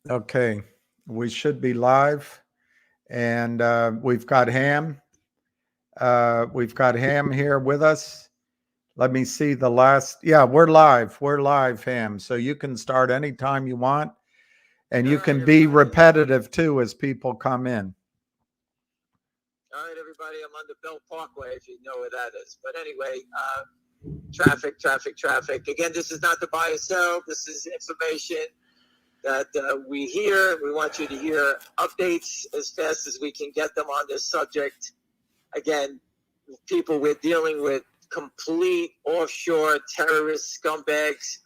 Okay, we should be live, and we've got Ham. We've got Ham here with us. Let me see the last. Yeah, we're live. We're live, Ham. So you can start anytime you want, and you can be repetitive too as people come in. All right, everybody. I'm on the Bell Parkway, if you know where that is. But anyway, traffic. Again, this is not to buy or sell. This is information that we hear. We want you to hear updates as fast as we can get them on this subject. Again, people we're dealing with, complete offshore terrorist scumbags.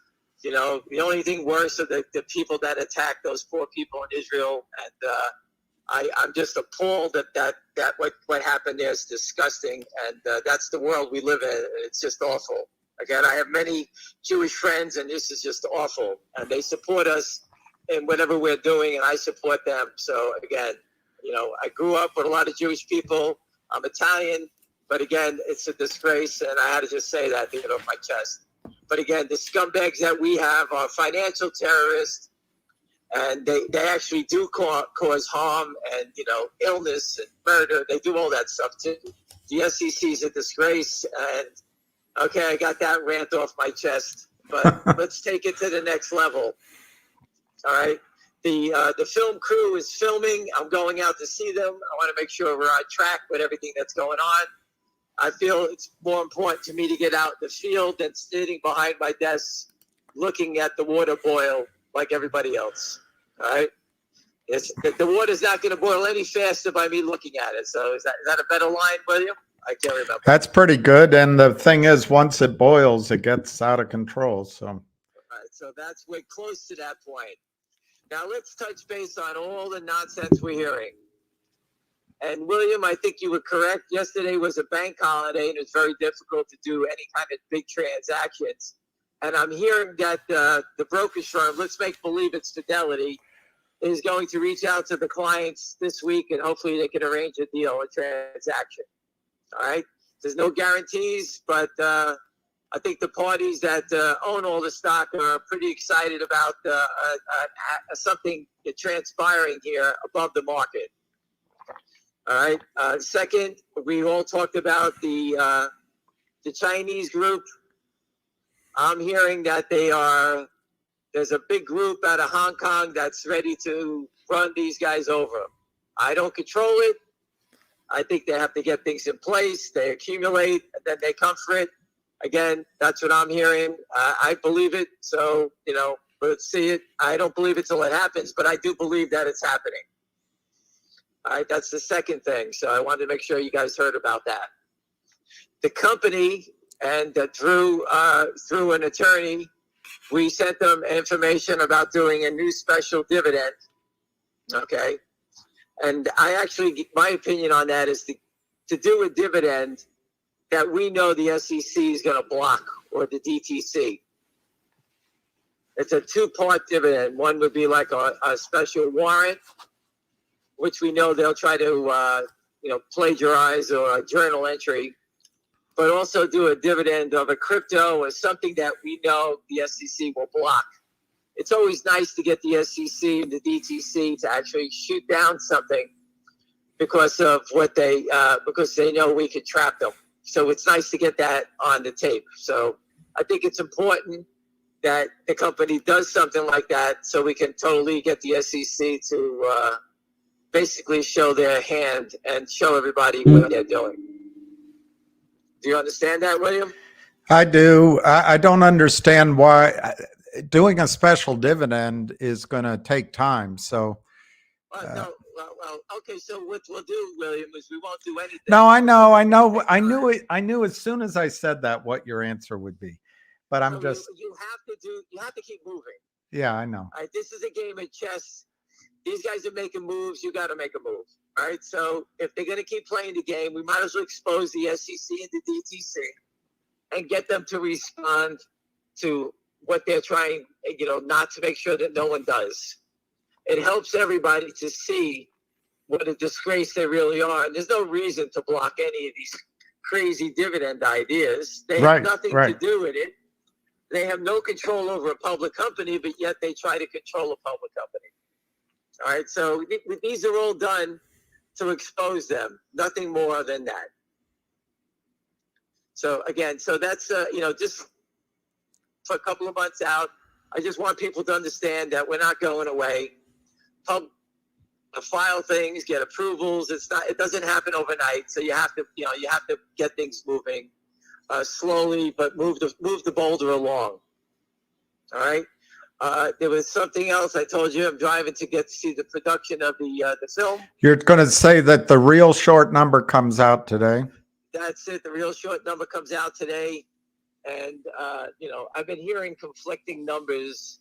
You know, the only thing worse are the people that attack those poor people in Israel. And I'm just appalled that what happened there is disgusting. And that's the world we live in. It's just awful. Again, I have many Jewish friends, and this is just awful. And they support us in whatever we're doing, and I support them. So again, you know, I grew up with a lot of Jewish people. I'm Italian, but again, it's a disgrace, and I had to just say that to get off my chest. But again, the scumbags that we have are financial terrorists, and they actually do cause harm and, you know, illness and murder. They do all that stuff too. The SEC is a disgrace, and okay, I got that rant off my chest, but let's take it to the next level. All right. The film crew is filming. I'm going out to see them. I want to make sure we're on track with everything that's going on. I feel it's more important to me to get out in the field than sitting behind my desk looking at the water boil like everybody else. All right. The water's not going to boil any faster by me looking at it. So is that a better line, William? I can't remember. That's pretty good. And the thing is, once it boils, it gets out of control. So, all right. So we're close to that point. Now let's touch base on all the nonsense we're hearing. And William, I think you were correct. Yesterday was a bank holiday, and it's very difficult to do any kind of big transactions. And I'm hearing that the brokerage firm, let's make believe it's Fidelity, is going to reach out to the clients this week, and hopefully they can arrange a deal, a transaction. All right? There's no guarantees, but I think the parties that own all the stock are pretty excited about something transpiring here above the market. All right. Second, we all talked about the Chinese group. I'm hearing that there's a big group out of Hong Kong that's ready to run these guys over. I don't control it. I think they have to get things in place. They accumulate, and then they come for it. Again, that's what I'm hearing. I believe it. So, you know, let's see it. I don't believe it till it happens, but I do believe that it's happening. All right. That's the second thing. So I wanted to make sure you guys heard about that. The company and through an attorney, we sent them information about doing a new special dividend. Okay. And I actually, my opinion on that is to do a dividend that we know the SEC is going to block, or the DTC. It's a two-part dividend. One would be like a special warrant, which we know they'll try to plagiarize, or a journal entry, but also do a dividend of a crypto or something that we know the SEC will block. It's always nice to get the SEC and the DTC to actually shoot down something because of because they know we could trap them. So it's nice to get that on the tape. So I think it's important that the company does something like that so we can totally get the SEC to basically show their hand and show everybody what they're doing. Do you understand that, William? I do. I don't understand why doing a special dividend is going to take time. So, okay. So what we'll do, William, is we won't do anything. No, I know. I knew as soon as I said that what your answer would be, but I'm just. You have to keep moving. Yeah, I know. All right, this is a game of chess. These guys are making moves. You got to make a move. All right. So if they're going to keep playing the game, we might as well expose the SEC and the DTC and get them to respond to what they're trying, not to make sure that no one does. It helps everybody to see what a disgrace they really are. And there's no reason to block any of these crazy dividend ideas. They have nothing to do with it. They have no control over a public company, but yet they try to control a public company. All right. So these are all done to expose them. Nothing more than that. So again, so that's just for a couple of months out. I just want people to understand that we're not going away. File things, get approvals. It doesn't happen overnight. So you have to get things moving slowly, but move the boulder along. All right. There was something else I told you. I'm driving to get to see the production of the film. You're going to say that the real short number comes out today. That's it. The real short number comes out today. And, I've been hearing conflicting numbers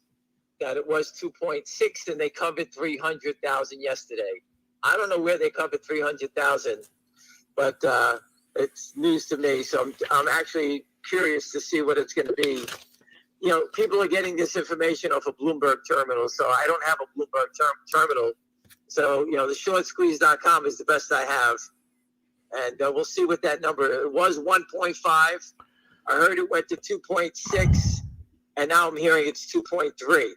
that it was 2.6 and they covered 300,000 yesterday. I don't know where they covered 300,000, but it's news to me. So I'm actually curious to see what it's going to be. People are getting this information off of Bloomberg terminal. So I don't have a Bloomberg terminal. So, the shortsqueeze.com is the best I have. And we'll see what that number, it was 1.5. I heard it went to 2.6, and now I'm hearing it's 2.3.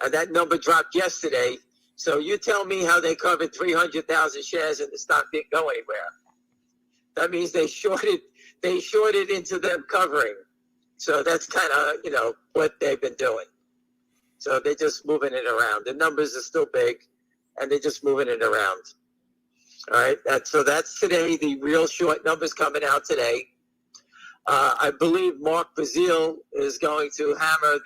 And that number dropped yesterday. So you tell me how they covered 300,000 shares and the stock didn't go anywhere. That means they shorted into them covering. So that's kind of, what they've been doing. So they're just moving it around. The numbers are still big, and they're just moving it around. All right. That's today. The real short numbers coming out today. I believe Mark Bazile is going to hammer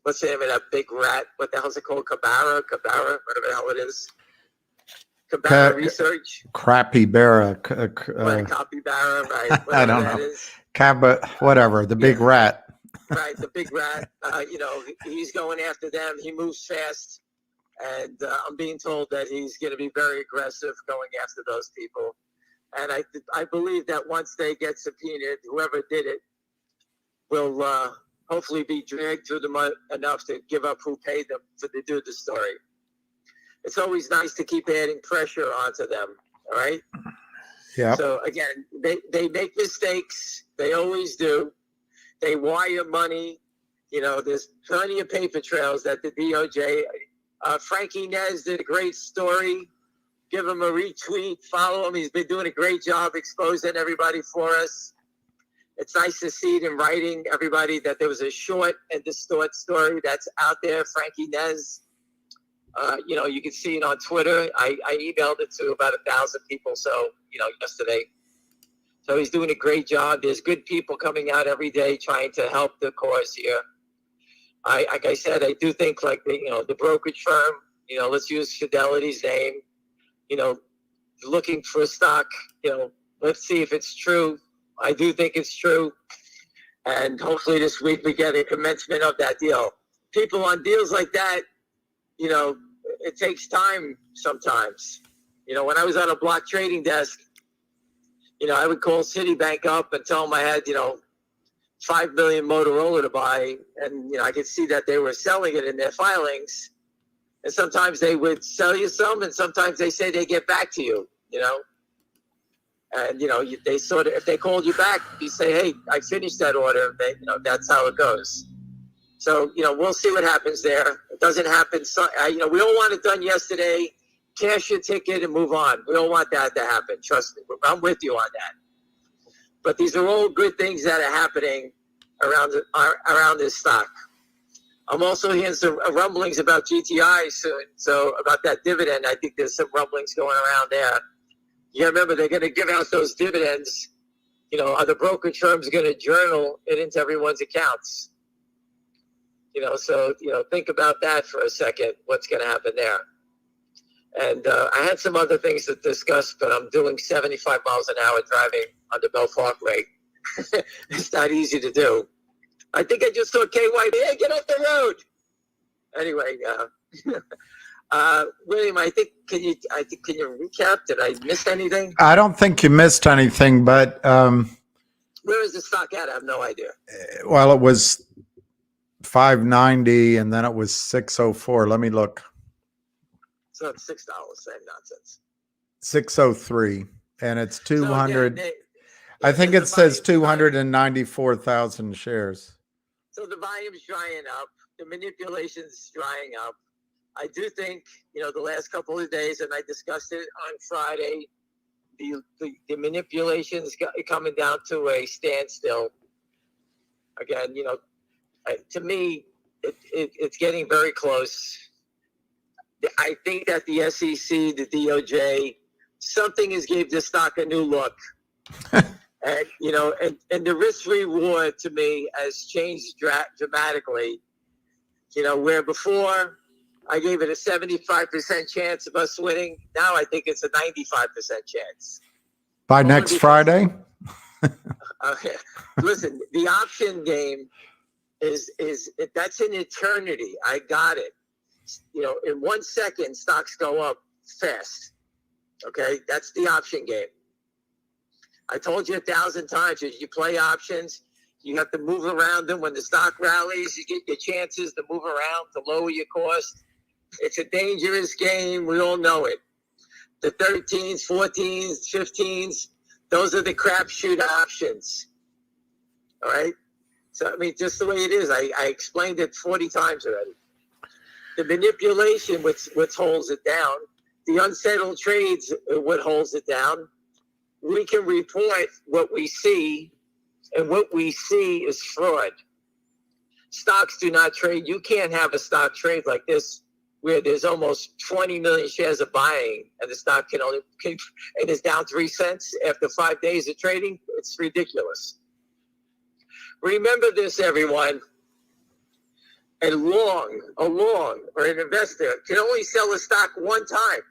what's the name of that big rat? What the hell's it called? Cabara, whatever the hell it is. Cabara Research. Capybara. Capybara, right? I don't know. Whatever. The big rat. Right, the big rat. He's going after them. He moves fast. And I'm being told that he's going to be very aggressive going after those people. And I believe that once they get subpoenaed, whoever did it will hopefully be dragged through the mud enough to give up who paid them to do the story. It's always nice to keep adding pressure onto them, all right? Yeah. So, again, they make mistakes. They always do. They wire money. There's plenty of paper trails that the DOJ... Frankie Nez did a great story. Give him a retweet. Follow him. He's been doing a great job exposing everybody for us. It's nice to see it in writing, everybody, that there was a short and distort story that's out there. Frankie Nez, you can see it on Twitter. I emailed it to about 1,000 people. So, yesterday. So he's doing a great job. There's good people coming out every day trying to help the cause here. Like I said, I do think like the brokerage firm, let's use Fidelity's name, looking for a stock, let's see if it's true. I do think it's true. And hopefully this week we get a commencement of that deal. People on deals like that, it takes time sometimes. When I was on a block trading desk, I would call Citibank up and tell them I had, 5 million Motorola to buy, and I could see that they were selling it in their filings. And sometimes they would sell you some, and sometimes they say they get back to you. And they sort of, if they called you back, you say, "Hey, I finished that order." They, that's how it goes. So we'll see what happens there. It doesn't happen. So, we all want it done yesterday. Cash your ticket and move on. We don't want that to happen. Trust me, I'm with you on that. But these are all good things that are happening around this stock. I'm also hearing some rumblings about GTI soon. So about that dividend, I think there's some rumblings going around there. You remember they're going to give out those dividends. Are the brokerage firms going to journal it into everyone's accounts? So think about that for a second. What's going to happen there? And I had some other things to discuss, but I'm doing 75 miles an hour driving on the Bell Parkway. It's not easy to do. I think I just saw KYB. Hey, get off the road. Anyway, William, can you recap? Did I miss anything? I don't think you missed anything, but where is the stock at? I have no idea. Well, it was 590, and then it was 604. Let me look. So it's $6. Same nonsense. 603, and it's 200. So I think it says 294,000 shares. So the volume's drying up. the manipulation's drying up. I do think, the last couple of days, and I discussed it on Friday, the manipulation's coming down to a standstill. Again, to me, it's getting very close. I think that the SEC, the DOJ, something has gave this stock a new look. And, and the risk reward to me has changed dramatically. Where before I gave it a 75% chance of us winning, now I think it's a 95% chance. By next Friday? Listen, the option game is that's an eternity. I got it. In 1 second, stocks go up fast. Okay, that's the option game. I told you 1,000 times, as you play options, you have to move around them. When the stock rallies, you get your chances to move around to lower your cost. It's a dangerous game. We all know it. The 13s, 14s, 15s, those are the crapshoot options. All right? So, just the way it is. I explained it 40 times already. The manipulation, what holds it down. The unsettled trades, what holds it down. We can report what we see, and what we see is fraud. Stocks do not trade. You can't have a stock trade like this where there's almost 20 million shares of buying, and the stock and it's down 3 cents after 5 days of trading. It's ridiculous. Remember this, everyone. A long, or an investor can only sell a stock one time.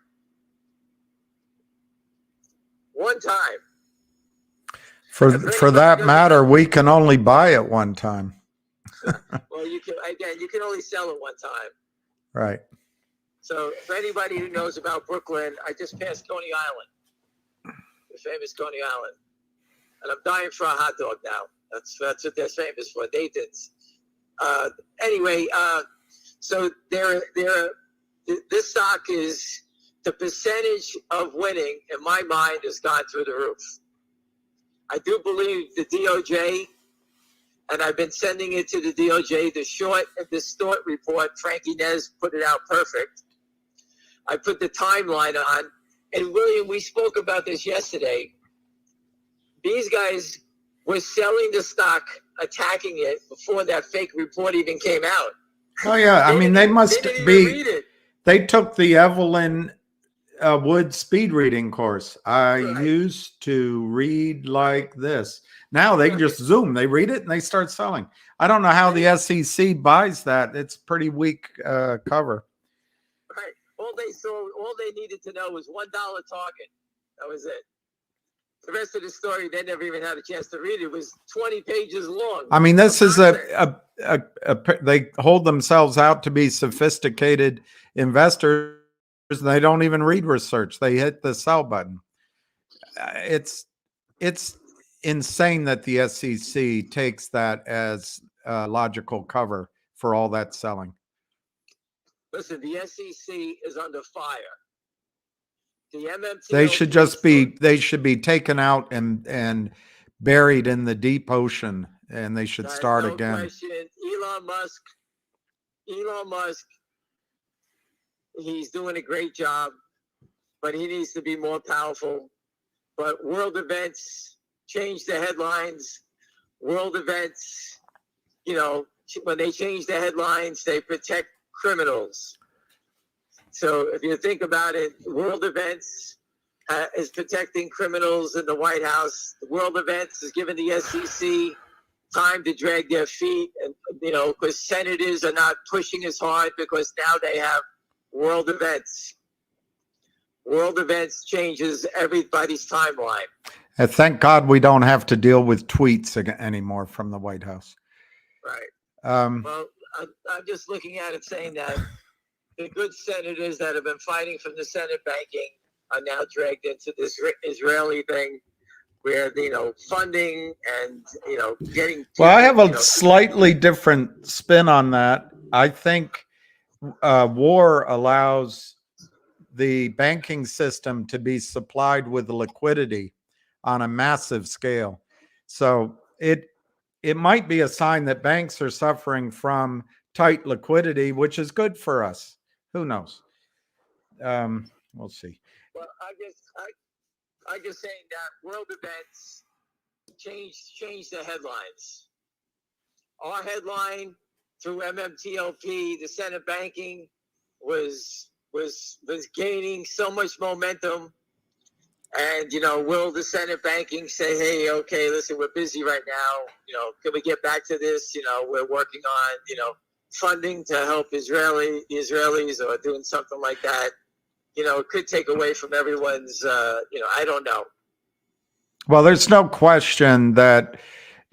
One time. For that matter, we can only buy it one time. Well, you can only sell it one time. Right. So for anybody who knows about Brooklyn, I just passed Coney Island, the famous Coney Island, and I'm dying for a hot dog now. That's what they're famous for. They did. Anyway, so this stock is, the percentage of winning, in my mind, has gone through the roof. I do believe the DOJ, and I've been sending it to the DOJ, the short and distort report. Frankie Nez put it out perfect. I put the timeline on. And William, we spoke about this yesterday. These guys were selling the stock, attacking it before that fake report even came out. Oh, yeah. They must be. They took the Evelyn Wood speed reading course. I used to read like this. Now they just zoom. They read it and they start selling. I don't know how the SEC buys that. It's pretty weak cover. Right. All they needed to know was $1 target. That was it. The rest of the story, they never even had a chance to read it. It was 20 pages long. This is they hold themselves out to be sophisticated investors. They don't even read research. They hit the sell button. It's insane that the SEC takes that as logical cover for all that selling. Listen, the SEC is under fire. The MMT. They should be taken out and buried in the deep ocean, and they should start again. Question. Elon Musk. He's doing a great job, but he needs to be more powerful. But world events change the headlines. World events, when they change the headlines, they protect criminals. So if you think about it, world events is protecting criminals in the White House. World events is giving the SEC time to drag their feet, and because senators are not pushing as hard because now they have world events. World events changes everybody's timeline. And thank God we don't have to deal with tweets anymore from the White House. Right. Well, I'm just looking at it saying that the good senators that have been fighting from the Senate banking are now dragged into this Israeli thing where, funding and, getting... Well, I have a slightly different spin on that. I think war allows the banking system to be supplied with liquidity on a massive scale. So it might be a sign that banks are suffering from tight liquidity, which is good for us. Who knows? We'll see. Well, I just saying that world events change the headlines. Our headline through MMTLP, the Senate banking was gaining so much momentum. And, will the Senate banking say, hey, okay, listen, we're busy right now. Can we get back to this? We're working on, funding to help the Israelis or doing something like that. It could take away from everyone's, I don't know. Well, there's no question that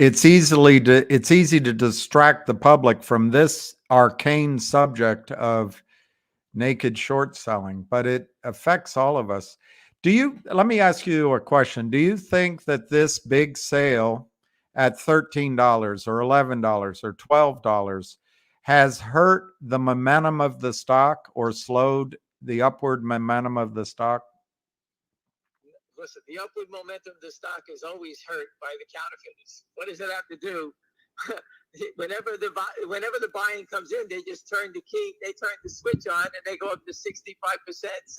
it's easy to distract the public from this arcane subject of naked short selling, but it affects all of us. Let me ask you a question. Do you think that this big sale at $13 or $11 or $12 has hurt the momentum of the stock or slowed the upward momentum of the stock? Listen, the upward momentum of the stock is always hurt by the counterfeiters. What does it have to do? Whenever the buying comes in, they just turn the switch on, and they go up to 65%,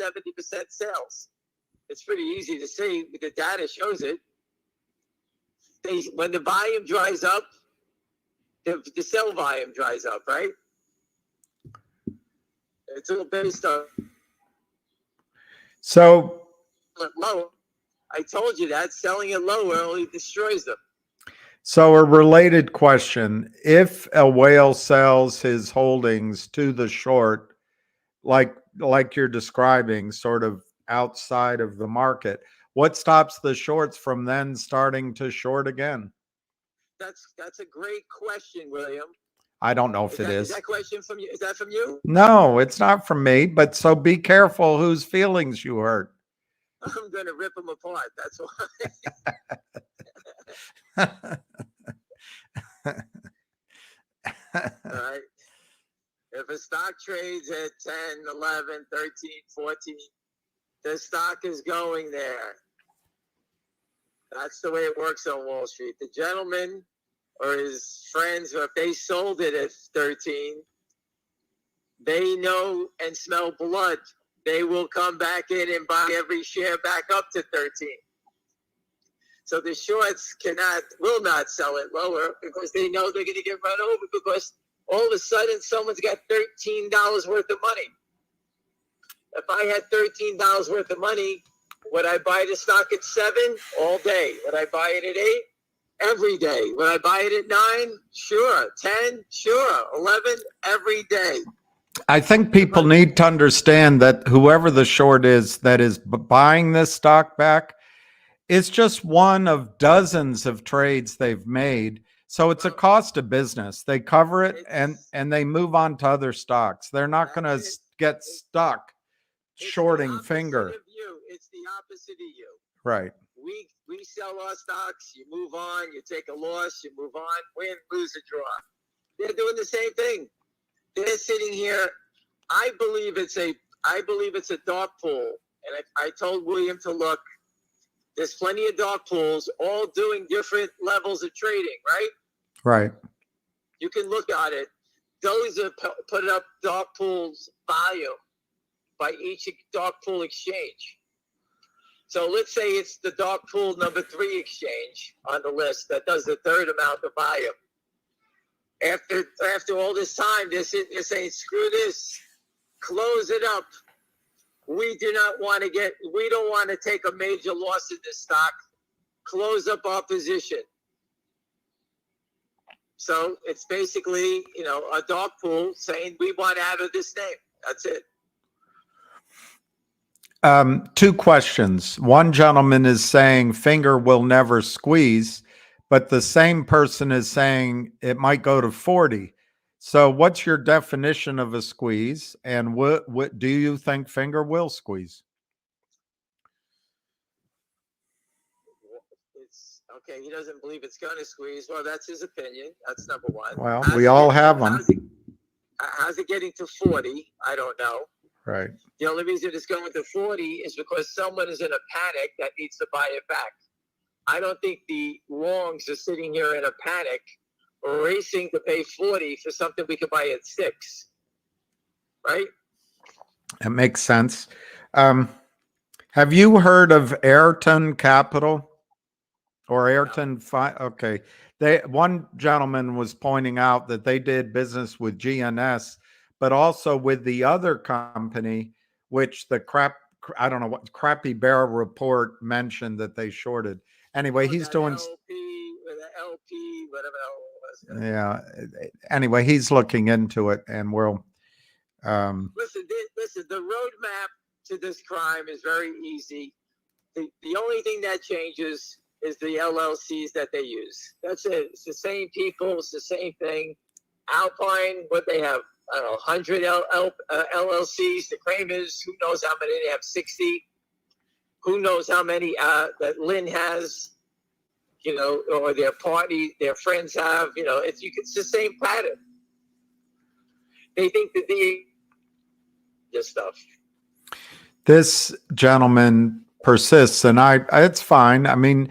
70% sales. It's pretty easy to see. The data shows it. When the volume dries up, the sell volume dries up, right? It's all based on. So low. I told you that selling it lower only destroys them. So a related question: if a whale sells his holdings to the short, like you're describing, sort of outside of the market, what stops the shorts from then starting to short again? That's a great question, William. I don't know if it is. Is that question from you? Is that from you? No, it's not from me. But so be careful whose feelings you hurt. I'm going to rip them apart. That's why. All right. If a stock trades at 10, 11, 13, 14, the stock is going there. That's the way it works on Wall Street. The gentleman or his friends, or if they sold it at 13, they know and smell blood. They will come back in and buy every share back up to 13. So the shorts will not sell it lower because they know they're going to get run over, because all of a sudden someone's got $13 worth of money. If I had $13 worth of money, would I buy the stock at 7? All day. Would I buy it at 8? Every day. Would I buy it at 9? Sure. 10? Sure. 11? Every day. I think people need to understand that whoever the short is that is buying this stock back, it's just one of dozens of trades they've made. So it's a cost of business. They cover it and they move on to other stocks. They're not going to get stuck shorting Fngr. It's the opposite of you. Right. We sell our stocks. You move on. You take a loss. You move on. Win, lose, or draw. They're doing the same thing. They're sitting here. I believe it's a dark pool. And I told William to look. There's plenty of dark pools, all doing different levels of trading, right? Right. You can look at it. Those are put up dark pools volume by each dark pool exchange. So let's say it's the dark pool number 3 exchange on the list that does the third amount of volume. After all this time, they're saying, screw this, close it up. We don't want to take a major loss in this stock. Close up our position. So it's basically, a dark pool saying we want out of this name. That's it. 2 questions. One gentleman is saying Fngr will never squeeze, but the same person is saying it might go to 40. So what's your definition of a squeeze? And what do you think Fngr will squeeze? Okay, he doesn't believe it's going to squeeze. Well, that's his opinion. That's number one. Well, we all have them. How's it getting to 40? I don't know. Right. The only reason it's going to 40 is because someone is in a panic that needs to buy it back. I don't think the longs are sitting here in a panic racing to pay 40 for something we could buy at 6, right? It makes sense. Have you heard of Ayrton Capital or Ayrton? Okay. One gentleman was pointing out that they did business with GNS, but also with the other company, which I don't know what Crappy Bear report mentioned that they shorted. Anyway, he's doing LP, whatever the hell it was. Yeah. Anyway, he's looking into it, and we'll. Listen. The roadmap to this crime is very easy. The only thing that changes is the LLCs that they use. That's it. It's the same people. It's the same thing. Alpine, what they have, I don't know, 100 LLCs. The Kramers, who knows how many? They have 60. Who knows how many that Lynn has, or their friends have, it's the same pattern. They think that this stuff. This gentleman persists, and it's fine. I mean,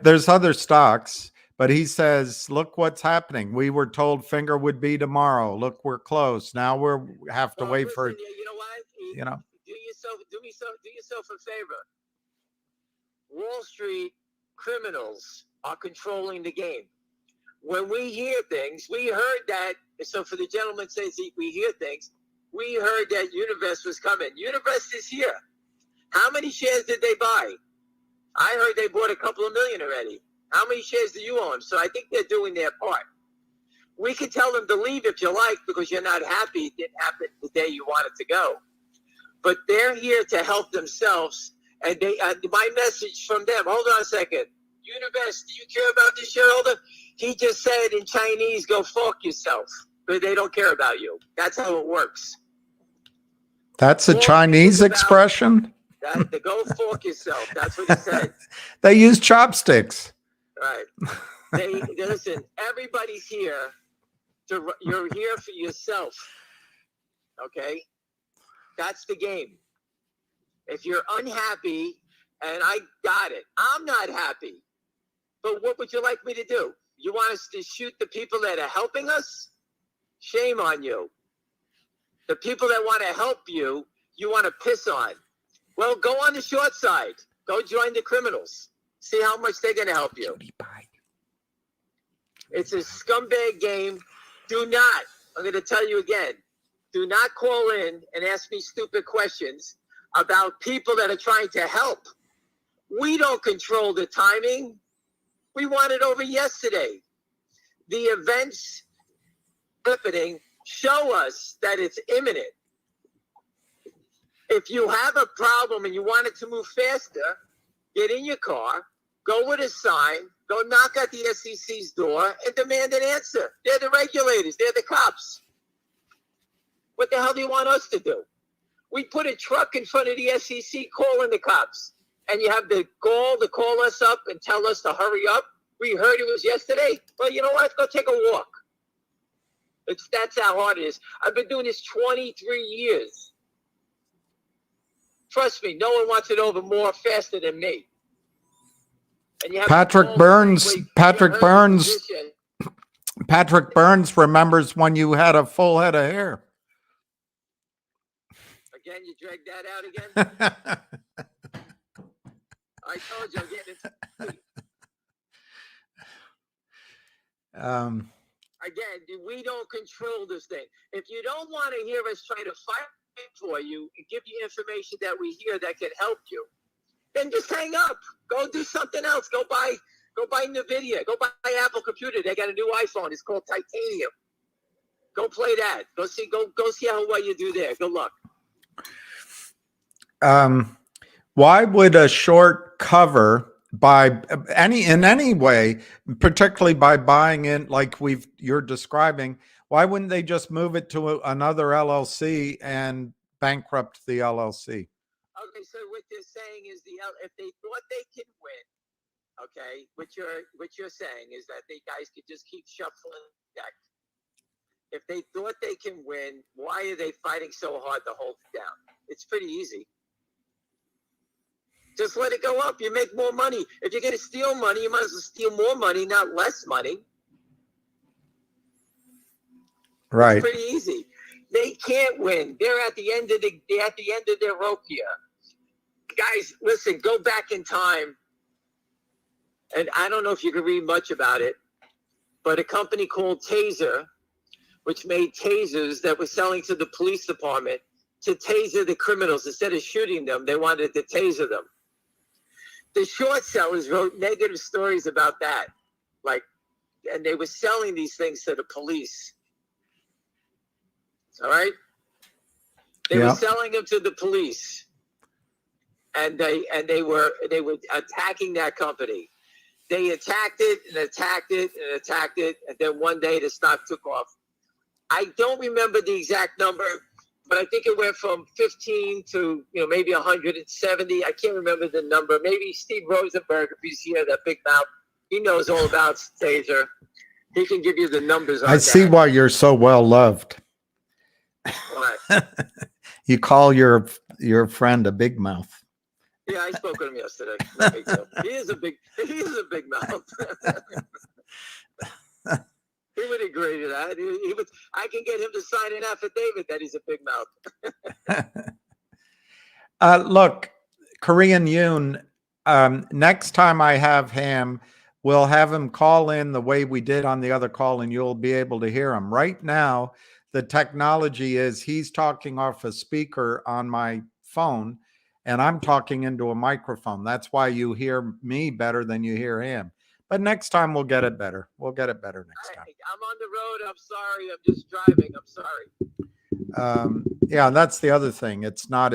there's other stocks, but he says, look what's happening. We were told Fngr would be tomorrow. Look, we're close. Now we have to wait for, you know what? Do yourself a favor. Wall Street criminals are controlling the game. When we hear things, we heard that. So for the gentleman says we hear things, we heard that Univest was coming. Univest is here. How many shares did they buy? I heard they bought a couple of million already. How many shares do you own? So I think they're doing their part. We can tell them to leave if you like because you're not happy it didn't happen the day you wanted to go. But they're here to help themselves. And my message from them, hold on a second. Univest, do you care about this shareholder? He just said in Chinese, go fuck yourself. But they don't care about you. That's how it works. That's a Chinese expression? To go fuck yourself. That's what he said. They use chopsticks. Right. Listen, everybody's here. You're here for yourself. Okay? That's the game. If you're unhappy, and I got it, I'm not happy. But what would you like me to do? You want us to shoot the people that are helping us? Shame on you. The people that want to help you, you want to piss on. Well, go on the short side. Go join the criminals. See how much they're going to help you. It's a scumbag game. Do not, I'm going to tell you again, do not call in and ask me stupid questions about people that are trying to help. We don't control the timing. We want it over yesterday. The events happening show us that it's imminent. If you have a problem and you want it to move faster, get in your car, go with a sign, go knock at the SEC's door and demand an answer. They're the regulators. They're the cops. What the hell do you want us to do? We put a truck in front of the SEC calling the cops. And you have the gall to call us up and tell us to hurry up. We heard it was yesterday. Well, you know what? Go take a walk. That's how hard it is. I've been doing this 23 years. Trust me, no one wants it over more faster than me. And you have Patrick Burns remembers when you had a full head of hair. Again, you drag that out again? I told you I'm getting it. Again, we don't control this thing. If you don't want to hear us try to fight for you and give you information that we hear that can help you, then just hang up. Go do something else. Go buy NVIDIA. Go buy Apple computer. They got a new iPhone. It's called Titanium. Go play that. Go see how well you do there. Good luck. Why would a short cover in any way, particularly by buying in like you're describing, why wouldn't they just move it to another LLC and bankrupt the LLC? Okay, so what they're saying is if they thought they can win, okay, what you're saying is that they guys could just keep shuffling the deck. If they thought they can win, why are they fighting so hard to hold it down? It's pretty easy. Just let it go up. You make more money. If you're going to steal money, you might as well steal more money, not less money. Right. It's pretty easy. They can't win. They're at the end of their rope here. Guys, listen, go back in time. And I don't know if you can read much about it, but a company called Taser, which made tasers that were selling to the police department to taser the criminals. Instead of shooting them, they wanted to taser them. The short sellers wrote negative stories about that. And they were selling these things to the police. All right? They were selling them to the police. And they were attacking that company. They attacked it and attacked it and attacked it, and then one day the stock took off. I don't remember the exact number, but I think it went from 15 to maybe 170. I can't remember the number. Maybe Steve Rosenberg, if he's here, that big mouth, he knows all about Taser. He can give you the numbers on that. I see why you're so well loved. Right. You call your friend a big mouth. Yeah, I spoke with him yesterday. No big deal. He is a big mouth. He would agree to that. He would. I can get him to sign an affidavit that he's a big mouth. Look, Korean Yoon, next time I have him, we'll have him call in the way we did on the other call, and you'll be able to hear him. Right now, the technology is he's talking off a speaker on my phone, and I'm talking into a microphone. That's why you hear me better than you hear him. But next time we'll get it better. We'll get it better next time. I'm on the road. I'm sorry. I'm just driving. I'm sorry. Yeah, that's the other thing. It's not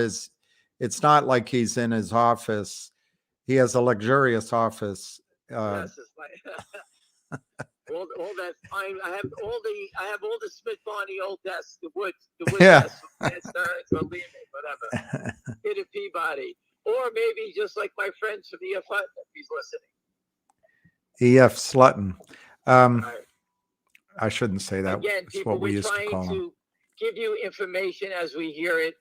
like he's in his office. He has a luxurious office. Yes, it's my, all that fine. I have all the Smith Barney old desks, the wood desks, whatever. Hit a Peabody, or maybe just like my friends from EF Hutton, if he's listening. EF Slutton. Right. I shouldn't say that. Again, people, we're trying to give you information as we hear it.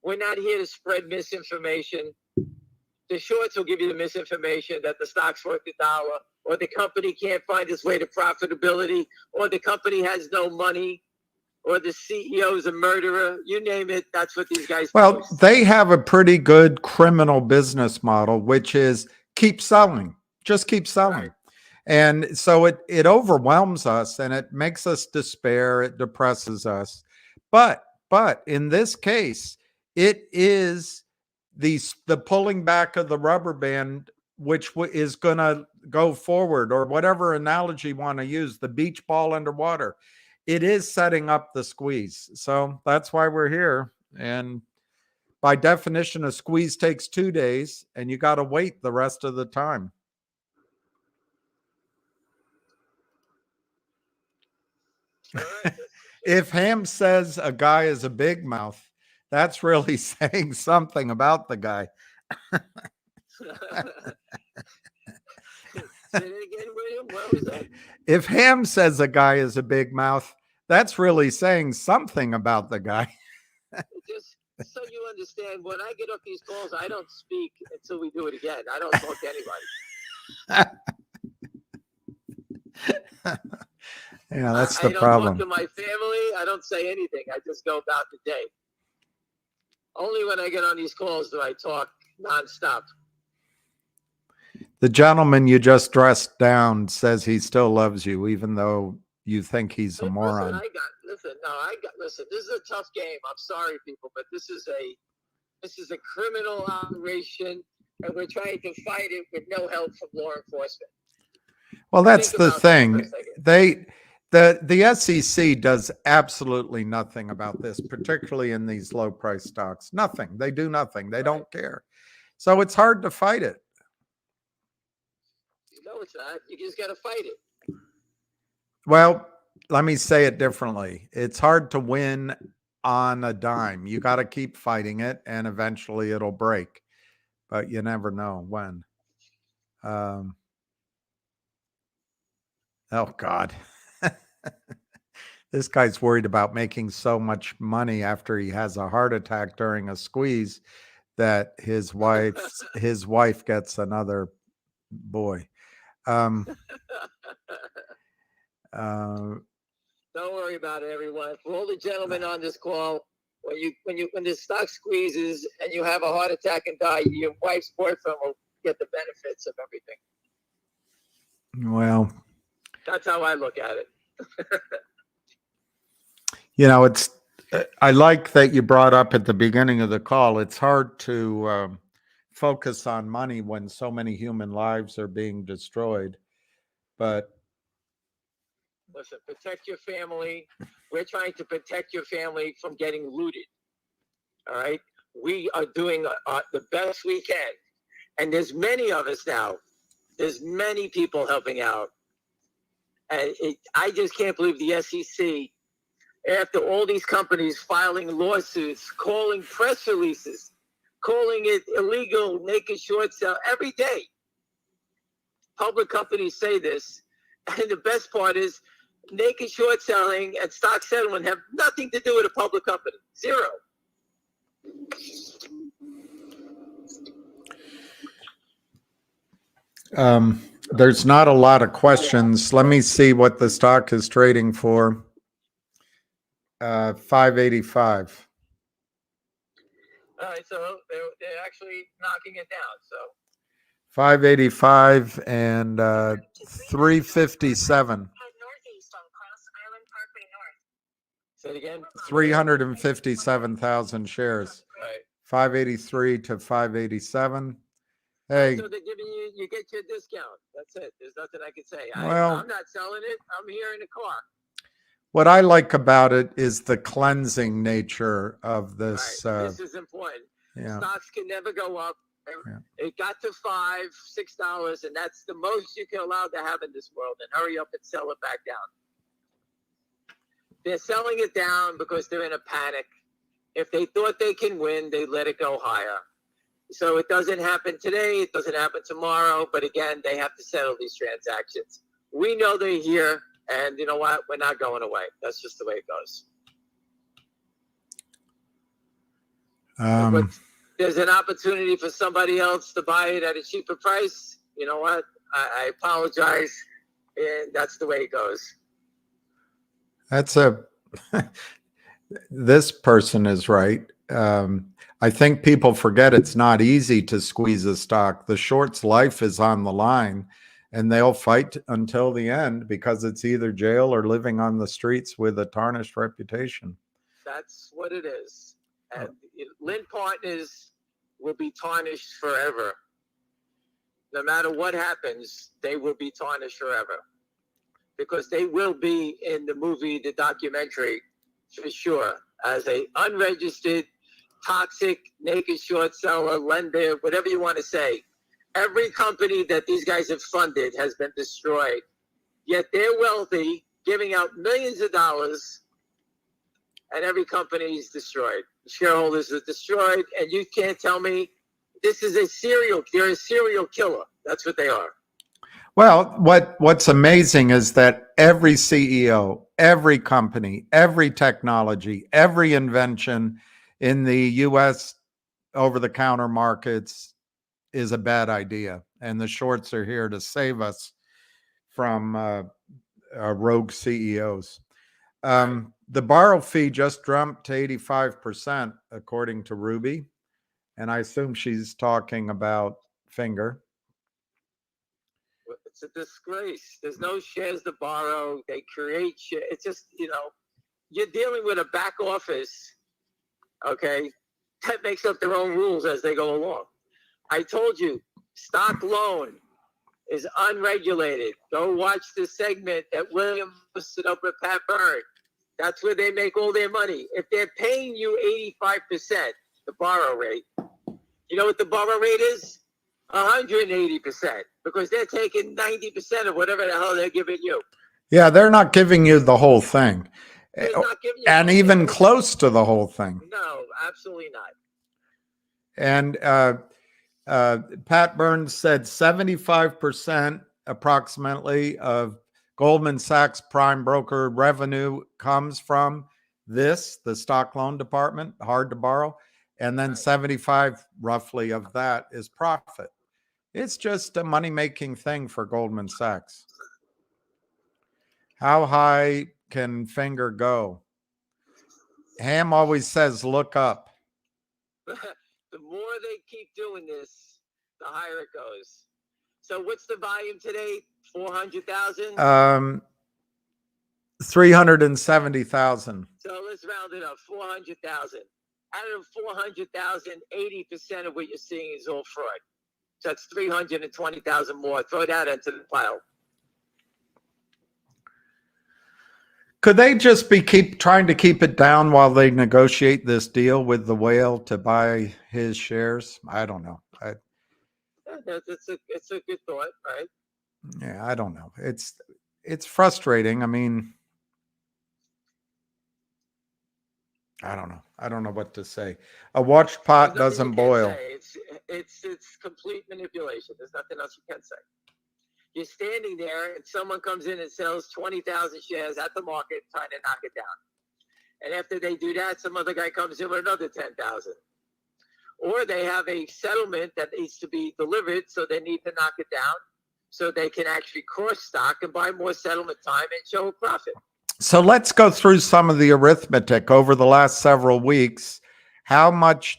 We're not here to spread misinformation. The shorts will give you the misinformation that the stock's worth $1, or the company can't find its way to profitability, or the company has no money, or the CEO is a murderer. You name it, that's what these guys post. They have a pretty good criminal business model, which is keep selling. Just keep selling. Right. And so it overwhelms us and it makes us despair. It depresses us. But in this case, it is the pulling back of the rubber band, which is going to go forward, or whatever analogy you want to use, the beach ball underwater. It is setting up the squeeze. So that's why we're here. And by definition, a squeeze takes 2 days, and you got to wait the rest of the time. If Ham says a guy is a big mouth, that's really saying something about the guy. Say it again, William. What was that? If Ham says a guy is a big mouth, that's really saying something about the guy. Just so you understand, when I get off these calls, I don't speak until we do it again. I don't talk to anybody. Yeah, that's the problem. I don't talk to my family. I don't say anything. I just go about the day. Only when I get on these calls do I talk nonstop. The gentleman you just dressed down says he still loves you, even though you think he's a moron. Listen, this is a tough game. I'm sorry, people, but this is a criminal operation, and we're trying to fight it with no help from law enforcement. Well, that's the thing. The SEC does absolutely nothing about this, particularly in these low price stocks. Nothing. They do nothing. They don't care. So it's hard to fight it. No, it's not. You just got to fight it. Well, let me say it differently. It's hard to win on a dime. You got to keep fighting it, and eventually it'll break. But you never know when. Oh, God. This guy's worried about making so much money after he has a heart attack during a squeeze that his wife gets another boy. Don't worry about it, everyone. For all the gentlemen on this call, when the stock squeezes and you have a heart attack and die, your wife's boyfriend will get the benefits of everything. Well, that's how I look at it. I like that you brought up at the beginning of the call. It's hard to focus on money when so many human lives are being destroyed. But listen, protect your family. We're trying to protect your family from getting looted. All right. We are doing the best we can. And there's many of us now. There's many people helping out. And I just can't believe the SEC, after all these companies filing lawsuits, calling press releases, calling it illegal, naked short sell every day. Public companies say this. And the best part is naked short selling and stock settlement have nothing to do with a public company. Zero. There's not a lot of questions. Let me see what the stock is trading for. 585. All right, so they're actually knocking it down. So 585 and 357. Say it again. 357,000 shares. Right. 583 to 587. Hey. So they're giving you get your discount. That's it. There's nothing I can say. Well, I'm not selling it. I'm here in the car. What I like about it is the cleansing nature of this. Right. This is important. Yeah. Stocks can never go up. Yeah. It got to $5, $6, and that's the most you can allow to have in this world. And hurry up and sell it back down. They're selling it down because they're in a panic. If they thought they can win, they let it go higher. So it doesn't happen today. It doesn't happen tomorrow. But again, they have to settle these transactions. We know they're here. And you know what? We're not going away. That's just the way it goes. But there's an opportunity for somebody else to buy it at a cheaper price. You know what? I apologize. And that's the way it goes. This person is right. I think people forget it's not easy to squeeze a stock. The short's life is on the line, and they'll fight until the end because it's either jail or living on the streets with a tarnished reputation. That's what it is. And Lynn Partners will be tarnished forever. No matter what happens, they will be tarnished forever. Because they will be in the movie, the documentary, for sure, as a unregistered, toxic, naked short seller, lender, whatever you want to say. Every company that these guys have funded has been destroyed. Yet they're wealthy, giving out millions of dollars, and every company is destroyed. Shareholders are destroyed, and you can't tell me this is they're a serial killer. That's what they are. Well, what's amazing is that every CEO, every company, every technology, every invention in the U.S. over-the-counter markets is a bad idea. And the shorts are here to save us from rogue CEOs. The borrow fee just jumped to 85%, according to Ruby. And I assume she's talking about Fngr. It's a disgrace. There's no shares to borrow. They create shares. It's just, you're dealing with a back office, okay, that makes up their own rules as they go along. I told you, stock loan is unregulated. Go watch the segment that William posted up with Pat Byrne. That's where they make all their money. If they're paying you 85%, the borrow rate, you know what the borrow rate is? 180%, because they're taking 90% of whatever the hell they're giving you. Yeah, they're not giving you the whole thing. And even thing. Close to the whole thing. No, absolutely not. And Pat Burns said 75% approximately of Goldman Sachs prime broker revenue comes from the stock loan department, hard to borrow. And then 75 roughly of that is profit. It's just a money-making thing for Goldman Sachs. How high can Fngr go? Ham always says, look up. The more they keep doing this, the higher it goes. So what's the volume today? 400,000? 370,000. So let's round it up, 400,000. Out of 400,000, 80% of what you're seeing is all fraud. So that's 320,000 more. Throw that into the pile. Could they just be trying to keep it down while they negotiate this deal with the whale to buy his shares? I don't know. It's a good thought, right? Yeah, I don't know. It's frustrating. I mean, I don't know. I don't know what to say. A watched pot doesn't boil. It's complete manipulation. There's nothing else you can say. You're standing there and someone comes in and sells 20,000 shares at the market trying to knock it down. And after they do that, some other guy comes in with another 10,000. Or they have a settlement that needs to be delivered, so they need to knock it down so they can actually cross stock and buy more settlement time and show a profit. So let's go through some of the arithmetic over the last several weeks. How much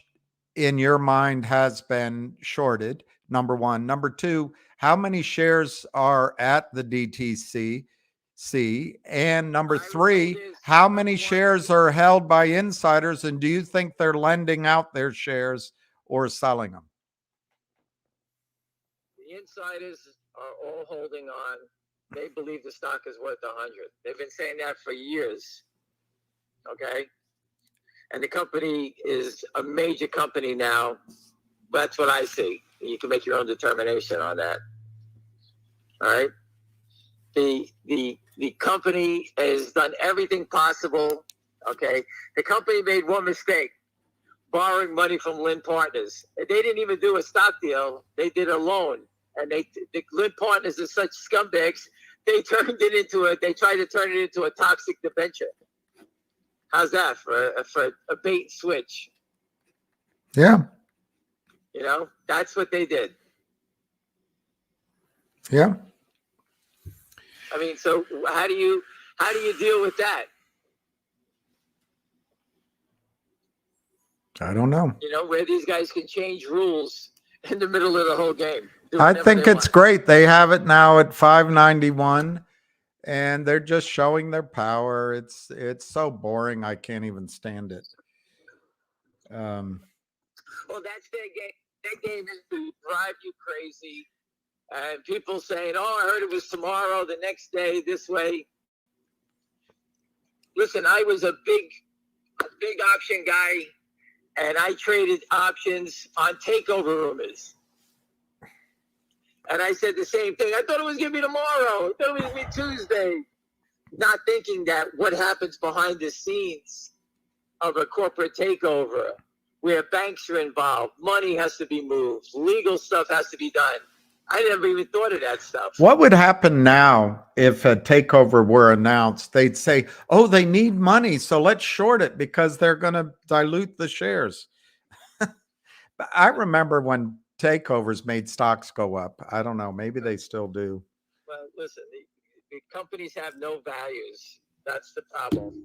in your mind has been shorted? Number one. Number two, how many shares are at the DTC? And number three, how many shares are held by insiders? And do you think they're lending out their shares or selling them? The insiders are all holding on. They believe the stock is worth 100. They've been saying that for years. Okay. And the company is a major company now. That's what I see. You can make your own determination on that. All right. The company has done everything possible. Okay. The company made one mistake, borrowing money from Lynn Partners. They didn't even do a stock deal. They did a loan. And the Lynn Partners are such scumbags. They tried to turn it into a toxic debenture. How's that for a bait and switch? Yeah. You know, that's what they did. Yeah. I mean, so how do you deal with that? I don't know. You know, where these guys can change rules in the middle of the whole game. I think it's great. They have it now at 591 and they're just showing their power. It's so boring. I can't even stand it. Well, that's their game. Their game is to drive you crazy. And people saying, oh, I heard it was tomorrow, the next day, this way. Listen, I was a big option guy, and I traded options on takeover rumors. And I said the same thing. I thought it was going to be tomorrow. I thought it was going to be Tuesday. Not thinking that what happens behind the scenes of a corporate takeover, where banks are involved, money has to be moved, legal stuff has to be done. I never even thought of that stuff. What would happen now if a takeover were announced? They'd say, oh, they need money, so let's short it because they're going to dilute the shares. I remember when takeovers made stocks go up. I don't know. Maybe they still do. Well, listen, the companies have no values. That's the problem.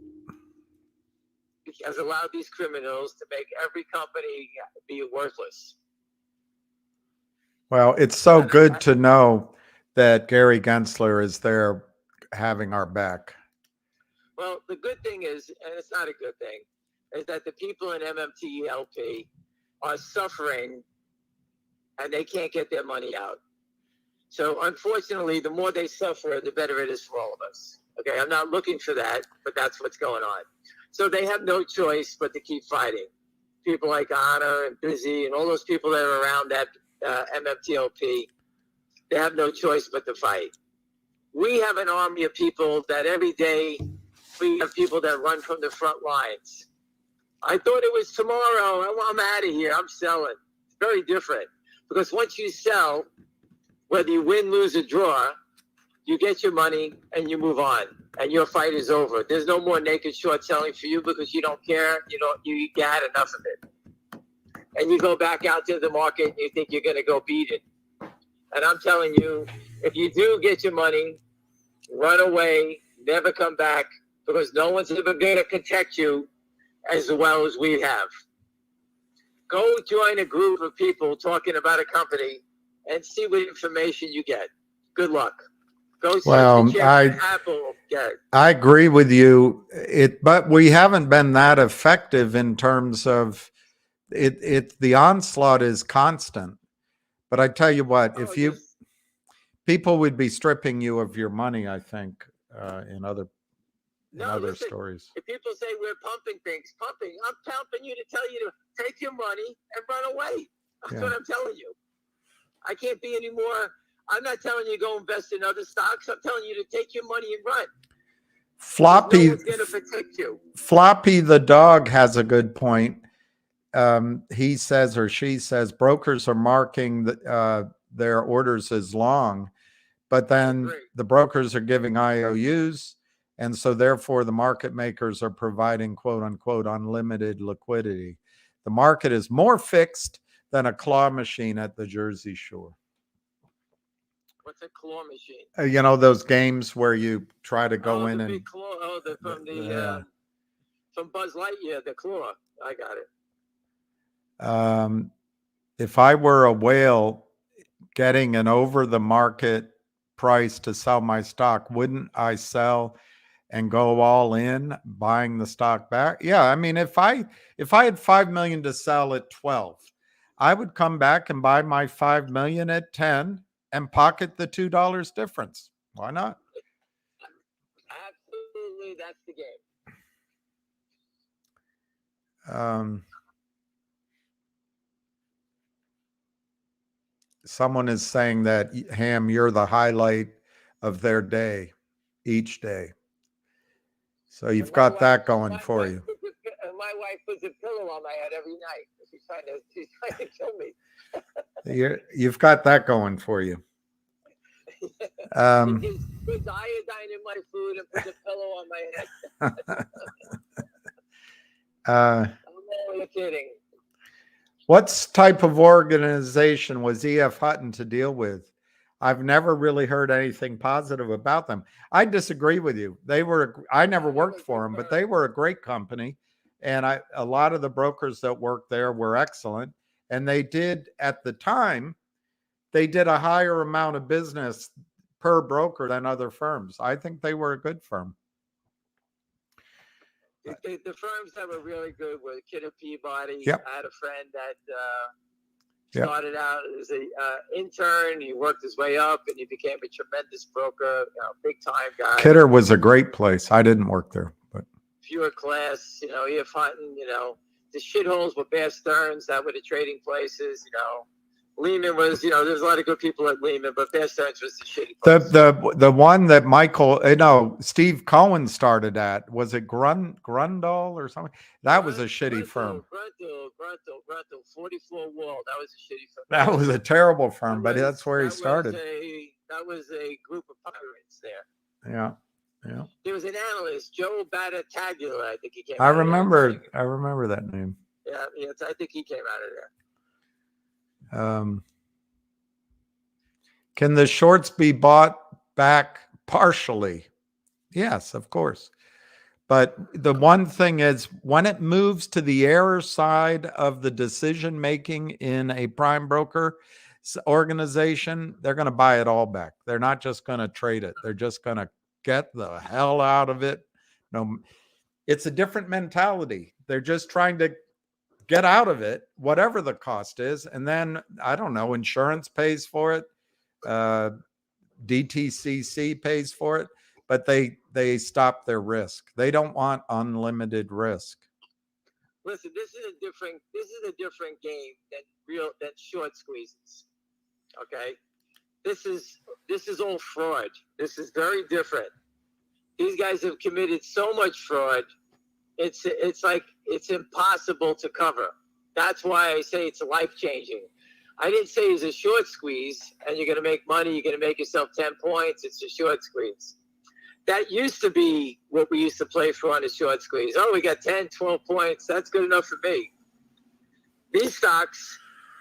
It has allowed these criminals to make every company be worthless. Well, it's so good to know that Gary Gensler is there having our back. Well, the good thing is, and it's not a good thing, is that the people in MMTLP are suffering and they can't get their money out. So unfortunately, the more they suffer, the better it is for all of us. Okay, I'm not looking for that, but that's what's going on. So they have no choice but to keep fighting. People like Anna and Busy and all those people that are around that MMTLP, they have no choice but to fight. We have an army of people that every day we have people that run from the front lines. I thought it was tomorrow. I'm out of here. I'm selling. It's very different because once you sell, whether you win, lose, or draw, you get your money and you move on, and your fight is over. There's no more naked short selling for you because you don't care. You had enough of it, and you go back out to the market and you think you're going to go beat it. And I'm telling you, if you do get your money, run away, never come back, because no one's ever going to protect you as well as we have. Go join a group of people talking about a company and see what information you get. Good luck. Go search Well, Apple. I agree with you. But we haven't been that effective in terms of it. The onslaught is constant. But I tell you what, people would be stripping you of your money, I think, in other stories. If people say we're pumping things, I'm pumping you to tell you to take your money and run away. That's what I'm telling you. I can't be any more. I'm not telling you to go invest in other stocks. I'm telling you to take your money and run. Floppy, no one's going to protect you. Floppy the dog has a good point. He says, or she says, brokers are marking their orders as long, but then the brokers are giving IOUs. And so therefore the market makers are providing quote unquote unlimited liquidity. The market is more fixed than a claw machine at the Jersey Shore. What's a claw machine? You know, those games where you try to go in and big claw, from Buzz Lightyear, the claw. I got it. If I were a whale getting an over the market price to sell my stock, wouldn't I sell and go all in buying the stock back? Yeah. I mean, if I had 5 million to sell at 12, I would come back and buy my 5 million at 10 and pocket the $2 difference. Why not? Absolutely. That's the game. Someone is saying that, Ham, you're the highlight of their day, each day. So you've got that going for you. My wife puts a pillow on my head every night. She's trying to kill me. You've got that going for you. She puts iodine in my food and puts a pillow on my head. I'm only kidding. What type of organization was E.F. Hutton to deal with? I've never really heard anything positive about them. I disagree with you. I never worked for them, but they were a great company. And a lot of the brokers that worked there were excellent. And they did, at the time, they did a higher amount of business per broker than other firms. I think they were a good firm. The firms that were really good were Kidder Peabody. Yep. I had a friend that started out as an intern. He worked his way up, and he became a tremendous broker, big time guy. Kidder was a great place. I didn't work there, but pure class. E.F. Hutton. The shitholes were Bear Stearns. That were the trading places. Lehman was, there's a lot of good people at Lehman, but Bear Stearns was the shitty place. The one that Steve Cohen started at, was it Grundle or something? That was a shitty firm. Grundle, 44 Wall. That was a shitty firm. That was a terrible firm, but that's where he started. That was a group of pirates there. Yeah. There was an analyst, Joe Battaglia, I think he came I remember that name. Yeah, I think he came out of there. Can the shorts be bought back partially? Yes, of course. But the one thing is, when it moves to the error side of the decision making in a prime broker organization, they're going to buy it all back. They're not just going to trade it. They're just going to get the hell out of it. No, it's a different mentality. They're just trying to get out of it, whatever the cost is. And then, I don't know, insurance pays for it. DTCC pays for it, but they stop their risk. They don't want unlimited risk. Listen, this is a different game than short squeezes. Okay? This is all fraud. This is very different. These guys have committed so much fraud. It's like it's impossible to cover. That's why I say it's life-changing. I didn't say it's a short squeeze and you're going to make money, you're going to make yourself 10 points. It's a short squeeze. That used to be what we used to play for on a short squeeze. Oh, we got 10, 12 points. That's good enough for me. These stocks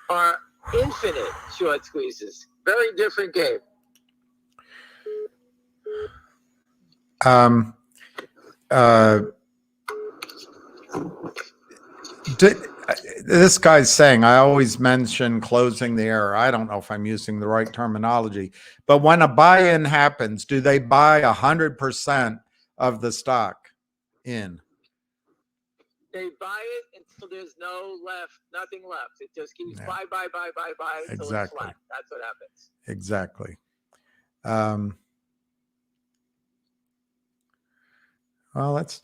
are infinite short squeezes. Very different game. uh, this guy's saying, I always mention closing the error. I don't know if I'm using the right terminology, but when a buy-in happens, do they buy 100% of the stock in? They buy it until there's nothing left. It just keeps Yeah, buy until it's exactly. flat. That's what happens. Exactly. Well, that's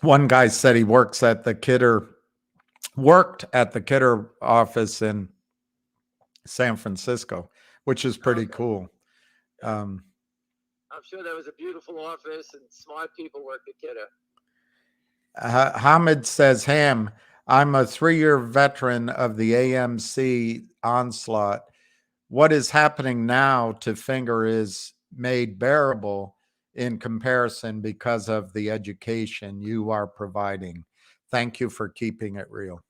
one guy said he worked at the Kidder office in San Francisco, which is pretty cool. I'm sure that was a beautiful office and smart people worked at Kidder. Hamid says, Ham, I'm a 3-year veteran of the AMC onslaught. What is happening now to Fngr is made bearable in comparison because of the education you are providing. Thank you for keeping it real.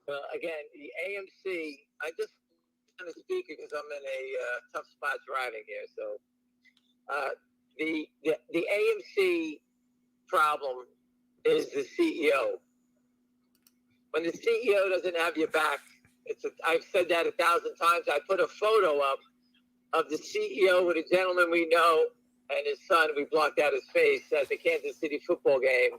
Well, again, the AMC, I just want to speak because I'm in a tough spot driving here. So the AMC problem is the CEO. When the CEO doesn't have your back, I've said that 1,000 times. I put a photo up of the CEO with a gentleman we know and his son. We blocked out his face at the Kansas City football game.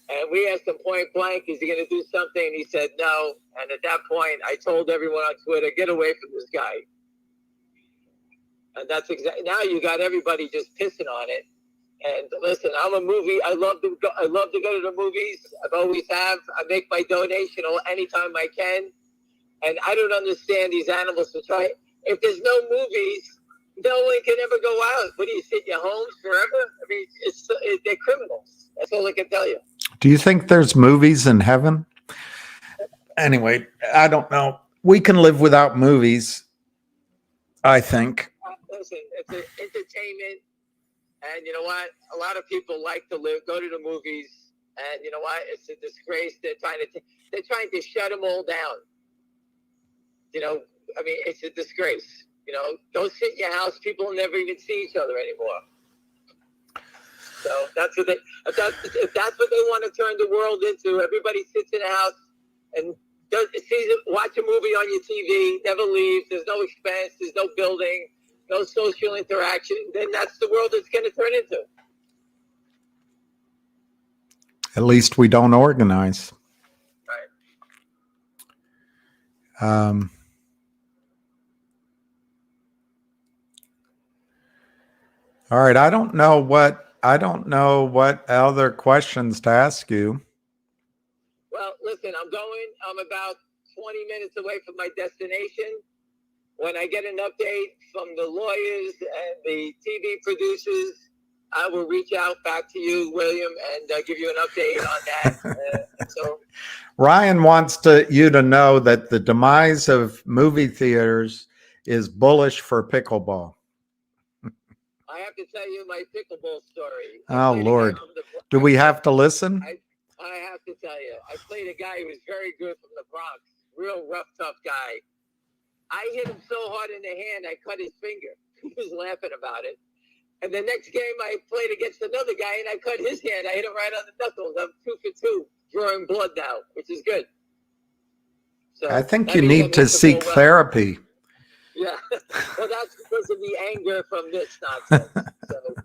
And we asked him point blank, is he going to do something? And he said no. And at that point, I told everyone on Twitter, get away from this guy. And that's exactly, now you got everybody just pissing on it. And listen, I'm a movie. I love to go to the movies. I've always have. I make my donation anytime I can. And I don't understand these animals to try. If there's no movies, no one can ever go out. What do you sit in your homes forever? I mean, they're criminals. That's all I can tell you. Do you think there's movies in heaven? Anyway, I don't know. We can live without movies, I think. Listen, it's an entertainment. And you know what? A lot of people like to go to the movies. And you know what? It's a disgrace. They're trying to shut them all down. You know, I mean, it's a disgrace. You know, don't sit in your house. People will never even see each other anymore. So if that's what they want to turn the world into, everybody sits in a house and watch a movie on your TV, never leaves. There's no expense. There's no building, no social interaction. Then that's the world it's going to turn into. At least we don't organize. Right. All right. I don't know what other questions to ask you. Well, listen, I'm about 20 minutes away from my destination. When I get an update from the lawyers and the TV producers, I will reach out back to you, William, and give you an update on that. So Ryan wants you to know that the demise of movie theaters is bullish for pickleball. I have to tell you my pickleball story. Oh, Lord. Do we have to listen? I have to tell you. I played a guy who was very good from the Bronx. Real rough, tough guy. I hit him so hard in the hand, I cut his finger. He was laughing about it. And the next game, I played against another guy, and I cut his hand. I hit him right on the knuckles. I'm 2 for 2, drawing blood now, which is good. So I think you need to seek therapy. Yeah, well, that's because of the anger from this nonsense. So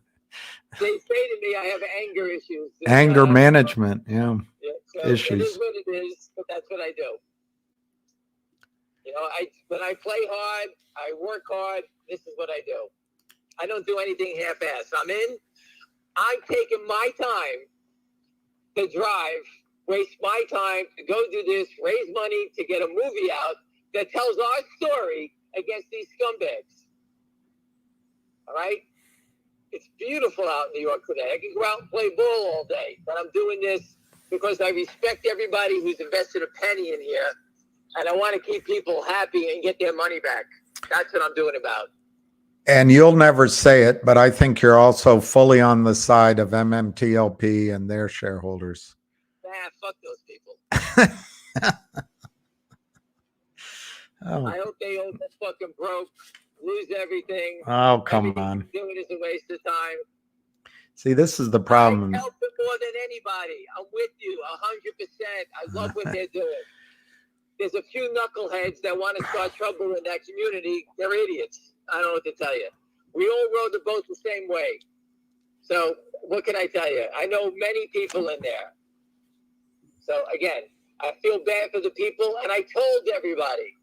they say to me, I have anger issues. Anger management, yeah so issues. It is what it is, but that's what I do. You know, when I play hard, I work hard. This is what I do. I don't do anything half-assed. I'm taking my time to drive, waste my time to go do this, raise money to get a movie out that tells our story against these scumbags. All right? It's beautiful out in New York today. I can go out and play ball all day, but I'm doing this because I respect everybody who's invested a penny in here, and I want to keep people happy and get their money back. That's what I'm doing about. And you'll never say it, but I think you're also fully on the side of MMTLP and their shareholders. Fuck those people. Oh. I hope they all get fucking broke, lose everything. Oh, come on. Doing is a waste of time. See, this is the problem. I help them more than anybody. I'm with you 100%. I love what they're doing. There's a few knuckleheads that want to start trouble in that community. They're idiots. I don't know what to tell you. We all rode the boat the same way. So what can I tell you? I know many people in there. So again, I feel bad for the people, and I told everybody,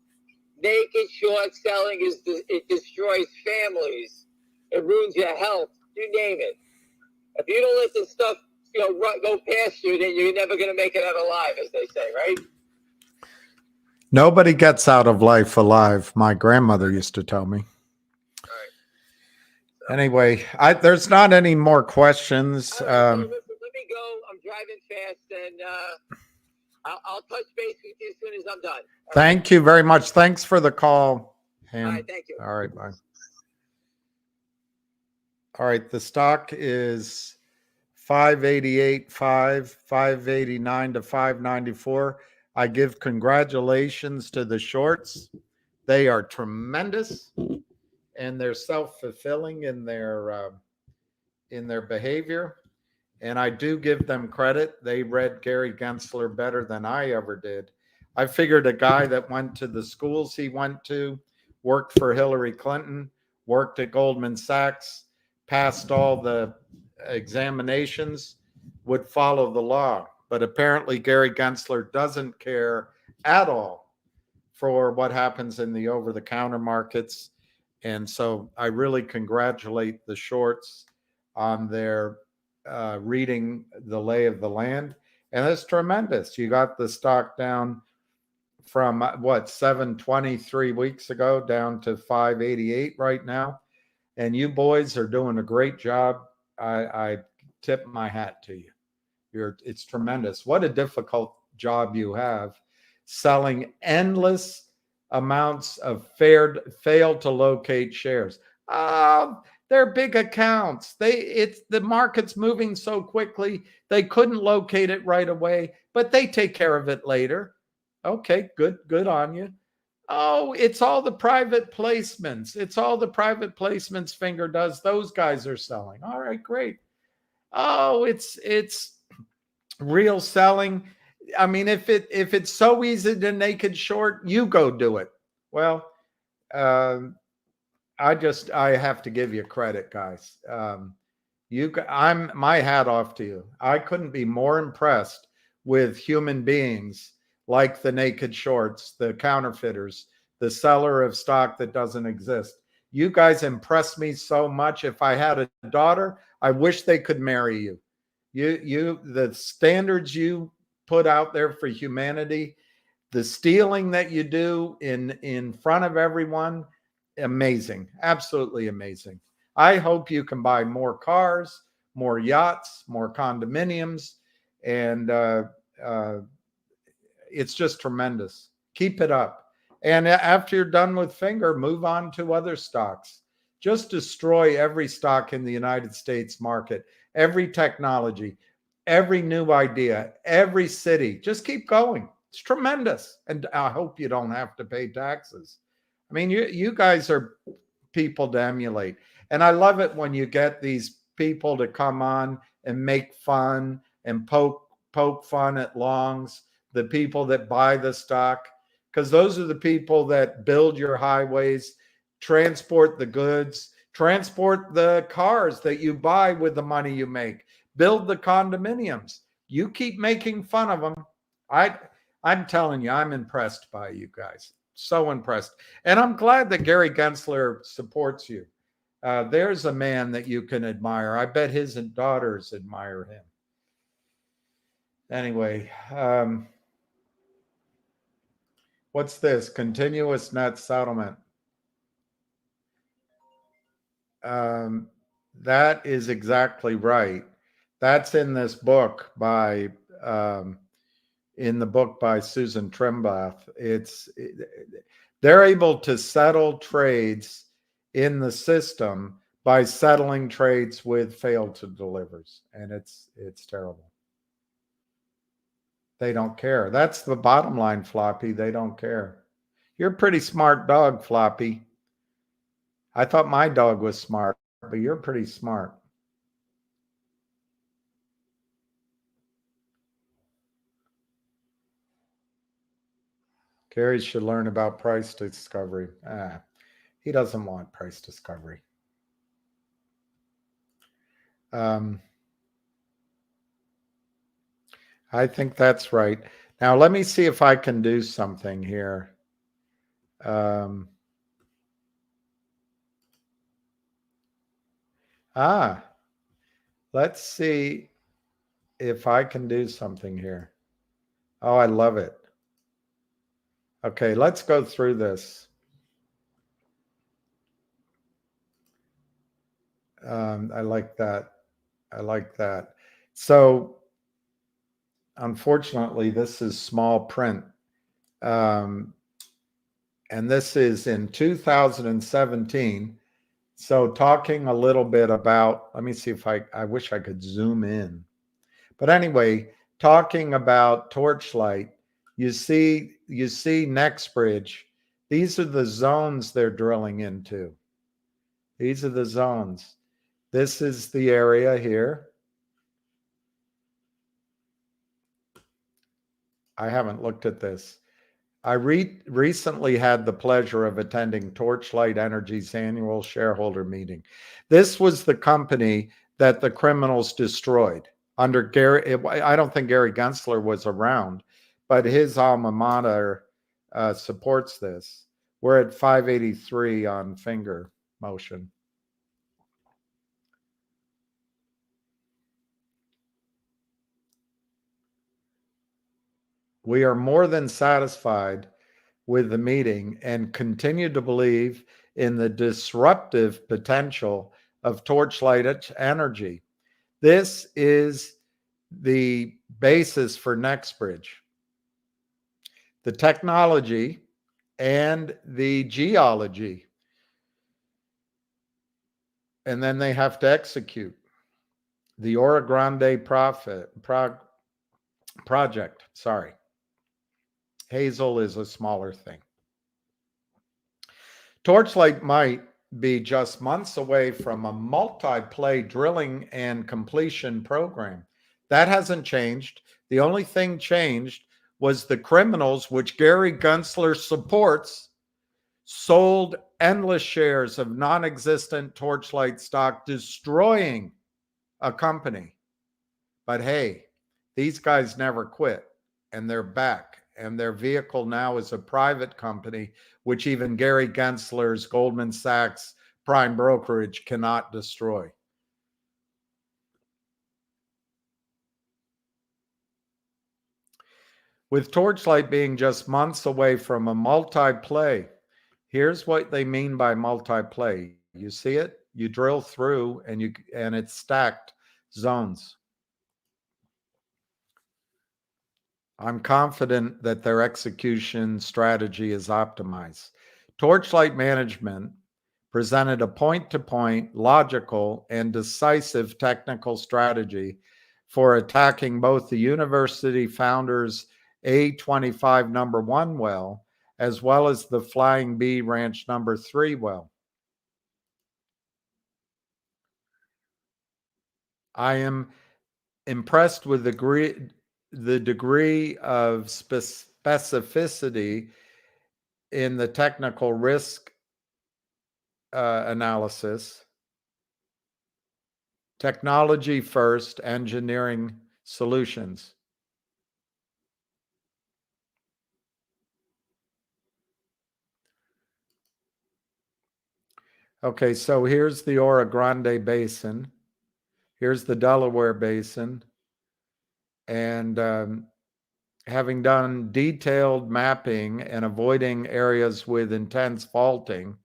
naked short selling it destroys families. It ruins your health. You name it. If you don't let this stuff go past you, then you're never going to make it out alive, as they say, right? Nobody gets out of life alive. My grandmother used to tell me. All right. So, anyway, there's not any more questions. All right, so listen, let me go. I'm driving fast, and I'll touch base with you as soon as I'm done. Thank you very much. Thanks for the call, Ham. All right, thank you. All right, bye. All right, the stock is 588.5, 589 to 594. I give congratulations to the shorts. They are tremendous, and they're self-fulfilling in their behavior. And I do give them credit. They read Gary Gensler better than I ever did. I figured a guy that went to the schools he went to, worked for Hillary Clinton, worked at Goldman Sachs, passed all the examinations, would follow the law. But apparently Gary Gensler doesn't care at all for what happens in the over-the-counter markets. And so I really congratulate the shorts on their reading the lay of the land. And it's tremendous. You got the stock down from 720 3 weeks ago down to 588 right now. And you boys are doing a great job. I tip my hat to you. It's tremendous. What a difficult job you have, selling endless amounts of failed to locate shares. They're big accounts. The market's moving so quickly, they couldn't locate it right away, but they take care of it later. Okay, good on you. Oh, it's all the private placements. It's all the private placements Fngr does. Those guys are selling. All right, great. Oh, it's real selling. I mean, if it's so easy to naked short, you go do it. Well, I have to give you credit, guys. I'm my hat off to you. I couldn't be more impressed with human beings like the naked shorts, the counterfeiters, the seller of stock that doesn't exist. You guys impress me so much. If I had a daughter, I wish they could marry you. The standards you put out there for humanity, the stealing that you do in front of everyone, amazing, absolutely amazing. I hope you can buy more cars, more yachts, more condominiums, and it's just tremendous. Keep it up. And after you're done with Fngr, move on to other stocks. Just destroy every stock in the United States market, every technology, every new idea, every city. Just keep going. It's tremendous. And I hope you don't have to pay taxes. I mean, you guys are people to emulate. And I love it when you get these people to come on and make fun and poke fun at longs, the people that buy the stock, because those are the people that build your highways, transport the goods, transport the cars that you buy with the money you make, build the condominiums. You keep making fun of them. I'm telling you, I'm impressed by you guys. So impressed. And I'm glad that Gary Gensler supports you. There's a man that you can admire. I bet his daughters admire him. Anyway, what's this? Continuous net settlement. That is exactly right. That's in this book by Susan Trimbath. They're able to settle trades in the system by settling trades with failed to delivers, and it's terrible. They don't care. That's the bottom line, Floppy. They don't care. You're a pretty smart dog, Floppy. I thought my dog was smart, but you're pretty smart. Gary should learn about price discovery. He doesn't want price discovery. I think that's right. Now, let me see if I can do something here. Let's see if I can do something here. Oh, I love it. Okay, let's go through this. I like that. I like that. So, unfortunately, this is small print. And this is in 2017. So, talking a little bit about, let me see if I wish I could zoom in. But anyway, talking about Torchlight, you see Nextbridge. These are the zones they're drilling into. These are the zones. This is the area here. I haven't looked at this. I recently had the pleasure of attending Torchlight Energy's annual shareholder meeting. This was the company that the criminals destroyed under Gary. I don't think Gary Gensler was around, but his alma mater supports this. We're at 583 on Fngr motion. We are more than satisfied with the meeting and continue to believe in the disruptive potential of Torchlight Energy. This is the basis for Nextbridge. The technology and the geology. And then they have to execute. The Ora Grande project. Sorry. Hazel is a smaller thing. Torchlight might be just months away from a multi-play drilling and completion program. That hasn't changed. The only thing changed was the criminals, which Gary Gensler supports, sold endless shares of non-existent Torchlight stock, destroying a company. But hey, these guys never quit, and they're back. And their vehicle now is a private company, which even Gary Gensler's Goldman Sachs prime brokerage cannot destroy. With Torchlight being just months away from a multi-play, here's what they mean by multi-play. You see it? You drill through and it's stacked zones. I'm confident that their execution strategy is optimized. Torchlight Management presented a point-to-point, logical, and decisive technical strategy for attacking both the University Founders A25 number 1 well, as well as the Flying Bee Ranch number 3 well. I am impressed with the degree of specificity in the technical risk analysis. Technology first, engineering solutions. Okay, so here's the Ora Grande Basin. Here's the Delaware Basin. And having done detailed mapping and avoiding areas with intense faulting,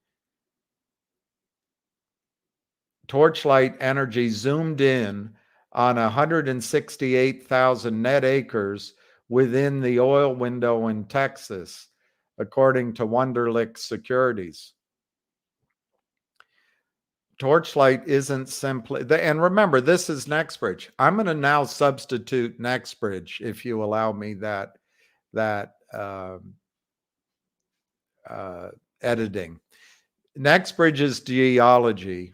Torchlight Energy zoomed in on 168,000 net acres within the oil window in Texas, according to Wunderlich Securities. Torchlight isn't simply, and remember, this is Nextbridge. I'm going to now substitute Nextbridge, if you allow me that editing. Nextbridge's geology,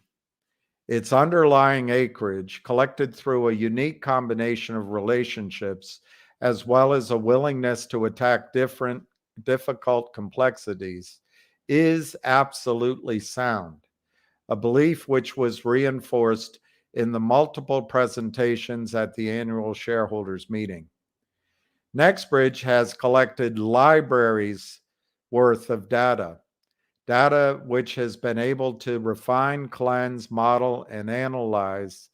its underlying acreage collected through a unique combination of relationships, as well as a willingness to attack different difficult complexities is absolutely sound, a belief which was reinforced in the multiple presentations at the annual shareholders meeting. NextBridge has collected libraries worth of data which has been able to refine, cleanse, model, and analyze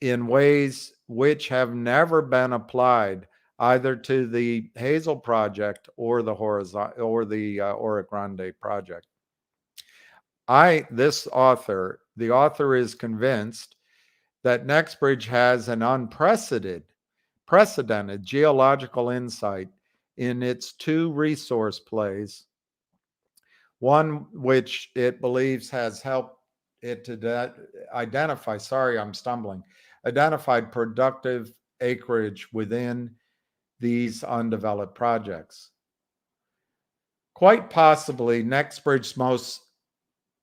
in ways which have never been applied either to the Hazel project or the Oro Grande project. The author is convinced that NextBridge has an unprecedented geological insight in its two resource plays, one which it believes has helped it to identified productive acreage within these undeveloped projects. Quite possibly, NextBridge's most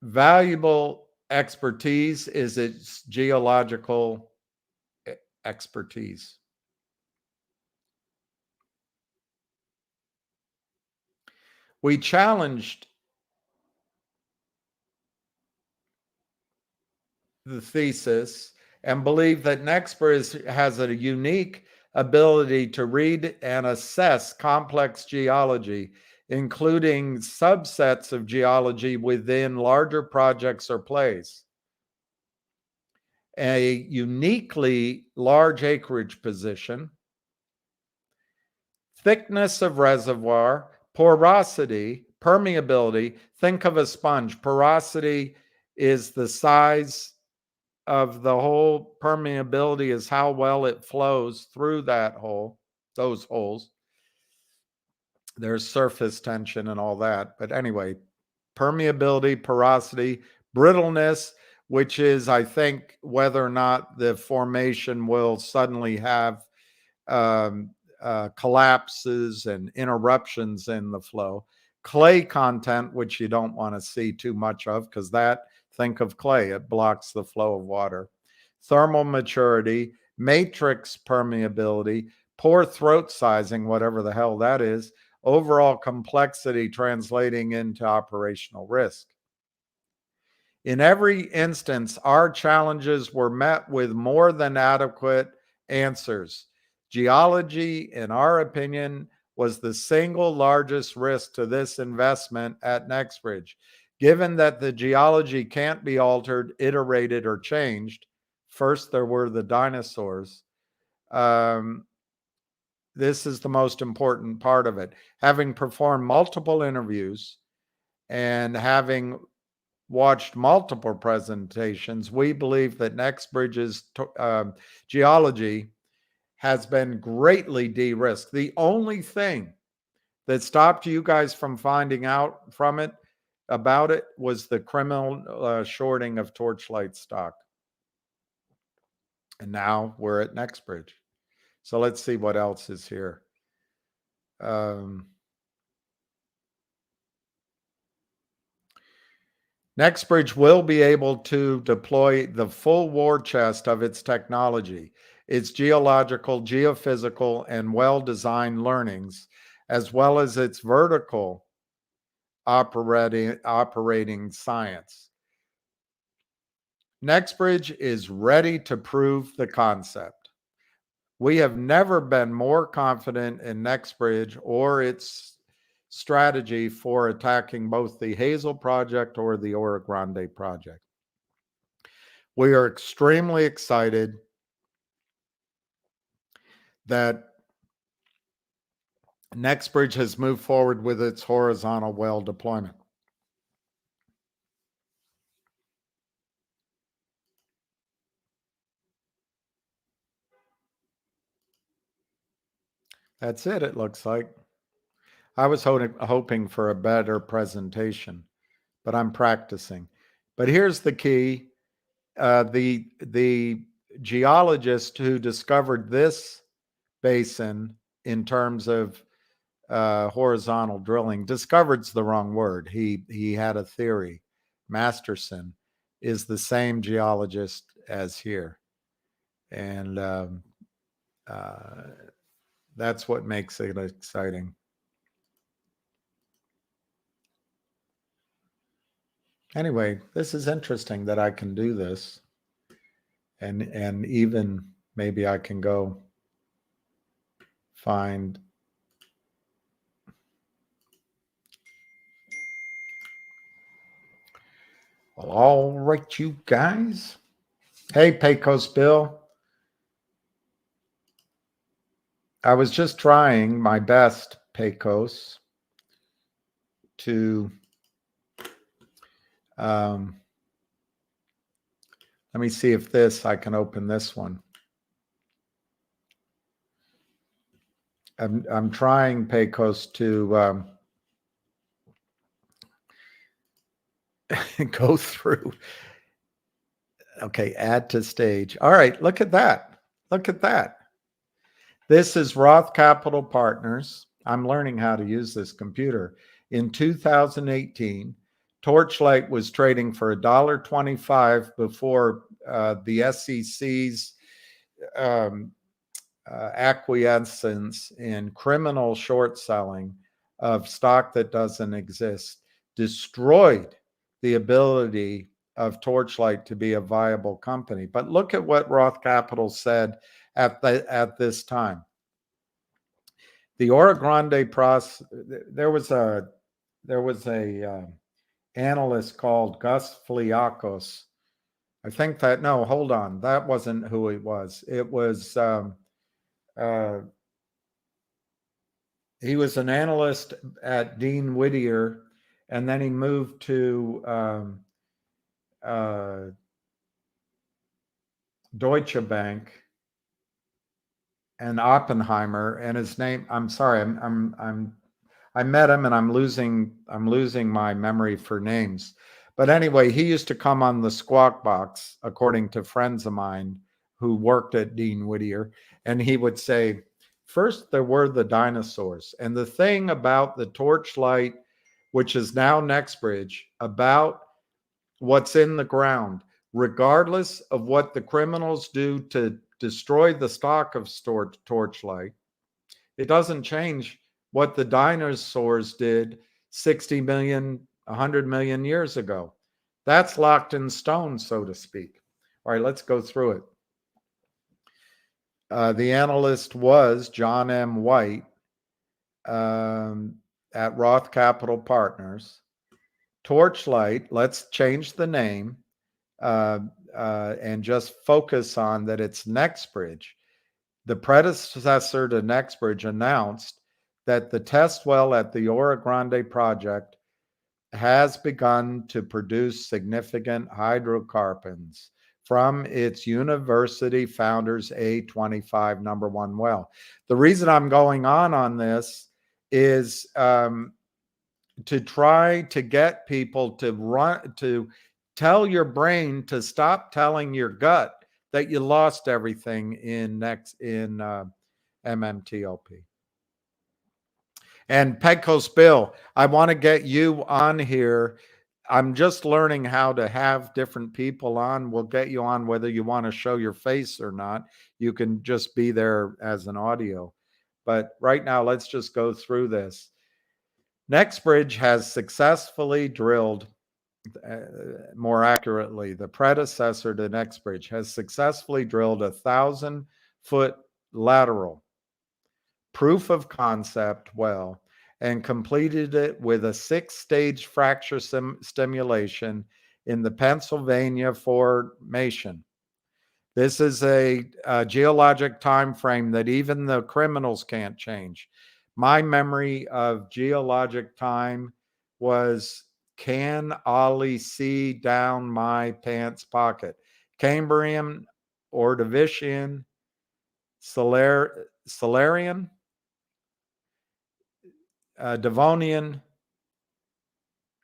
valuable expertise is its geological expertise. We challenged the thesis and believe that NextBridge has a unique ability to read and assess complex geology, including subsets of geology within larger projects or plays. A uniquely large acreage position, thickness of reservoir, porosity, permeability. Think of a sponge. Porosity is the size of the hole. Permeability is how well it flows through those holes. There's surface tension and all that. But anyway, permeability, porosity, brittleness, which is, I think, whether or not the formation will suddenly have collapses and interruptions in the flow. Clay content, which you don't want to see too much of, because think of clay, it blocks the flow of water. Thermal maturity, matrix permeability, pore throat sizing, whatever the hell that is, overall complexity translating into operational risk. In every instance, our challenges were met with more than adequate answers. Geology, in our opinion, was the single largest risk to this investment at NextBridge. Given that the geology can't be altered, iterated, or changed, first there were the dinosaurs. This is the most important part of it. Having performed multiple interviews and having watched multiple presentations, we believe that NextBridge's geology has been greatly de-risked. The only thing that stopped you guys from finding out about it was the criminal shorting of Torchlight stock. And now we're at NextBridge. So let's see what else is here. NextBridge will be able to deploy the full war chest of its technology, its geological, geophysical, and well-designed learnings, as well as its vertical operating science. NextBridge is ready to prove the concept. We have never been more confident in NextBridge or its strategy for attacking both the Hazel project or the Oro Grande project. We are extremely excited that NextBridge has moved forward with its horizontal well deployment. That's it, it looks like. I was hoping for a better presentation, but I'm practicing. But here's the key. The geologist who discovered this basin in terms of horizontal drilling, discovered's the wrong word. He had a theory. Masterson is the same geologist as here. And that's what makes it exciting. Anyway, this is interesting that I can do this. And even maybe I can go find. Well, all right, you guys. Hey, Pecos Bill. I was just trying my best, Pecos, to let me see if I can open this one. I'm trying, Pecos, to go through. Okay, add to stage. All right, look at that. Look at that. This is Roth Capital Partners. I'm learning how to use this computer. In 2018, Torchlight was trading for $1.25 before the SEC's acquiescence in criminal short selling of stock that doesn't exist destroyed the ability of Torchlight to be a viable company. But look at what Roth Capital said at this time. The Oro Grande process. There was a analyst called Gus Fliakos. I think that no, hold on, that wasn't who it was. It was he was an analyst at Dean Whittier, and then he moved to Deutsche Bank and Oppenheimer. And his name, I'm sorry, I met him, and I'm losing my memory for names. But anyway, he used to come on the Squawk Box, according to friends of mine who worked at Dean Whittier, and he would say, first there were the dinosaurs. And the thing about the Torchlight, which is now NextBridge, about what's in the ground, regardless of what the criminals do to destroy the stock of Torchlight, it doesn't change what the dinosaurs did 60 million, 100 million years ago. That's locked in stone, so to speak. All right, let's go through it. The analyst was John M. White at Roth Capital Partners. Torchlight, let's change the name and just focus on that it's NextBridge. The predecessor to NextBridge announced that the test well at the Oro Grande project has begun to produce significant hydrocarbons from its university founders A25 number one well. The reason I'm going on this is to try to get people to tell your brain to stop telling your gut that you lost everything in MMTLP. And Pecos Bill, I want to get you on here. I'm just learning how to have different people on. We'll get you on whether you want to show your face or not. You can just be there as an audio. But right now, let's just go through this. NextBridge has successfully drilled, more accurately, the predecessor to NextBridge has successfully drilled 1,000-foot lateral proof of concept well and completed it with a 6-stage fracture stimulation in the Pennsylvania formation. This is a geologic time frame that even the criminals can't change. My memory of geologic time was, can Ollie see down my pants pocket? Cambrian, Ordovician, Solarian, Devonian,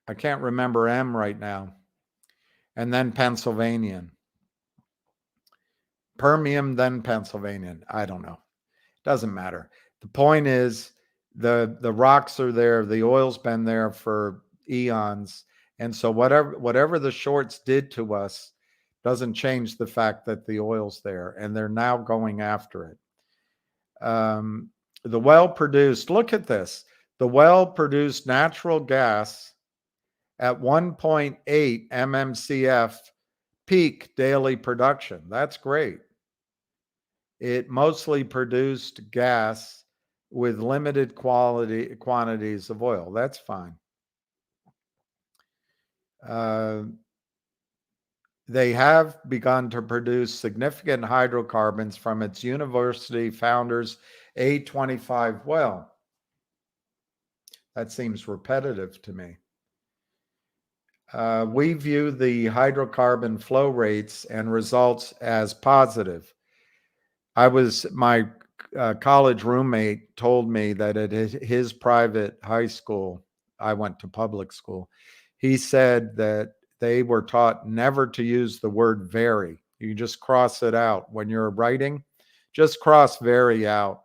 I can't remember M right now, and then Pennsylvanian. Permian, then Pennsylvanian. I don't know. Doesn't matter. The point is the rocks are there. The oil's been there for eons. And so whatever the shorts did to us doesn't change the fact that the oil's there, and they're now going after it. The well produced, look at this. The well produced natural gas at 1.8 MMCF peak daily production. That's great. It mostly produced gas with limited quantities of oil. That's fine. They have begun to produce significant hydrocarbons from its university founders' A25 well. That seems repetitive to me. We view the hydrocarbon flow rates and results as positive. My college roommate told me that at his private high school, I went to public school, he said that they were taught never to use the word very. You just cross it out. When you're writing, just cross very out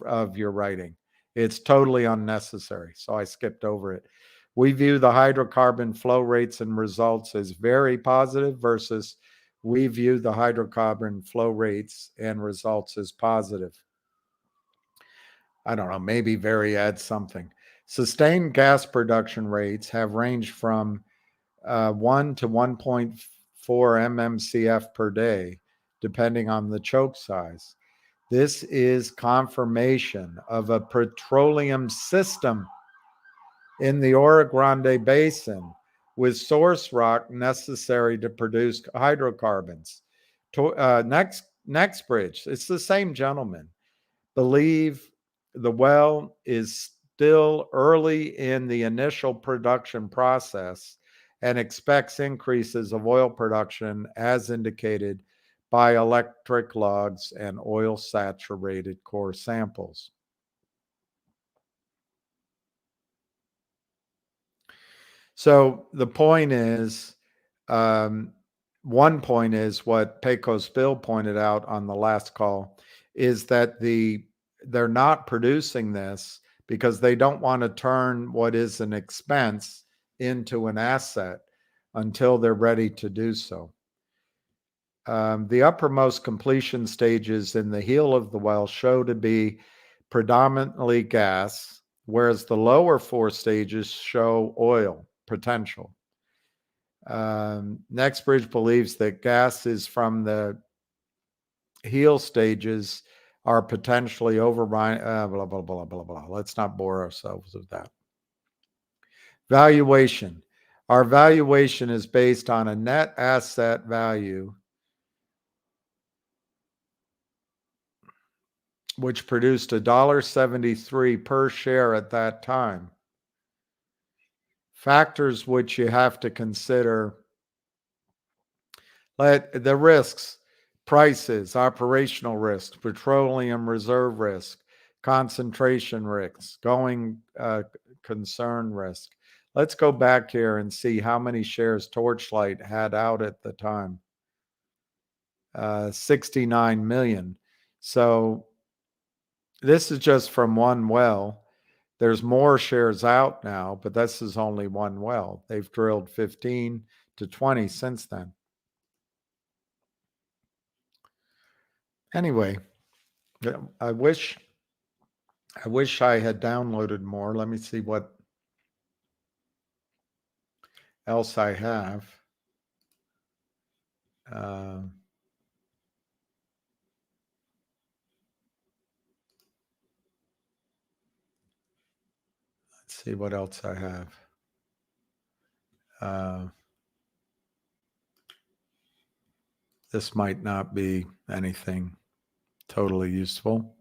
of your writing. It's totally unnecessary. So I skipped over it. We view the hydrocarbon flow rates and results as very positive versus we view the hydrocarbon flow rates and results as positive. I don't know, maybe very adds something. Sustained gas production rates have ranged from 1 to 1.4 MMCF per day, depending on the choke size. This is confirmation of a petroleum system in the Oro Grande Basin with source rock necessary to produce hydrocarbons. Next bridge, it's the same gentleman, believe the well is still early in the initial production process and expects increases of oil production as indicated by electric logs and oil saturated core samples. So the point is, one point is what Pecos Bill pointed out on the last call, is that they're not producing this because they don't want to turn what is an expense into an asset until they're ready to do so. The uppermost completion stages in the heel of the well show to be predominantly gas, whereas the lower 4 stages show oil potential. NextBridge believes that gases from the heel stages are potentially overrunning, blah, blah, blah, blah, blah. Let's not bore ourselves with that. Valuation. Our valuation is based on a net asset value, which produced $1.73 per share at that time. Factors which you have to consider: the risks, prices, operational risk, petroleum reserve risk, concentration risks, going concern risk. Let's go back here and see how many shares Torchlight had out at the time. 69 million. So this is just from one well. There's more shares out now, but this is only one well. They've drilled 15 to 20 since then. Anyway, I wish I had downloaded more. Let me see what else I have. Let's see what else I have. This might not be anything totally useful.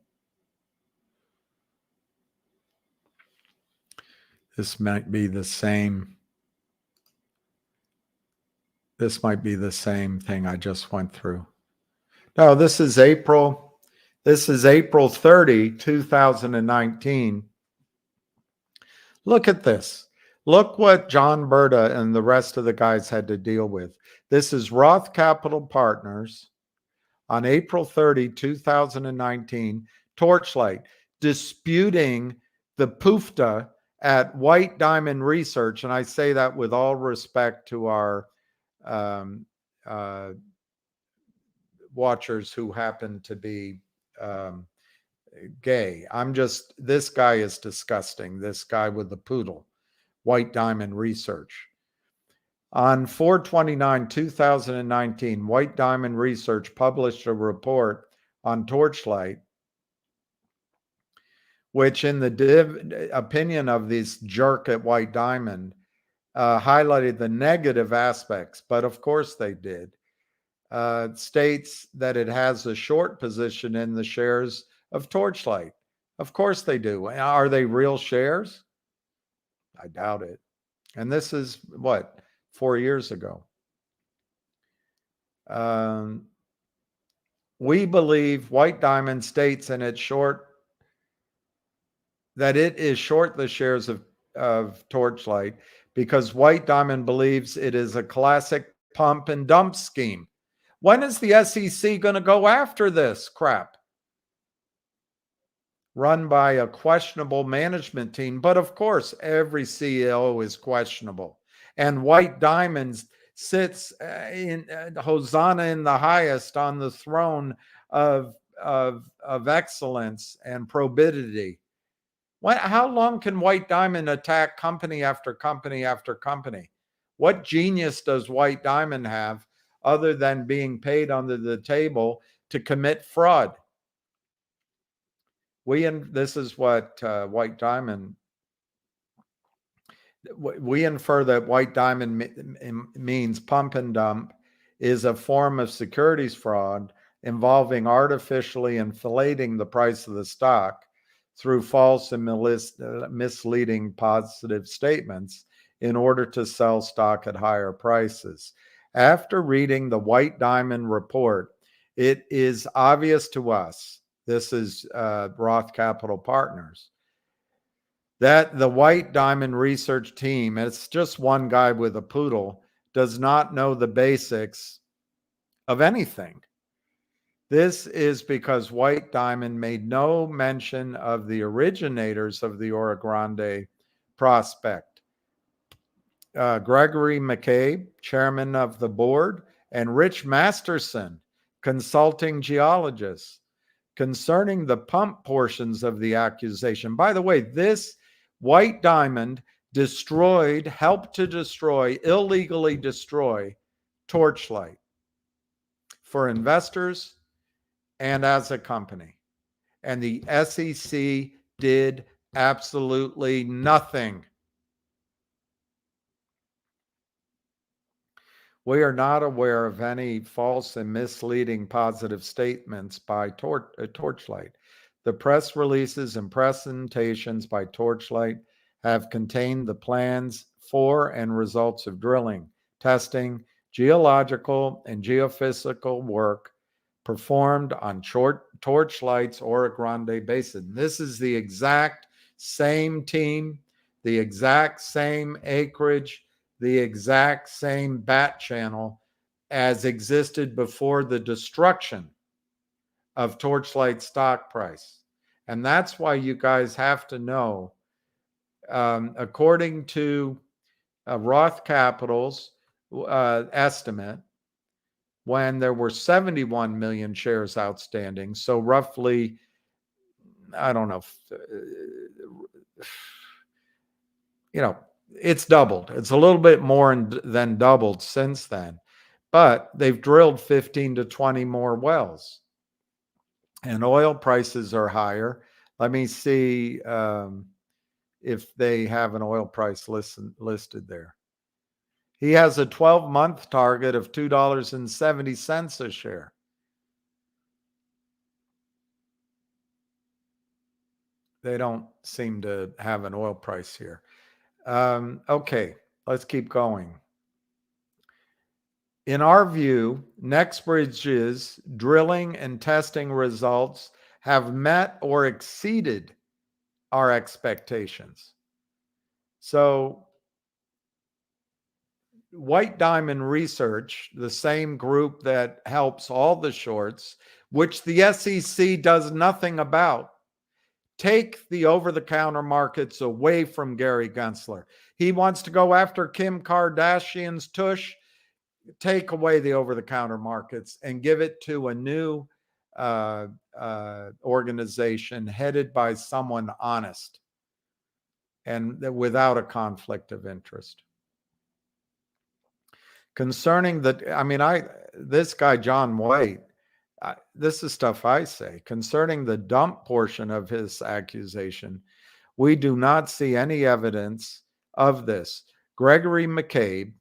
This might be the same. This might be the same thing I just went through. No, this is April 30, 2019. Look at this. Look what John Berta and the rest of the guys had to deal with. This is Roth Capital Partners on April 30, 2019, Torchlight disputing the PUFTA at White Diamond Research. And I say that with all respect to our watchers who happen to be gay. This guy is disgusting. This guy with the poodle, White Diamond Research. On 4/29/2019, White Diamond Research published a report on Torchlight, which in the opinion of this jerk at White Diamond, highlighted the negative aspects, but of course they did. States that it has a short position in the shares of Torchlight. Of course they do. Are they real shares? I doubt it. And this is what, 4 years ago. We believe White Diamond states in its short that it is short the shares of Torchlight because White Diamond believes it is a classic pump and dump scheme. When is the SEC going to go after this crap? Run by a questionable management team. But of course, every CEO is questionable. And White Diamonds sits in Hosanna in the highest on the throne of excellence and probity. How long can White Diamond attack company after company after company? What genius does White Diamond have other than being paid under the table to commit fraud? This is what White Diamond, we infer that White Diamond means pump and dump is a form of securities fraud involving artificially inflating the price of the stock through false and misleading positive statements in order to sell stock at higher prices. After reading the White Diamond report, it is obvious to us, this is Roth Capital Partners, that the White Diamond research team, it's just one guy with a poodle, does not know the basics of anything. This is because White Diamond made no mention of the originators of the Oro Grande prospect. Gregory McCabe, chairman of the board, and Rich Masterson, consulting geologist, concerning the pump portions of the accusation. By the way, this White Diamond helped to destroy, illegally destroy Torchlight for investors and as a company. And the SEC did absolutely nothing. We are not aware of any false and misleading positive statements by Torchlight. The press releases and presentations by Torchlight have contained the plans for and results of drilling, testing, geological, and geophysical work performed on Torchlight's Oro Grande Basin. This is the exact same team, the exact same acreage, the exact same bat channel as existed before the destruction of Torchlight stock price. And that's why you guys have to know, according to Roth Capital's estimate, when there were 71 million shares outstanding, so roughly, I don't know, it's doubled. It's a little bit more than doubled since then, but they've drilled 15 to 20 more wells, and oil prices are higher. Let me see if they have an oil price listed there. He has a 12-month target of $2.70 a share. They don't seem to have an oil price here. Okay, let's keep going. In our view, NextBridge's drilling and testing results have met or exceeded our expectations. So White Diamond Research, the same group that helps all the shorts, which the SEC does nothing about, take the over-the-counter markets away from Gary Gensler. He wants to go after Kim Kardashian's tush. Take away the over-the-counter markets and give it to a new organization headed by someone honest and without a conflict of interest. Concerning this guy, John White, this is stuff I say. Concerning the dump portion of his accusation, we do not see any evidence of this. Gregory McCabe,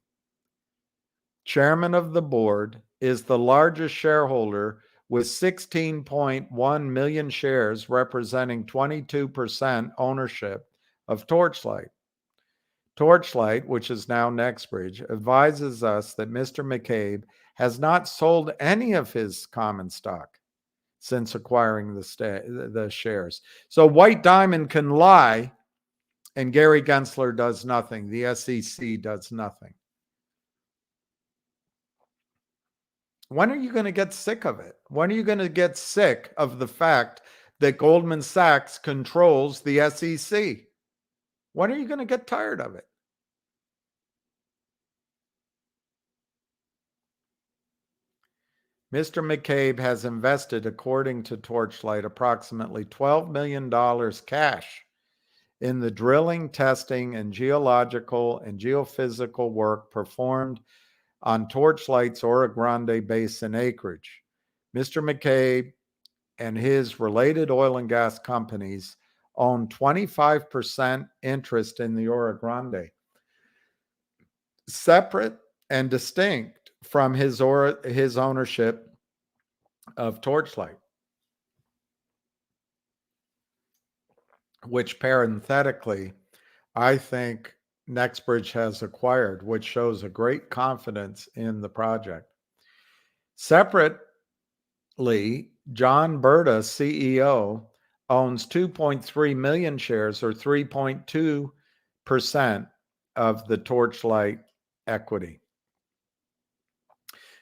chairman of the board, is the largest shareholder with 16.1 million shares, representing 22% ownership of Torchlight. Torchlight, which is now NextBridge, advises us that Mr. McCabe has not sold any of his common stock since acquiring the shares. So White Diamond can lie, and Gary Gensler does nothing. The SEC does nothing. When are you going to get sick of it? When are you going to get sick of the fact that Goldman Sachs controls the SEC? When are you going to get tired of it? Mr. McCabe has invested, according to Torchlight, approximately $12 million cash in the drilling, testing, and geological and geophysical work performed on Torchlight's Oro Grande Basin acreage. Mr. McCabe and his related oil and gas companies own 25% interest in the Oro Grande, separate and distinct from his ownership of Torchlight, which parenthetically, I think NextBridge has acquired, which shows a great confidence in the project. Separately, John Berta, CEO, owns 2.3 million shares, or 3.2% of the Torchlight equity.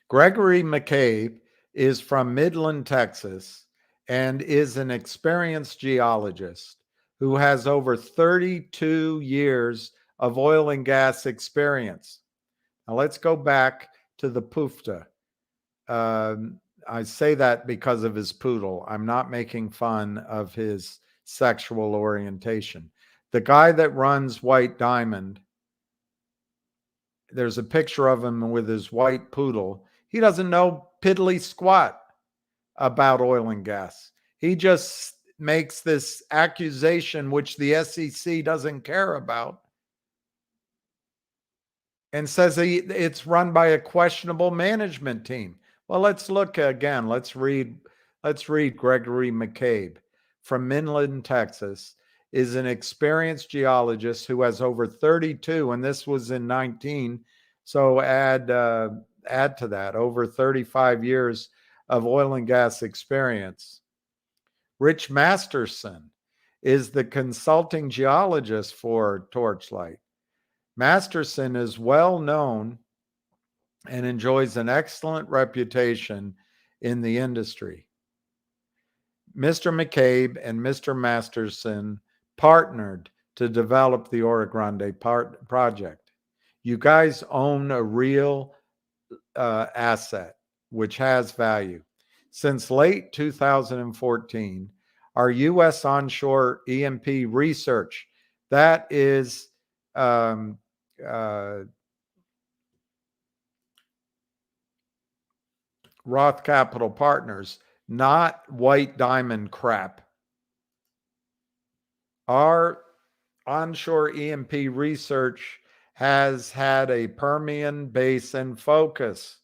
Gregory McCabe is from Midland, Texas, and is an experienced geologist who has over 32 years of oil and gas experience. Now let's go back to the PUFTA. I say that because of his poodle. I'm not making fun of his sexual orientation. The guy that runs White Diamond, there's a picture of him with his white poodle. He doesn't know piddly squat about oil and gas. He just makes this accusation, which the SEC doesn't care about, and says it's run by a questionable management team. Well, let's look again. Let's read Gregory McCabe from Midland, Texas, is an experienced geologist who has over 32, and this was in 19. So add to that over 35 years of oil and gas experience. Rich Masterson is the consulting geologist for Torchlight. Masterson is well known and enjoys an excellent reputation in the industry. Mr. McCabe and Mr. Masterson partnered to develop the Oro Grande project. You guys own a real asset, which has value. Since late 2014, our U.S. onshore E&P research, that is Roth Capital Partners, not White Diamond crap. Our onshore E&P research has had a Permian Basin focus.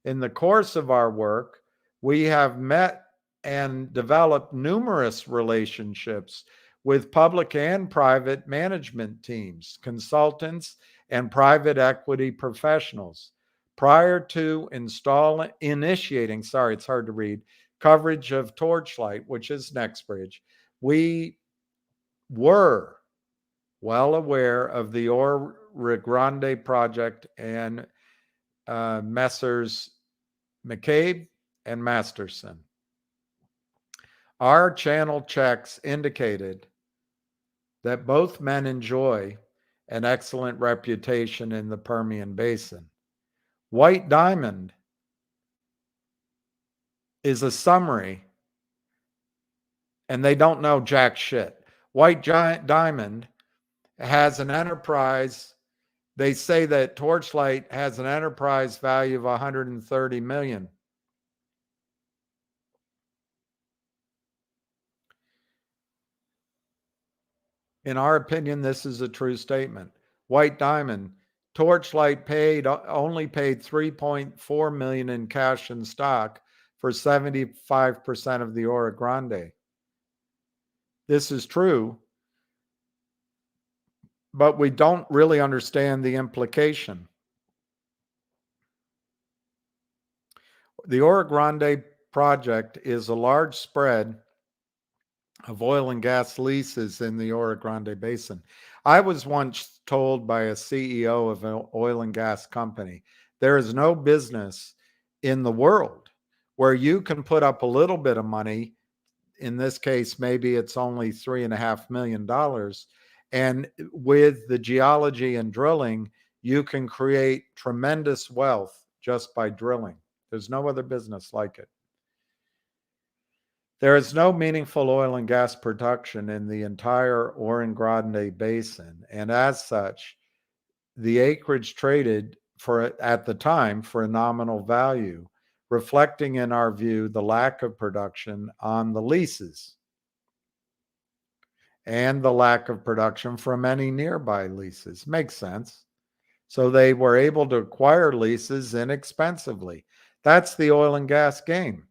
In the course of our work, we have met and developed numerous relationships with public and private management teams, consultants, and private equity professionals. Prior to initiating coverage of Torchlight, which is NextBridge, we were well aware of the Oro Grande project and Messrs. McCabe and Masterson. Our channel checks indicated that both men enjoy an excellent reputation in the Permian Basin. White Diamond is a summary, and they don't know jack shit. White Diamond has an enterprise They say that Torchlight has an enterprise value of 130 million. In our opinion, this is a true statement. White Diamond, Torchlight only paid 3.4 million in cash and stock for 75% of the Oro Grande. This is true, but we don't really understand the implication. The Oro Grande project is a large spread of oil and gas leases in the Oro Grande Basin. I was once told by a CEO of an oil and gas company, there is no business in the world where you can put up a little bit of money. In this case, maybe it's only $3.5 million. And with the geology and drilling, you can create tremendous wealth just by drilling. There's no other business like it. There is no meaningful oil and gas production in the entire Oro Grande Basin, and as such, the acreage traded for at the time for a nominal value, reflecting in our view the lack of production on the leases and the lack of production from any nearby leases. Makes sense. So they were able to acquire leases inexpensively. That's the oil and gas game.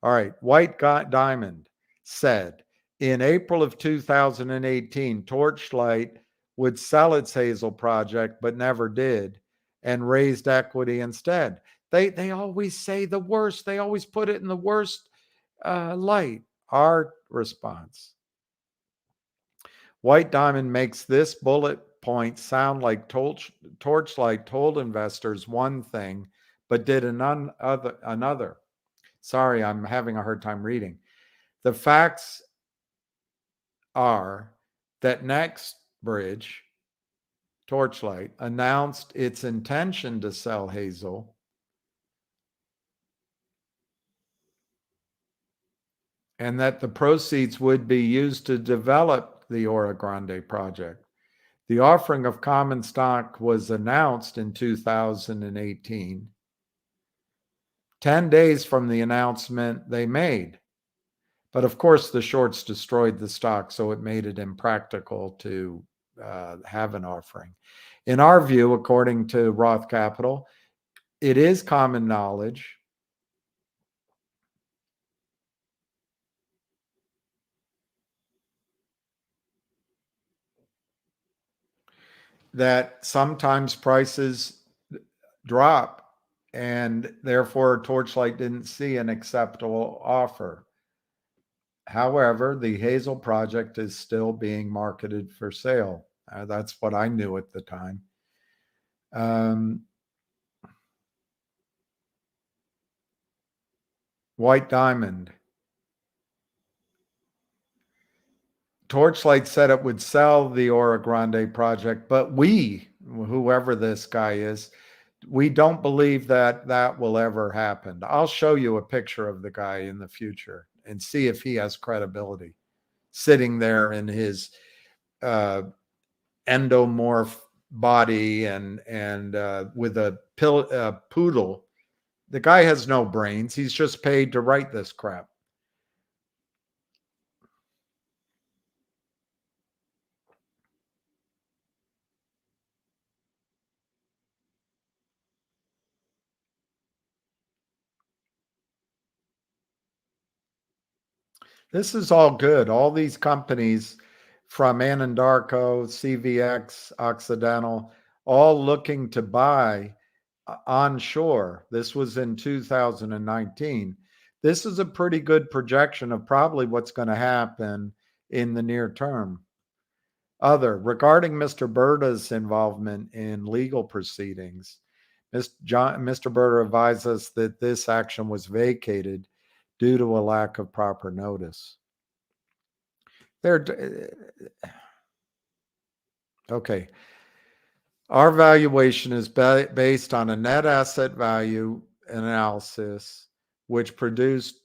All right, White Diamond said in April of 2018, Torchlight would sell its Hazel project, but never did, and raised equity instead. They always say the worst. They always put it in the worst light. Our response: White Diamond makes this bullet point sound like Torchlight told investors one thing, but did another. Sorry, I'm having a hard time reading. The facts are that NextBridge, Torchlight, announced its intention to sell Hazel and that the proceeds would be used to develop the Oro Grande project. The offering of common stock was announced in 2018. 10 days from the announcement they made. But of course, the shorts destroyed the stock, so it made it impractical to have an offering. In our view, according to Roth Capital, it is common knowledge that sometimes prices drop, and therefore Torchlight didn't see an acceptable offer. However, the Hazel project is still being marketed for sale. That's what I knew at the time. White Diamond. Torchlight said it would sell the Oro Grande project, but we, whoever this guy is, we don't believe that that will ever happen. I'll show you a picture of the guy in the future and see if he has credibility, sitting there in his endomorph body and with a poodle. The guy has no brains. He's just paid to write this crap. This is all good. All these companies from Anadarko, CVX, Occidental, all looking to buy onshore. This was in 2019. This is a pretty good projection of probably what's going to happen in the near term. Regarding Mr. Berta's involvement in legal proceedings, Mr. Berta advised us that this action was vacated due to a lack of proper notice. Okay. Our valuation is based on a net asset value analysis, which produced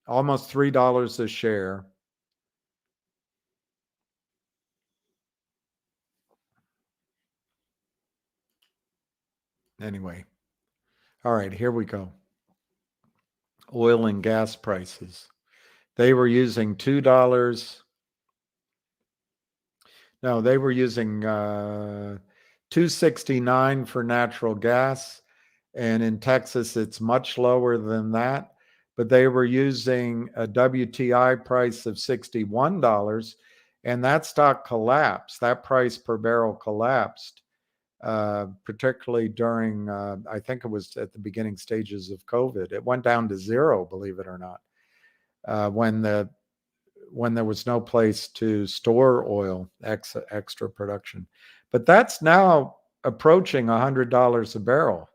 almost $3 a share. Anyway, all right, here we go. Oil and gas prices. They were using $2. No, they were using $2.69 for natural gas. And in Texas, it's much lower than that. But they were using a WTI price of $61. And that stock collapsed. That price per barrel collapsed, particularly during, I think it was at the beginning stages of COVID. It went down to zero, believe it or not, when there was no place to store oil, extra production. But that's now approaching $100 a barrel.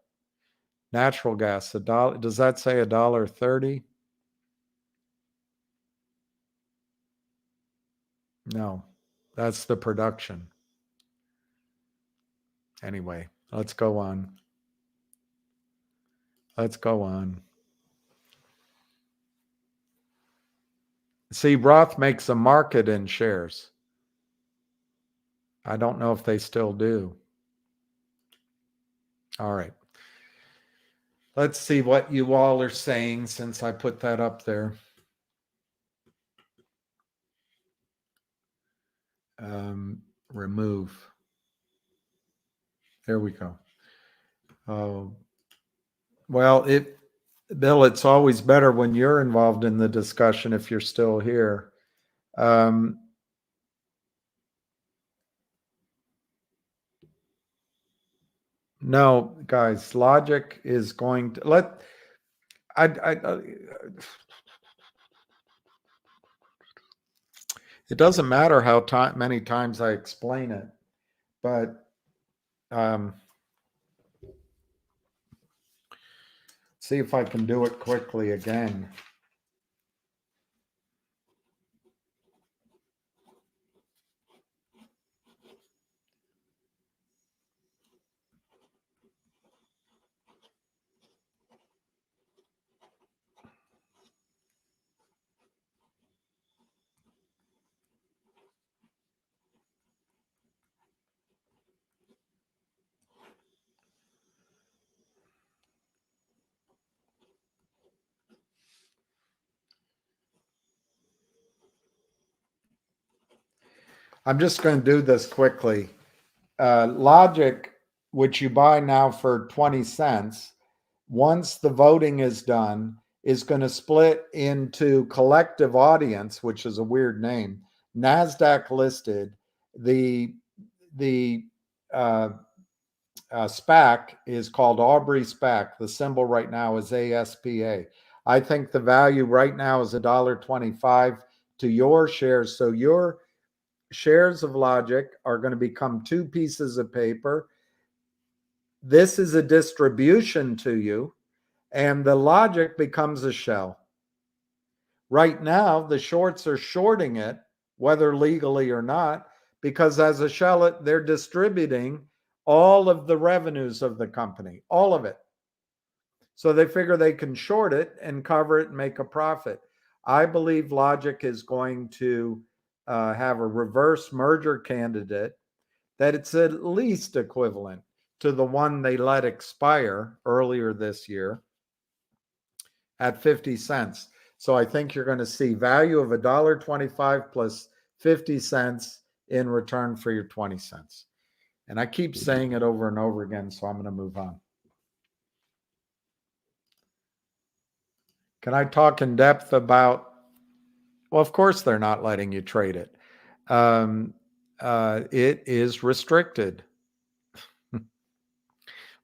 Natural gas, a dollar. Does that say $1.30? No, that's the production. Anyway, let's go on. Let's go on. See, Roth makes a market in shares. I don't know if they still do. All right. Let's see what you all are saying since I put that up there. Remove. There we go. Well, Bill, it's always better when you're involved in the discussion if you're still here. No, guys, logic is going to it doesn't matter how many times I explain it, but see if I can do it quickly again. I'm just going to do this quickly. Logic, which you buy now for 20 cents, once the voting is done, is going to split into collective audience, which is a weird name, NASDAQ listed. The SPAC is called Aubrey SPAC. The symbol right now is ASPA. I think the value right now is $1.25 to your shares. So your shares of Logic are going to become two pieces of paper. This is a distribution to you, and the Logic becomes a shell. Right now, the shorts are shorting it, whether legally or not, because as a shell, they're distributing all of the revenues of the company, all of it. So they figure they can short it and cover it and make a profit. I believe Logic is going to have a reverse merger candidate that it's at least equivalent to the one they let expire earlier this year at 50 cents. So I think you're going to see value of $1.25 plus 50 cents in return for your 20 cents. And I keep saying it over and over again, so I'm going to move on. Can I talk in depth about, well, of course they're not letting you trade it. It is restricted.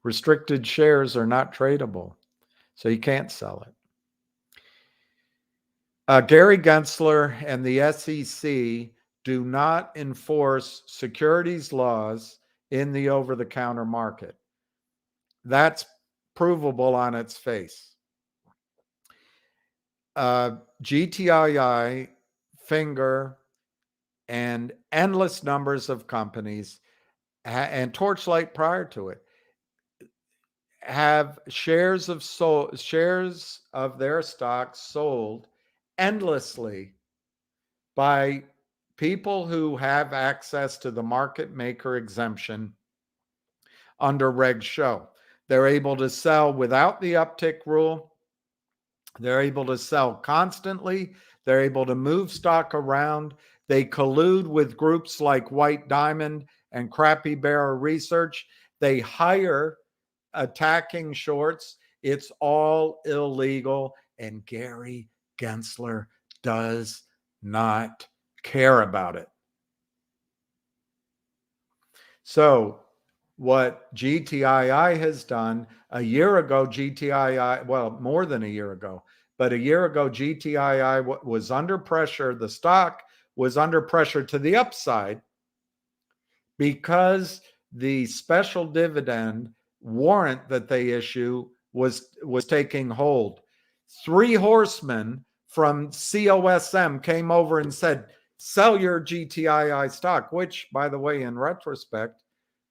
Restricted shares are not tradable, so you can't sell it. Gary Gensler and the SEC do not enforce securities laws in the over-the-counter market. That's provable on its face. GTII, Fngr, and endless numbers of companies, and Torchlight prior to it, have shares of their stocks sold endlessly by people who have access to the market maker exemption under Reg Show. They're able to sell without the uptick rule. They're able to sell constantly. They're able to move stock around. They collude with groups like White Diamond and Crappy Barrel Research. They hire attacking shorts. It's all illegal. And Gary Gensler does not care about it. So what GTII has done a year ago, GTII, well, more than a year ago, but a year ago, GTII was under pressure. The stock was under pressure to the upside because the special dividend warrant that they issue was taking hold. 3 horsemen from COSM came over and said, sell your GTII stock, which, by the way, in retrospect,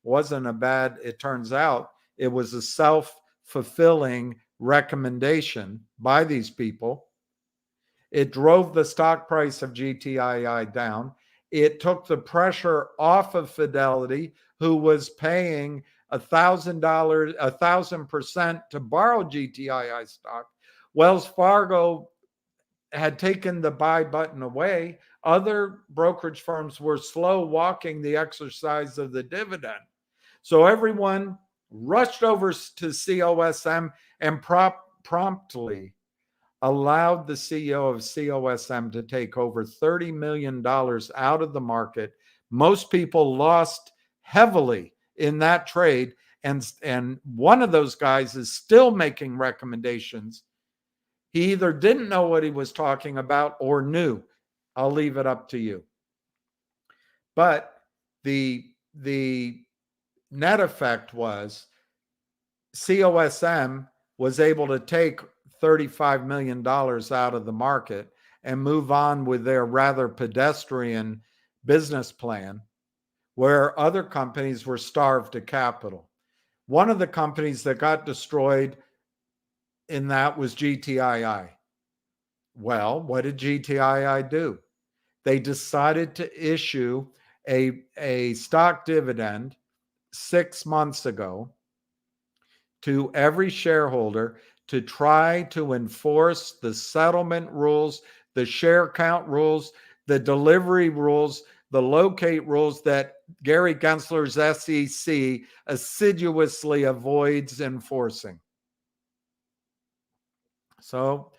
wasn't a bad, it turns out, it was a self-fulfilling recommendation by these people. It drove the stock price of GTII down. It took the pressure off of Fidelity, who was paying $1,000, 1,000% to borrow GTII stock. Wells Fargo had taken the buy button away. Other brokerage firms were slow walking the exercise of the dividend. So everyone rushed over to COSM and promptly allowed the CEO of COSM to take over $30 million out of the market. Most people lost heavily in that trade. And one of those guys is still making recommendations. He either didn't know what he was talking about or knew. I'll leave it up to you. But the net effect was COSM was able to take $35 million out of the market and move on with their rather pedestrian business plan, where other companies were starved to capital. One of the companies that got destroyed in that was GTII. Well, what did GTII do? They decided to issue a stock dividend 6 months ago to every shareholder to try to enforce the settlement rules, the share count rules, the delivery rules, the locate rules that Gary Gensler's SEC assiduously avoids enforcing. So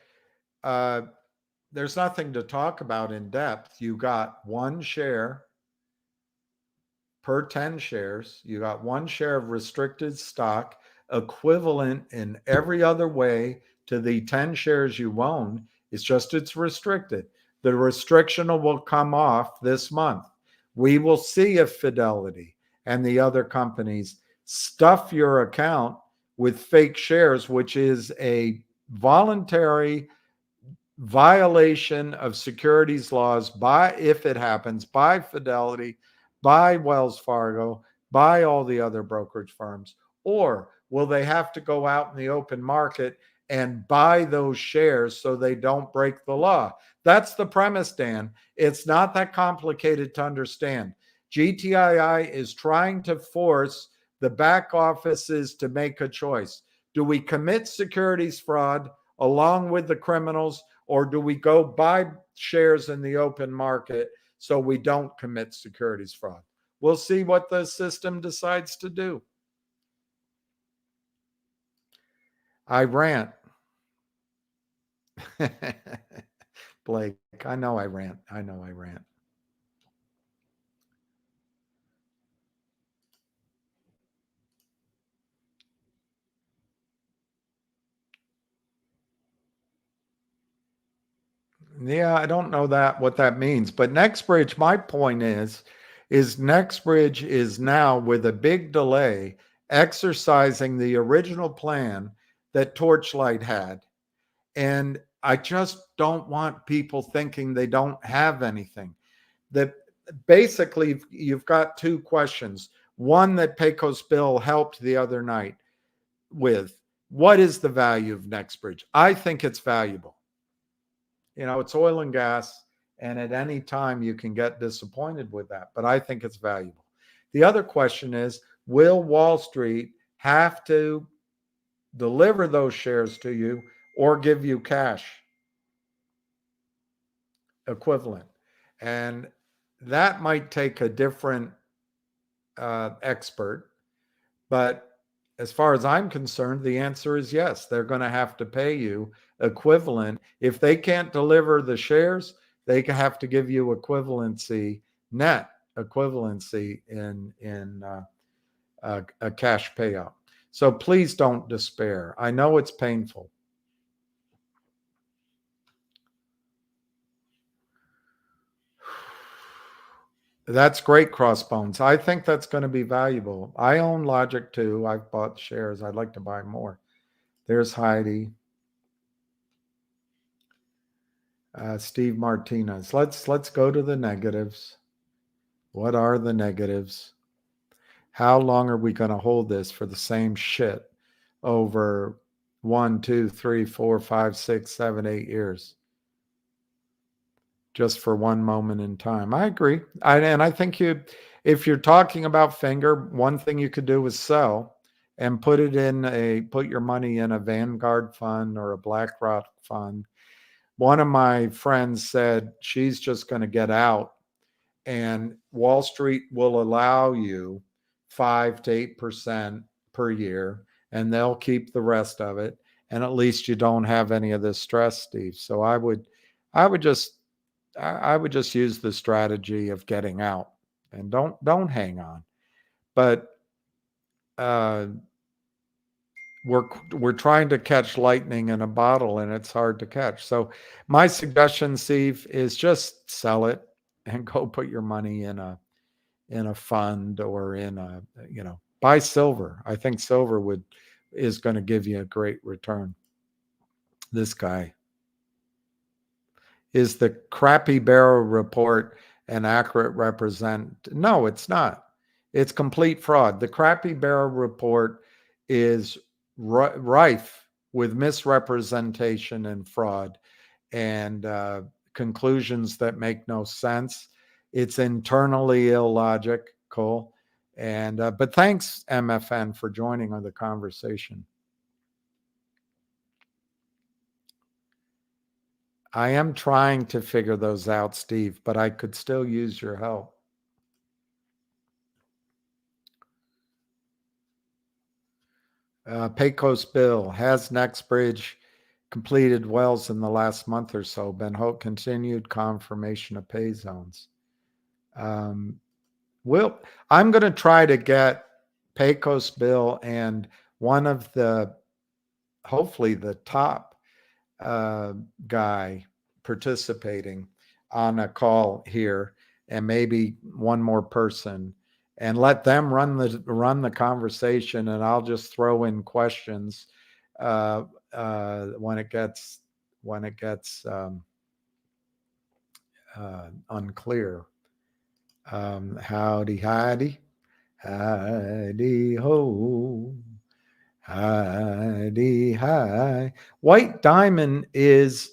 there's nothing to talk about in depth. You got 1 share per 10 shares. You got 1 share of restricted stock, equivalent in every other way to the 10 shares you own. It's just it's restricted. The restriction will come off this month. We will see if Fidelity and the other companies stuff your account with fake shares, which is a voluntary violation of securities laws by, if it happens, by Fidelity, by Wells Fargo, by all the other brokerage firms? Or will they have to go out in the open market and buy those shares so they don't break the law? That's the premise, Dan. It's not that complicated to understand. GTII is trying to force the back offices to make a choice. Do we commit securities fraud along with the criminals, or do we go buy shares in the open market so we don't commit securities fraud? We'll see what the system decides to do. I rant. Blake, I know I rant. Yeah, I don't know what that means. But NextBridge, my point is NextBridge is now, with a big delay, exercising the original plan that Torchlight had. And I just don't want people thinking they don't have anything. That basically, you've got 2 questions. One that Pecos Bill helped the other night with: what is the value of NextBridge? I think it's valuable. It's oil and gas, and at any time you can get disappointed with that, but I think it's valuable. The other question is, will Wall Street have to deliver those shares to you or give you cash equivalent. And that might take a different expert. But as far as I'm concerned, the answer is yes. They're going to have to pay you equivalent. If they can't deliver the shares, they have to give you equivalency, net equivalency in a cash payout. So please don't despair. I know it's painful. That's great, Crossbones. I think that's going to be valuable. I own Logic too. I've bought shares. I'd like to buy more. There's Heidi. Steve Martinez. Let's go to the negatives. What are the negatives? How long are we going to hold this for the same shit over 1, 2, 3, 4, 5, 6, 7, 8 years? Just for one moment in time. I agree. And I think if you're talking about Fngr, one thing you could do is sell and put your money in a Vanguard fund or a BlackRock fund. One of my friends said she's just going to get out, and Wall Street will allow you 5 to 8% per year, and they'll keep the rest of it. And at least you don't have any of this stress, Steve. So I would just use the strategy of getting out and don't hang on. But we're trying to catch lightning in a bottle, and it's hard to catch. So my suggestion, Steve, is just sell it and go put your money in a fund or buy silver. I think silver is going to give you a great return. This guy. Is the crappy barrel report an accurate represent? No, it's not. It's complete fraud. The crappy barrel report is rife with misrepresentation and fraud and conclusions that make no sense. It's internally illogical. And but thanks, MFN, for joining on the conversation. I am trying to figure those out, Steve, but I could still use your help. Pecos Bill, has Nextbridge completed wells in the last month or so? Ben Hope continued confirmation of pay zones. I'm going to try to get Pecos Bill and one of hopefully the top guy participating on a call here, and maybe one more person, and let them run the conversation, and I'll just throw in questions when it gets unclear. Howdy ho. Hi. White Diamond is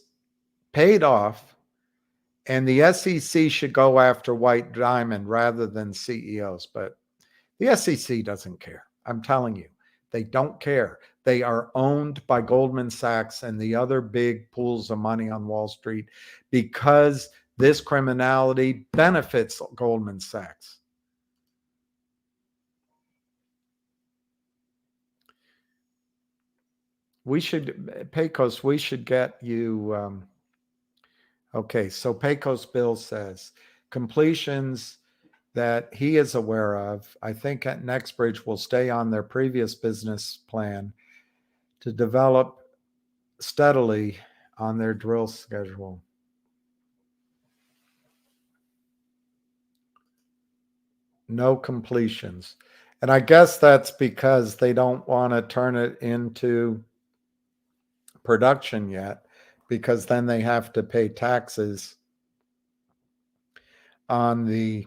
paid off, and the SEC should go after White Diamond rather than CEOs. But the SEC doesn't care. I'm telling you, they don't care. They are owned by Goldman Sachs and the other big pools of money on Wall Street because this criminality benefits Goldman Sachs. Pecos, we should get you. Okay, so Pecos Bill says completions that he is aware of, I think at Nextbridge will stay on their previous business plan to develop steadily on their drill schedule. No completions. And I guess that's because they don't want to turn it into production yet, because then they have to pay taxes on the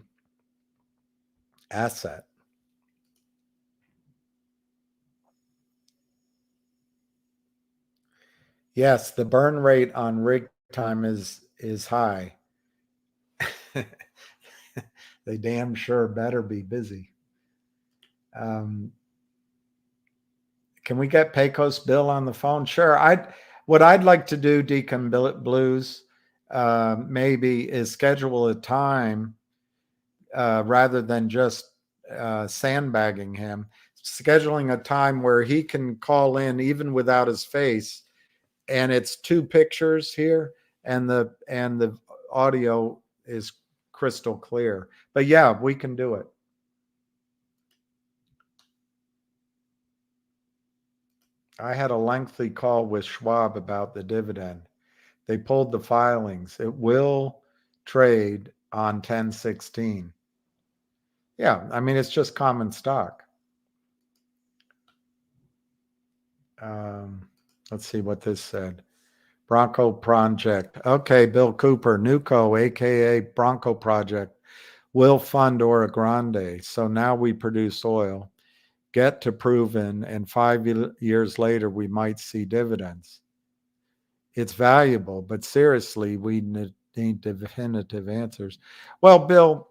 asset. Yes, the burn rate on rig time is high. They damn sure better be busy. Can we get Pecos Bill on the phone? Sure. What I'd like to do, Deacon Blues, maybe is schedule a time rather than just sandbagging him, scheduling a time where he can call in even without his face, and it's 2 pictures here, and the audio is crystal clear. But yeah, we can do it. I had a lengthy call with Schwab about the dividend. They pulled the filings. It will trade on 10/16. Yeah, I mean, it's just common stock. Let's see what this said. Bronco Project. Okay, Bill Cooper, Nuco, aka Bronco Project, will fund Ora Grande. So now we produce oil, get to proven, and 5 years later, we might see dividends. It's valuable, but seriously, we need definitive answers. Well, Bill,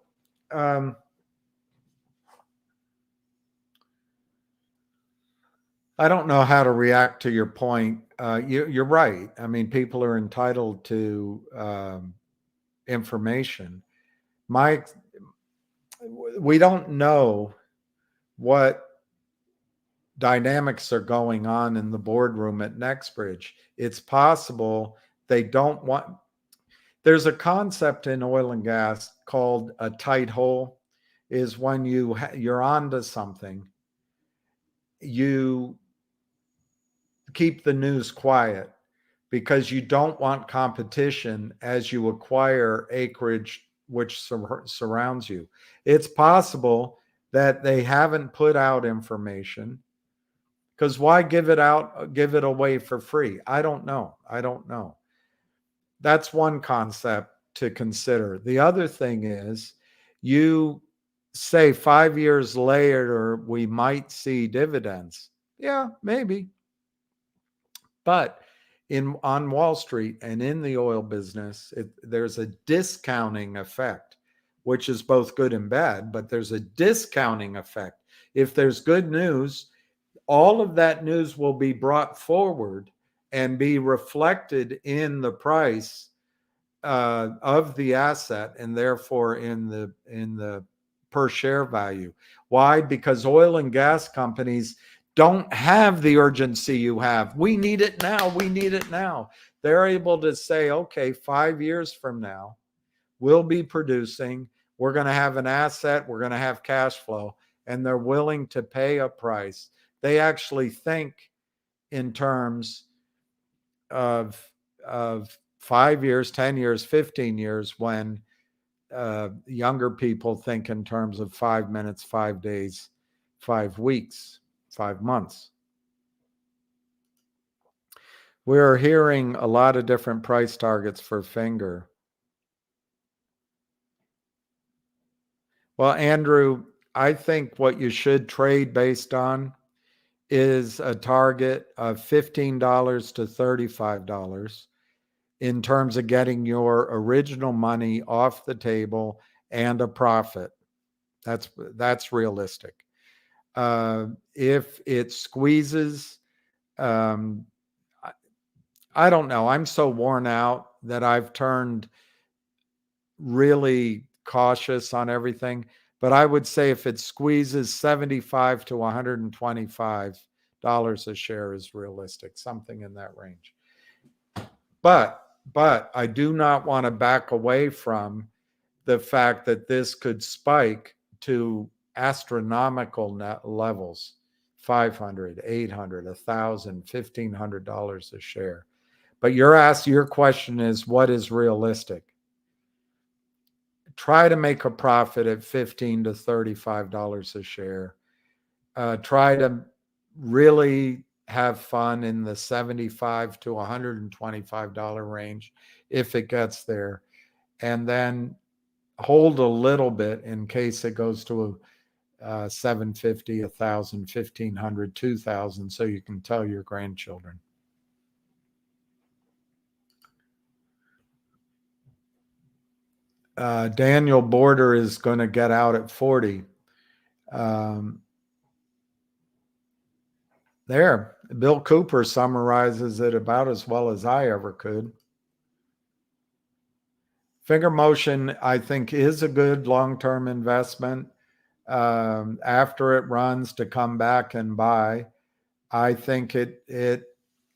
I don't know how to react to your point. You're right. I mean, people are entitled to information. We don't know what dynamics are going on in the boardroom at Nextbridge. It's possible they don't want. There's a concept in oil and gas called a tight hole. Is when you're onto something, you keep the news quiet because you don't want competition as you acquire acreage which surrounds you. It's possible that they haven't put out information because why give it away for free? I don't know. That's one concept to consider. The other thing is, you say 5 years later we might see dividends. Yeah, maybe. But on Wall Street and in the oil business, there's a discounting effect, which is both good and bad, but there's a discounting effect. If there's good news, all of that news will be brought forward and be reflected in the price of the asset, and therefore in the per share value. Why? Because oil and gas companies don't have the urgency you have. We need it now. We need it now. They're able to say, okay, 5 years from now, we'll be producing. We're going to have an asset. We're going to have cash flow. And they're willing to pay a price. They actually think in terms of 5 years, 10 years, 15 years, when younger people think in terms of 5 minutes, 5 days, 5 weeks, 5 months. We're hearing a lot of different price targets for Fngr. Well, Andrew, I think what you should trade based on is a target of $15 to $35 in terms of getting your original money off the table and a profit. That's realistic. If it squeezes, I don't know. I'm so worn out that I've turned really cautious on everything. But I would say if it squeezes $75 to $125 a share is realistic, something in that range. But I do not want to back away from the fact that this could spike to astronomical levels, $500, $800, $1,000, $1,500 a share. But your question is, what is realistic? Try to make a profit at $15 to $35 a share. Try to really have fun in the $75 to $125 range if it gets there. And then hold a little bit in case it goes to $750, $1,000, $1,500, $2,000, so you can tell your grandchildren. Daniel Border is going to get out at 40. There, Bill Cooper summarizes it about as well as I ever could. Fngr Motion, I think, is a good long-term investment. After it runs, to come back and buy. I think it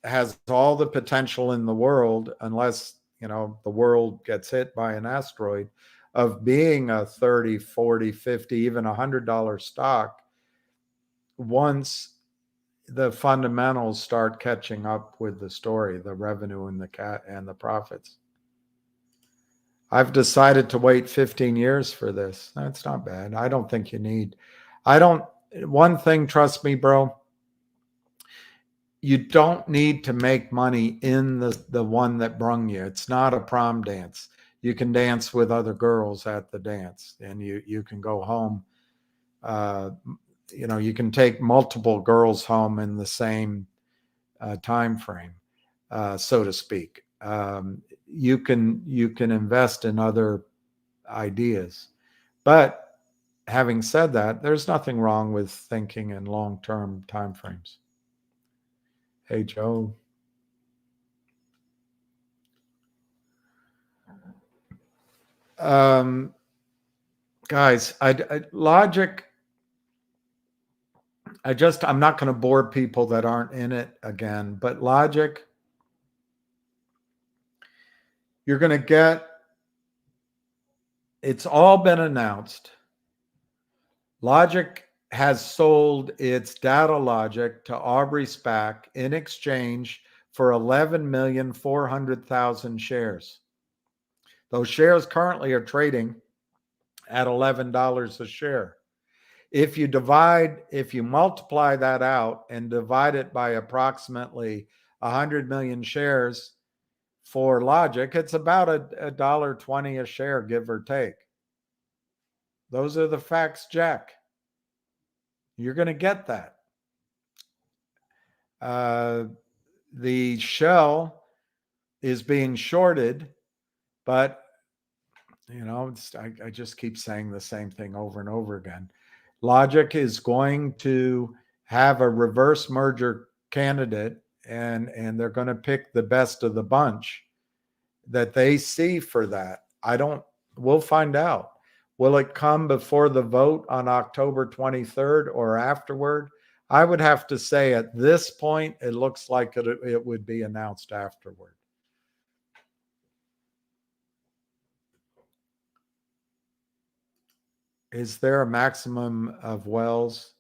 has all the potential in the world, unless the world gets hit by an asteroid, of being a 30, 40, 50, even $100 stock once the fundamentals start catching up with the story, the revenue and the profits. I've decided to wait 15 years for this. That's not bad. I don't think you need. One thing, trust me, bro, you don't need to make money in the one that brung you. It's not a prom dance. You can dance with other girls at the dance, and you can go home. You can take multiple girls home in the same time frame, so to speak. You can invest in other ideas, but having said that, there's nothing wrong with thinking in long-term time frames. Hey, Joe. Guys, Logic, I'm not going to bore people that aren't in it again, but Logic, you're going to get, it's all been announced. Logic has sold its data logic to Aubrey SPAC in exchange for 11,400,000 shares. Those shares currently are trading at $11 a share. If you multiply that out and divide it by approximately 100 million shares for Logic, it's about $1.20 a share, give or take. Those are the facts, Jack. You're going to get that. The shell is being shorted, but I just keep saying the same thing over and over again. Logic is going to have a reverse merger candidate, and they're going to pick the best of the bunch that they see for that. We'll find out. Will it come before the vote on October 23rd or afterward? I would have to say at this point, it looks like it would be announced afterward. Is there a maximum of wells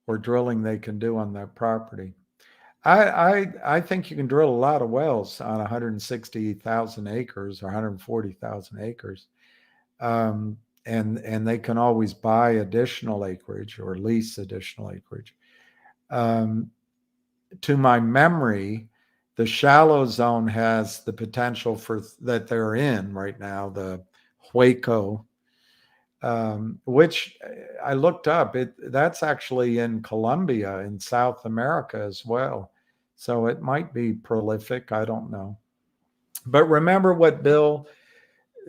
or drilling they can do on that property? I think you can drill a lot of wells on 160,000 acres or 140,000 acres. And they can always buy additional acreage or lease additional acreage. To my memory, the shallow zone has the potential for that they're in right now, the Hueco, which I looked up. That's actually in Colombia in South America as well. So it might be prolific. I don't know. But remember what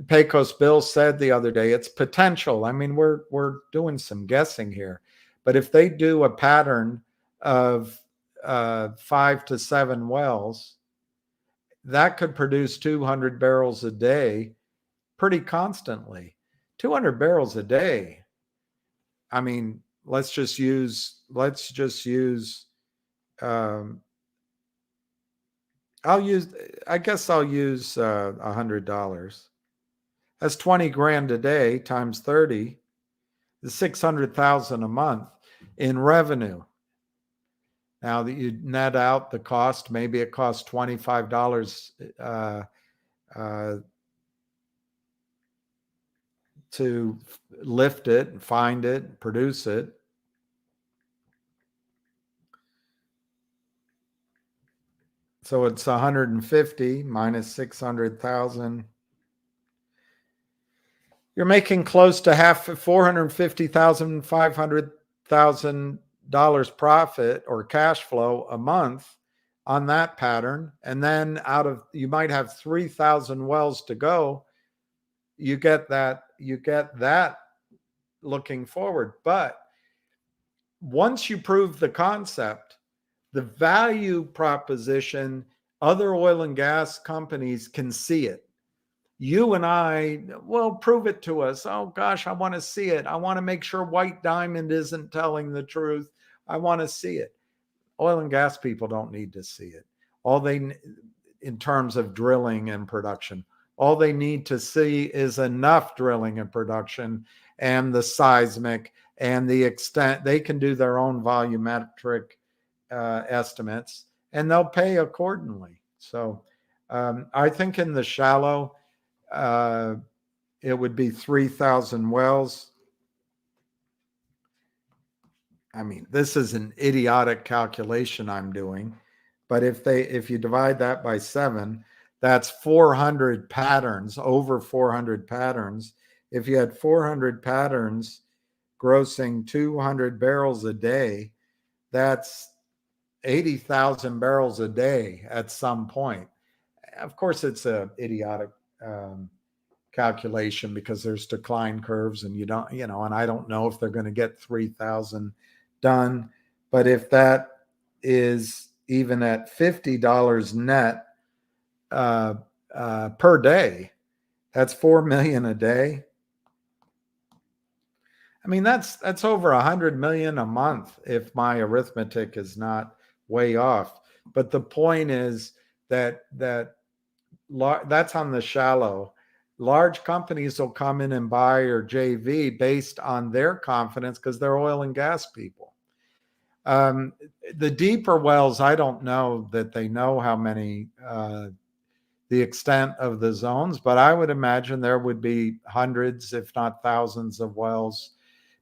Pecos Bill said the other day, it's potential. I mean, we're doing some guessing here. But if they do a pattern of 5 to 7 wells, that could produce 200 barrels a day pretty constantly. 200 barrels a day. I mean, let's just use I guess I'll use $100. That's 20 grand a day times 30 is 600,000 a month in revenue. Now that you net out the cost, maybe it costs $25 to lift it, find it, produce it. So it's 150 minus 600,000. You're making close to half, $450,000, $500,000 profit or cash flow a month on that pattern. And then you might have 3,000 wells to go. You get that looking forward. But once you prove the concept, the value proposition, other oil and gas companies can see it. You and I, well, prove it to us. Oh gosh, I want to see it. I want to make sure White Diamond isn't telling the truth. I want to see it. Oil and gas people don't need to see it. All they, in terms of drilling and production, all they need to see is enough drilling and production and the seismic and the extent. They can do their own volumetric estimates and they'll pay accordingly. So I think in the shallow, it would be 3,000 wells. I mean, this is an idiotic calculation I'm doing, but if you divide that by 7, that's 400 patterns, over 400 patterns. If you had 400 patterns grossing 200 barrels a day, that's 80,000 barrels a day at some point. Of course, it's a idiotic calculation because there's decline curves and you don't, and I don't know if they're going to get 3,000 done. But if that is even at $50 net per day, that's 4 million a day. I mean, that's over 100 million a month if my arithmetic is not way off. But the point is that that's on the shallow. Large companies will come in and buy or JV based on their confidence because they're oil and gas people. The deeper wells, I don't know that they know how many, the extent of the zones, but I would imagine there would be hundreds, if not thousands of wells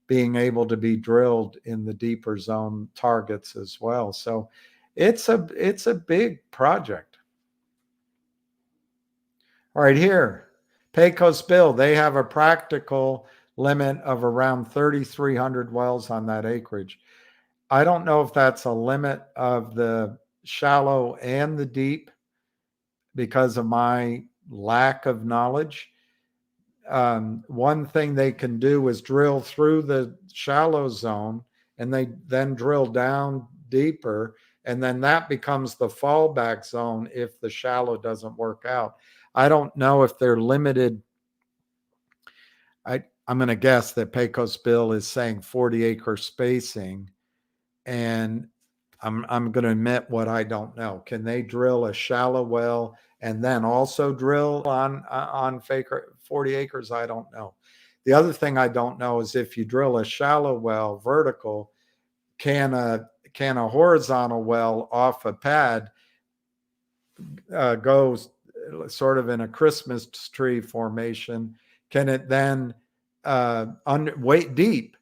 being able to be drilled in the deeper zone targets as well. So it's a big project. All right, here, Pecos Bill, they have a practical limit of around 3,300 wells on that acreage. I don't know if that's a limit of the shallow and the deep because of my lack of knowledge. One thing they can do is drill through the shallow zone and they then drill down deeper, and then that becomes the fallback zone if the shallow doesn't work out. I don't know if they're limited. I'm going to guess that Pecos Bill is saying 40-acre spacing, and I'm going to admit what I don't know. Can they drill a shallow well and then also drill on 40 acres? I don't know. The other thing I don't know is if you drill a shallow well vertical, can a horizontal well off a pad go sort of in a Christmas tree formation? Can it then weight deep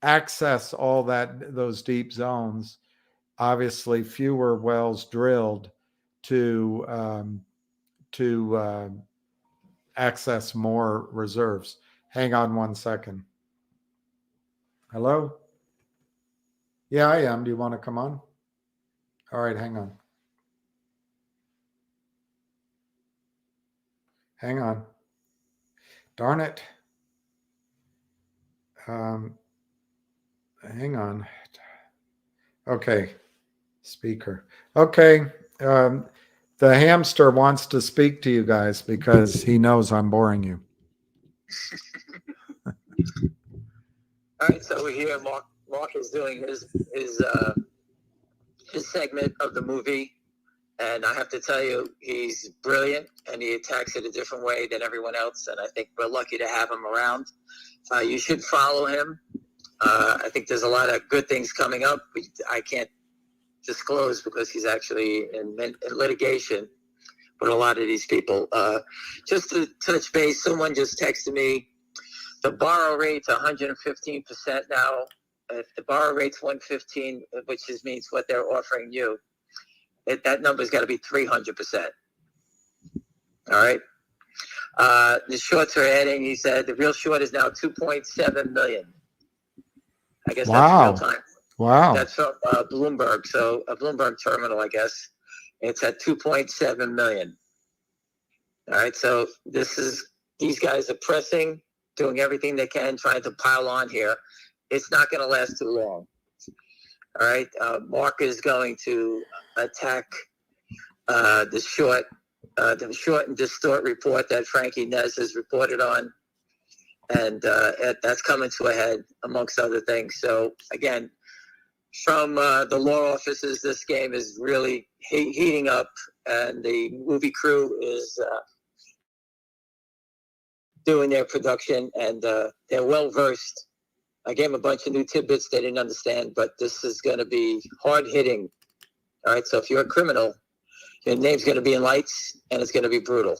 access all those deep zones? Obviously, fewer wells drilled to access more reserves. Hang on one second. Hello? Yeah, I am. Do you want to come on? All right, hang on. Hang on. Darn it. Hang on. Okay. Speaker. Okay. The hamster wants to speak to you guys because he knows I'm boring you. All right, so we're here. Mark is doing his segment of the movie, and I have to tell you, he's brilliant, and he attacks it a different way than everyone else, and I think we're lucky to have him around. You should follow him. I think there's a lot of good things coming up. I can't disclose because he's actually in litigation with a lot of these people. Just to touch base, someone just texted me, the borrow rate's 115% now. If the borrow rate's 115, which means what they're offering you, that number's got to be 300%. All right. The shorts are adding. He said the real short is now 2.7 million. I guess that's real time. Wow. That's from Bloomberg. So a Bloomberg terminal, I guess. It's at 2.7 million. All right. So these guys are pressing, doing everything they can, trying to pile on here. It's not going to last too long. All right. Mark is going to attack the short and distort report that Frankie Nez has reported on. And that's coming to a head, amongst other things. So, again, from the law offices, this game is really heating up, and the movie crew is doing their production, and they're well versed. I gave them a bunch of new tidbits they didn't understand, but this is going to be hard hitting. All right, so if you're a criminal, your name's going to be in lights, and it's going to be brutal.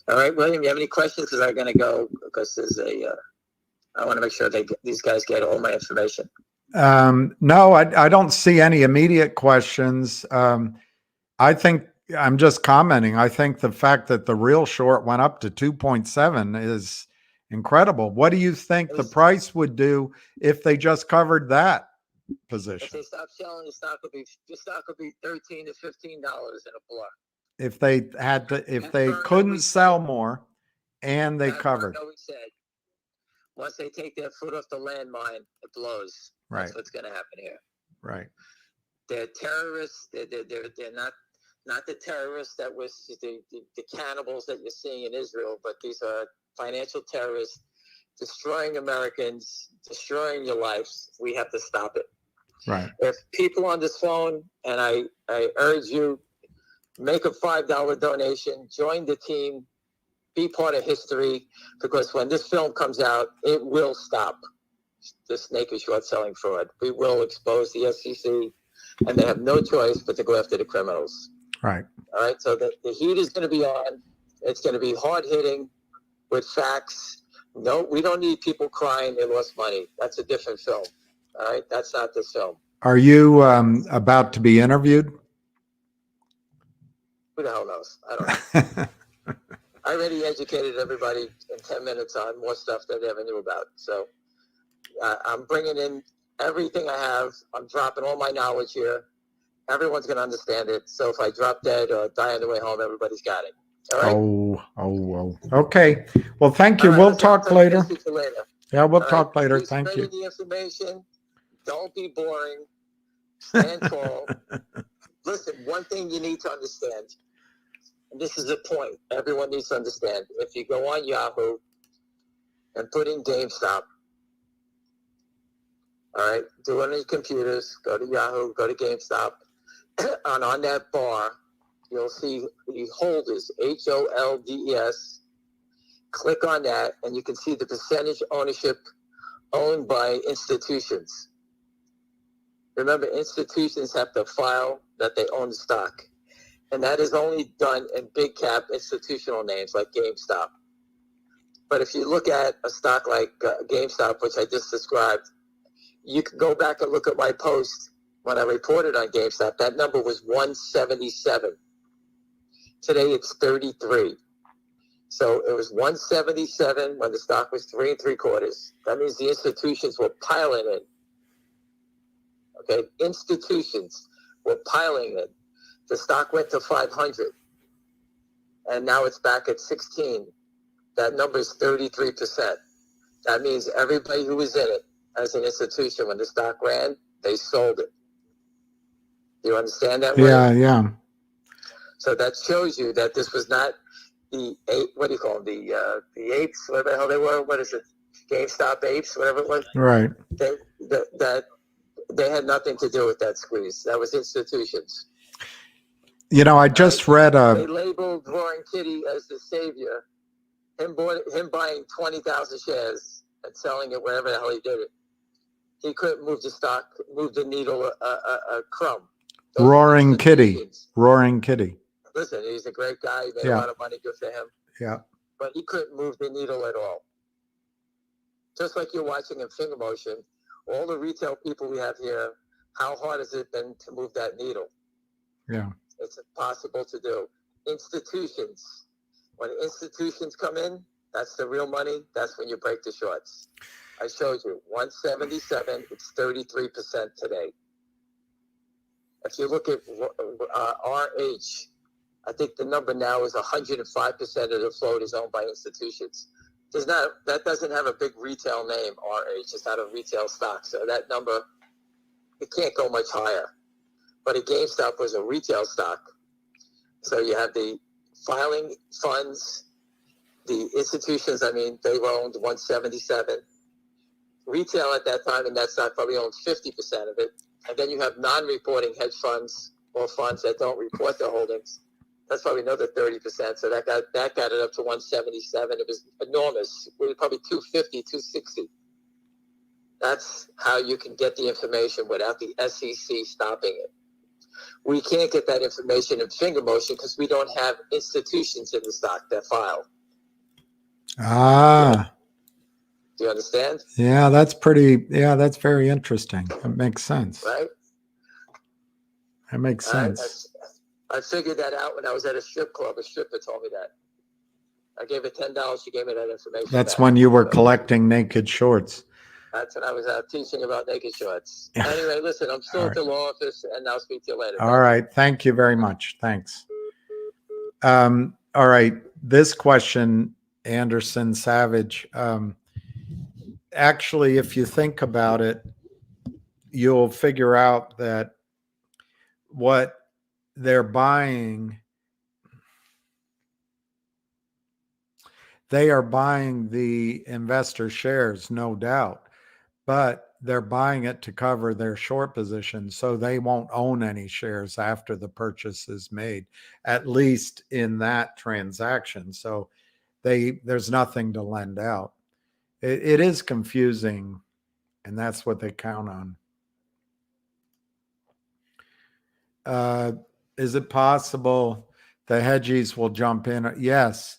All right, William, you have any questions? Because I'm going to go because there's I want to make sure these guys get all my information. No, I don't see any immediate questions. I think I'm just commenting. I think the fact that the real short went up to 2.7 is incredible. What do you think the price would do if they just covered that position? If they stop selling, the stock will be $13 to $15 in a block. If they couldn't sell more and they covered. That's what we said. Once they take their foot off the landmine, it blows. Right. That's what's going to happen here. Right. They're terrorists. They're not the terrorists that was the cannibals that you're seeing in Israel, but these are financial terrorists destroying Americans, destroying your lives. We have to stop it. Right. If people on this phone, and I urge you, make a $5 donation, join the team, be part of history, because when this film comes out, it will stop this naked short selling fraud. We will expose the SEC, and they have no choice but to go after the criminals. Right. All right. So the heat is going to be on. It's going to be hard hitting with facts. No, we don't need people crying they lost money. That's a different film. All right. That's not this film. Are you about to be interviewed? Who the hell knows? I don't know. I already educated everybody in 10 minutes on more stuff that they never knew about. So I'm bringing in everything I have. I'm dropping all my knowledge here. Everyone's going to understand it. So if I drop dead or die on the way home, everybody's got it. All right? Oh. Okay. Well, thank you. Right, we'll talk later. later. Yeah, we'll talk later. Keep Thank you. spreading the information. Don't be boring. Stand tall. Listen, one thing you need to understand, and this is a point everyone needs to understand. If you go on Yahoo and put in GameStop, all right, do it on your computers, go to Yahoo, go to GameStop, and on that bar, you'll see the holders, HOLDES. Click on that, and you can see the percentage ownership owned by institutions. Remember, institutions have to file that they own the stock. And that is only done in big cap institutional names like GameStop. But if you look at a stock like GameStop, which I just described, you can go back and look at my post when I reported on GameStop. That number was 177. Today it's 33. So it was 177 when the stock was 3 3/4. That means the institutions were piling in. Okay, institutions were piling in. The stock went to 500, and now it's back at 16. That number is 33%. That means everybody who was in it as an institution, when the stock ran, they sold it. Do you understand that? Yeah. So that shows you that this was not the what do you call them? The apes, whatever the hell they were. What is it? GameStop apes, whatever it was. Right. They had nothing to do with that squeeze. That was institutions. You know, I just read They labeled Roaring Kitty as the savior. Him buying 20,000 shares and selling it wherever the hell he did it. He couldn't move the stock, move the needle a crumb. Roaring Kitty. Listen, he's a great guy. He made a lot of money. Good for him. Yeah. But he couldn't move the needle at all. Just like you're watching in Fngr motion, all the retail people we have here, how hard has it been to move that needle? Yeah. It's impossible to do. Institutions. When institutions come in, that's the real money. That's when you break the shorts. I showed you 177. It's 33% today. If you look at RH, I think the number now is 105% of the float is owned by institutions. That doesn't have a big retail name, RH. It's not a retail stock. So that number it can't go much higher. But a GameStop was a retail stock. So you have the filing funds, the institutions, I mean, they owned 177. Retail at that time in that stock probably owned 50% of it. And then you have non-reporting hedge funds or funds that don't report their holdings. That's probably another 30%. So that got it up to 177. It was enormous. It was probably 250, 260. That's how you can get the information without the SEC stopping it. We can't get that information in finger motion because we don't have institutions in the stock that file. Ah. Do you understand? Yeah, that's very interesting. It makes sense. Right? That makes sense. I figured that out when I was at a strip club. A stripper told me that. I gave her $10. She gave me that information. That's back. when you were collecting naked shorts. That's when I was teaching about naked shorts. Anyway, listen, I'm still at the law office, and I'll speak to you later. All right. Thank you very much. Thanks. All right. This question, Anderson Savage. Actually, if you think about it, you'll figure out that what they're buying, they are buying the investor shares, no doubt, but they're buying it to cover their short position, so they won't own any shares after the purchase is made, at least in that transaction. So there's nothing to lend out. It is confusing, and that's what they count on. Is it possible the hedgies will jump in? Yes.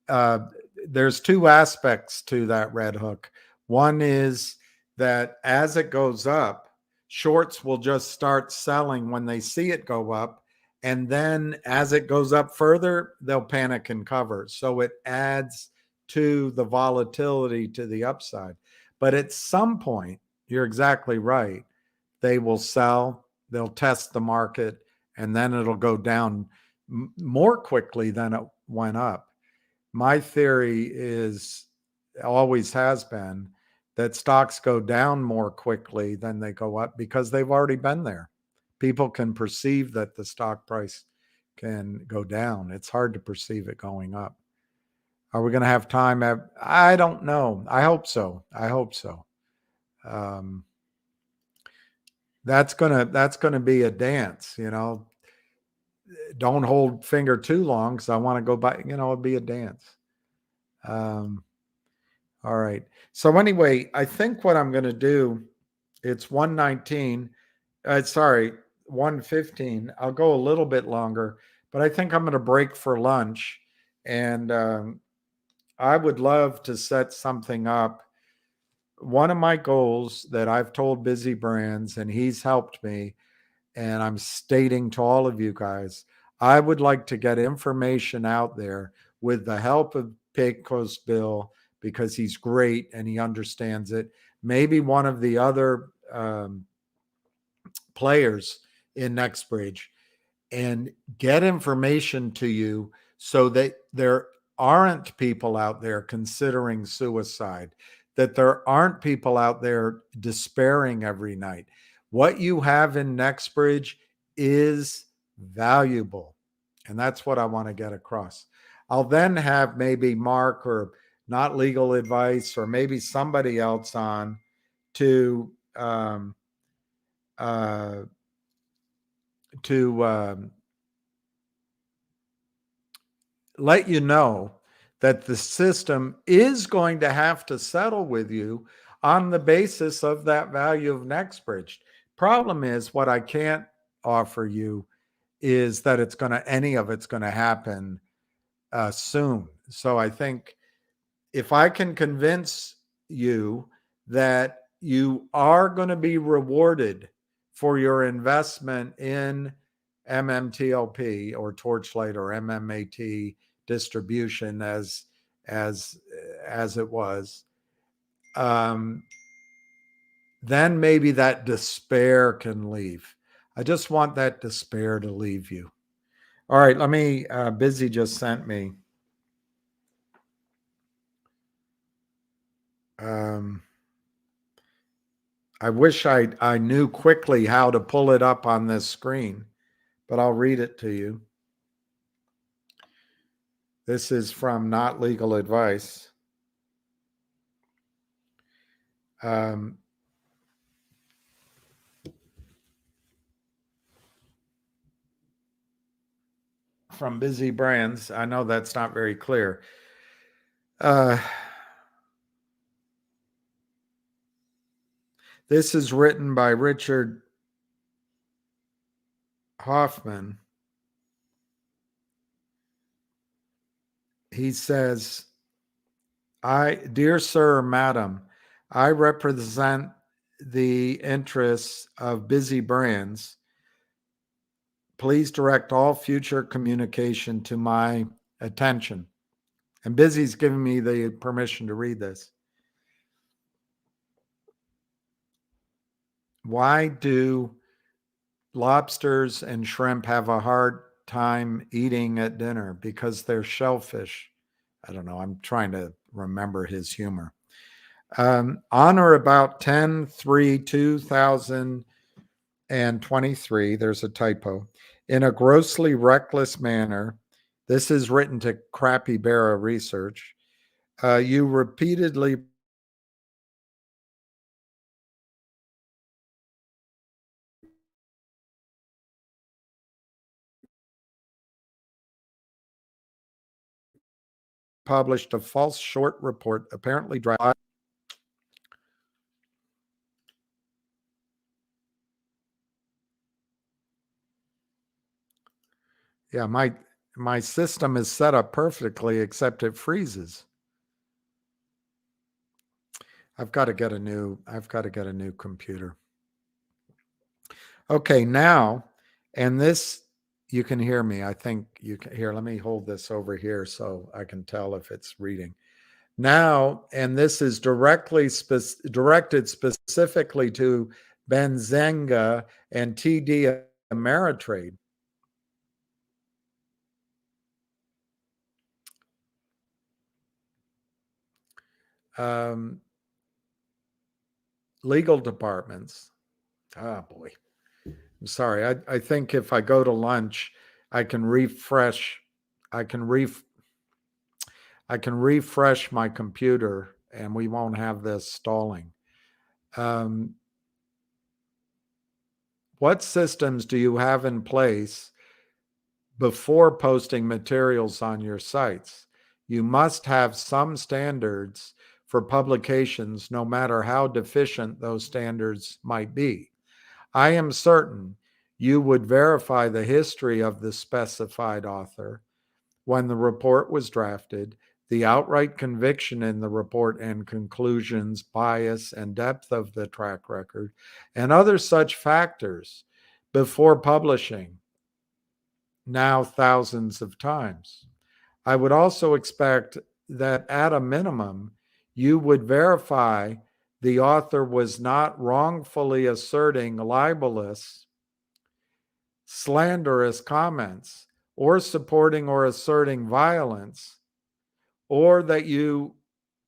There's two aspects to that red hook. One is that as it goes up, shorts will just start selling when they see it go up. And then as it goes up further, they'll panic and cover. So it adds to the volatility to the upside. But at some point, you're exactly right. They will sell, they'll test the market, and then it'll go down more quickly than it went up. My theory is, always has been, that stocks go down more quickly than they go up because they've already been there. People can perceive that the stock price can go down. It's hard to perceive it going up. Are we going to have time? I don't know. I hope so. That's gonna be a dance, Don't hold finger too long because I want to go by. It'll be a dance. All right. So anyway, I think what I'm going to do, it's 1:19. Sorry, 1:15. I'll go a little bit longer, but I think I'm going to break for lunch, and I would love to set something up. One of my goals that I've told Busy Brands, and he's helped me, and I'm stating to all of you guys, I would like to get information out there with the help of Pecos Bill, because he's great and he understands it. Maybe one of the other players in NextBridge, and get information to you so that there aren't people out there considering suicide, that there aren't people out there despairing every night. What you have in NextBridge is valuable, and that's what I want to get across. I'll then have maybe Mark or Not Legal Advice, or maybe somebody else on to let you know that the system is going to have to settle with you on the basis of that value of NextBridge. Problem is, what I can't offer you is that any of it's going to happen soon. So I think if I can convince you that you are going to be rewarded for your investment in MMTLP or Torchlight or MMAT distribution as it was, then maybe that despair can leave. I just want that despair to leave you. All right, let me, Busy just sent me. I wish I knew quickly how to pull it up on this screen, but I'll read it to you. This is from Not Legal Advice. From Busy Brands. I know that's not very clear. This is written by Richard Hoffman. He says, Dear Sir, Madam, I represent the interests of Busy Brands. Please direct all future communication to my attention. And Busy's giving me the permission to read this. Why do lobsters and shrimp have a hard time eating at dinner? Because they're shellfish. I don't know. I'm trying to remember his humor. On or about 10/3/2023, there's a typo, in a grossly reckless manner, this is written to Crappy Barra Research, you repeatedly published a false short report, apparently dry. Yeah, my system is set up perfectly, except it freezes. I've got to get a new computer. Okay, now, and this, you can hear me. I think you can hear. Let me hold this over here so I can tell if it's reading. Now, and this is directed specifically to Benzinga and TD Ameritrade. Legal departments. Oh boy. I'm sorry. I think if I go to lunch, I can refresh. I can refresh my computer, and we won't have this stalling. What systems do you have in place before posting materials on your sites? You must have some standards for publications, no matter how deficient those standards might be. I am certain you would verify the history of the specified author when the report was drafted, the outright conviction in the report and conclusions, bias, and depth of the track record, and other such factors before publishing, now thousands of times. I would also expect that at a minimum, you would verify the author was not wrongfully asserting libelous, slanderous comments or supporting or asserting violence, or that you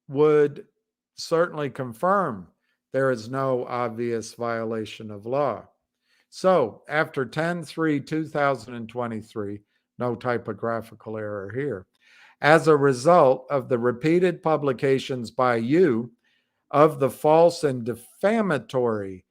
would certainly confirm there is no obvious violation of law. So after 10/3/2023, no typographical error here, as a result of the repeated publications by you of the false and defamatory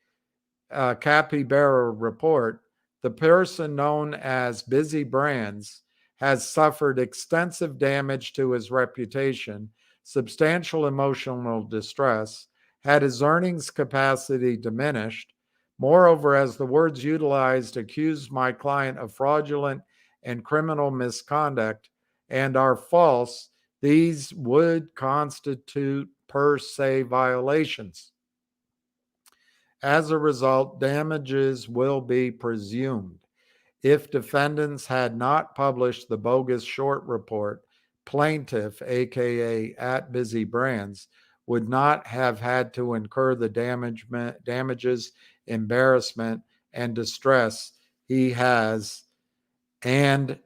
Capybara report, the person known as Busy Brands has suffered extensive damage to his reputation, substantial emotional distress, had his earnings capacity diminished. Moreover, as the words utilized accuse my client of fraudulent and criminal misconduct and are false, these would constitute per se violations. As a result, damages will be presumed. If defendants had not published the bogus short report, plaintiff, aka at Busy Brands, would not have had to incur the damages, embarrassment, and distress he has and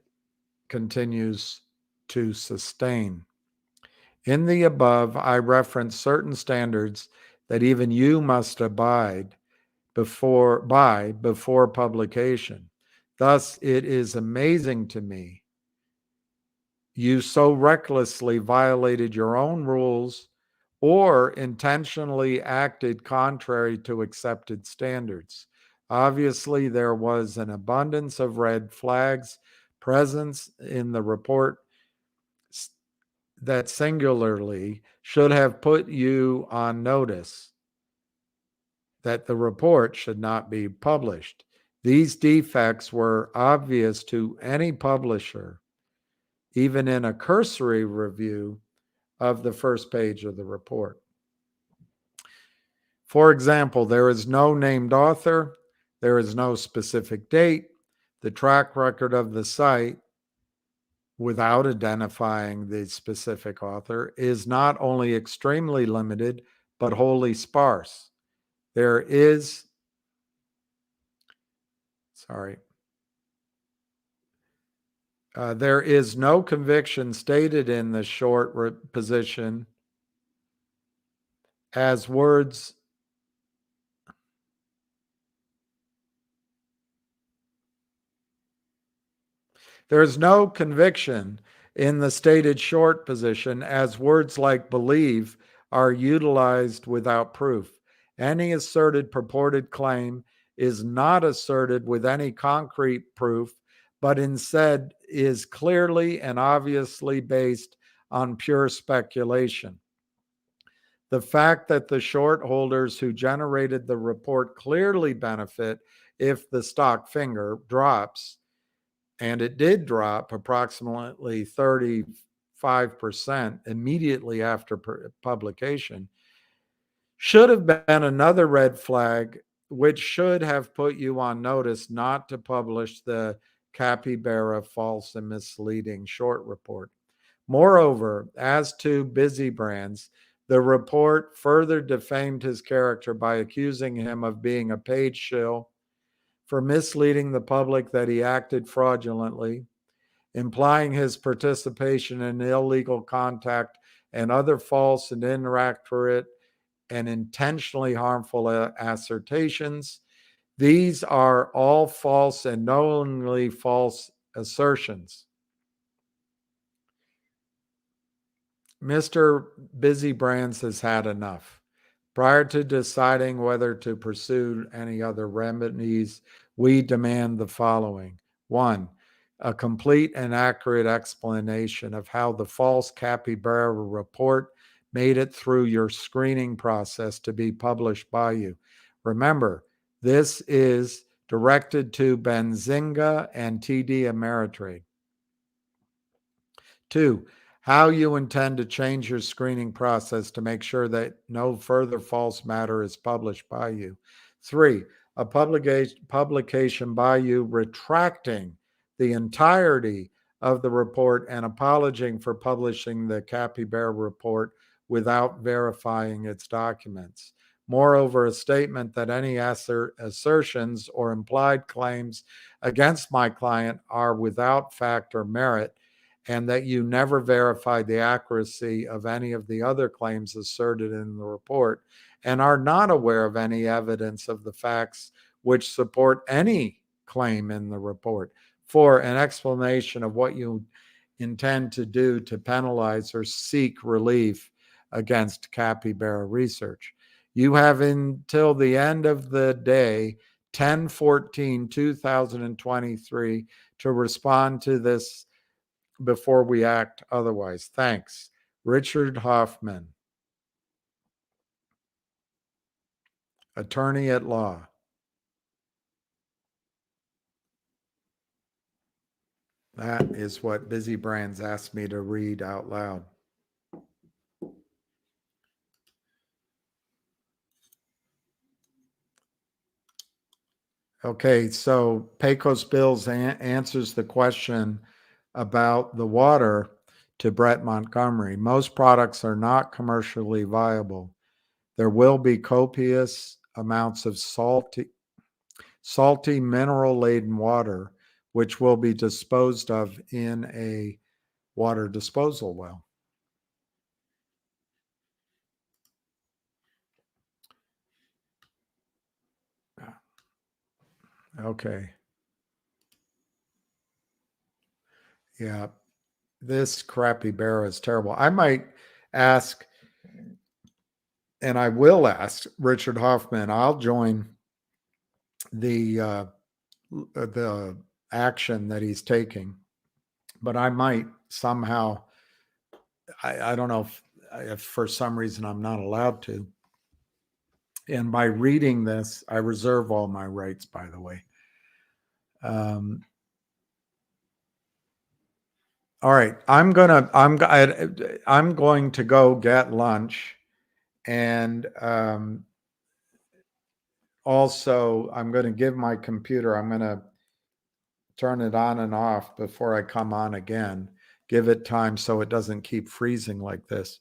continues to sustain. In the above, I reference certain standards that even you must abide before publication. Thus, it is amazing to me you so recklessly violated your own rules or intentionally acted contrary to accepted standards. Obviously, there was an abundance of red flags present in the report that singularly should have put you on notice that the report should not be published. These defects were obvious to any publisher, even in a cursory review of the first page of the report. For example, there is no named author, there is no specific date, the track record of the site, without identifying the specific author, is not only extremely limited, but wholly sparse. There is no conviction stated in the short position as words. There is no conviction in the stated short position as words like believe are utilized without proof. Any asserted purported claim is not asserted with any concrete proof, but instead is clearly and obviously based on pure speculation. The fact that the short holders who generated the report clearly benefit if the stock Fngr drops, and it did drop approximately 35% immediately after publication, should have been another red flag, which should have put you on notice not to publish the capybara false and misleading short report. Moreover, as to Busy Brands, the report further defamed his character by accusing him of being a paid shill, for misleading the public that he acted fraudulently, implying his participation in illegal contact and other false and inaccurate and intentionally harmful assertions. These are all false and knowingly false assertions. Mr. Busy Brands has had enough. Prior to deciding whether to pursue any other remedies, we demand the following. 1, a complete and accurate explanation of how the false capybara report made it through your screening process to be published by you. Remember, this is directed to Benzinga and TD Ameritrade. 2, how you intend to change your screening process to make sure that no further false matter is published by you. 3, a publication by you retracting the entirety of the report and apologizing for publishing the capybara report without verifying its documents. Moreover, a statement that any assertions or implied claims against my client are without fact or merit, and that you never verified the accuracy of any of the other claims asserted in the report, and are not aware of any evidence of the facts which support any claim in the report. 4, an explanation of what you intend to do to penalize or seek relief against capybara research. You have until the end of the day, 10/14/2023, to respond to this before we act otherwise. Thanks. Richard Hoffman, attorney at law. That is what Busy Brands asked me to read out loud. Okay, so Pecos Bills answers the question about the water to Brett Montgomery. Most products are not commercially viable. There will be copious amounts of salty mineral-laden water, which will be disposed of in a water disposal well. Okay. Yeah. This crappy bear is terrible. I might ask, and I will ask Richard Hoffman. I'll join the action that he's taking, but I might somehow. I don't know if for some reason I'm not allowed to. And by reading this, I reserve all my rights. By the way. All right, I'm going to go get lunch, and also I'm going to give my computer. I'm going to turn it on and off before I come on again. Give it time so it doesn't keep freezing like this.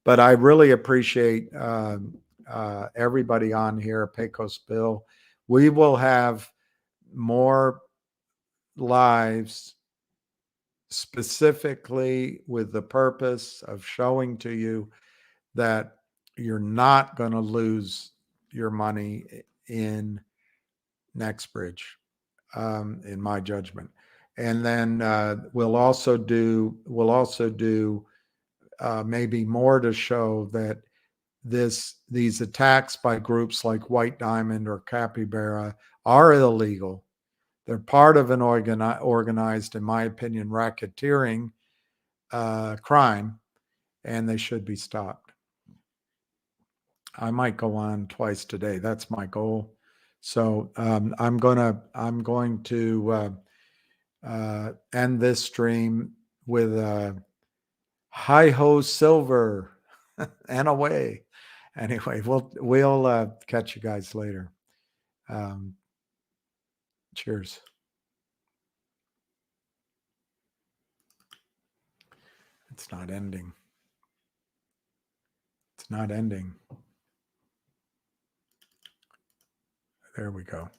But I really appreciate everybody on here, Pecos Bill. We will have more lives specifically with the purpose of showing to you that you're not going to lose your money in NextBridge, in my judgment. And then we'll also do maybe more to show that these attacks by groups like White Diamond or Capybara are illegal. They're part of an organized, in my opinion, racketeering crime, and they should be stopped. I might go on twice today. That's my goal. So I'm going to end this stream with hi ho silver and away. Anyway, we'll catch you guys later. Cheers. It's not ending. It's not ending. There we go.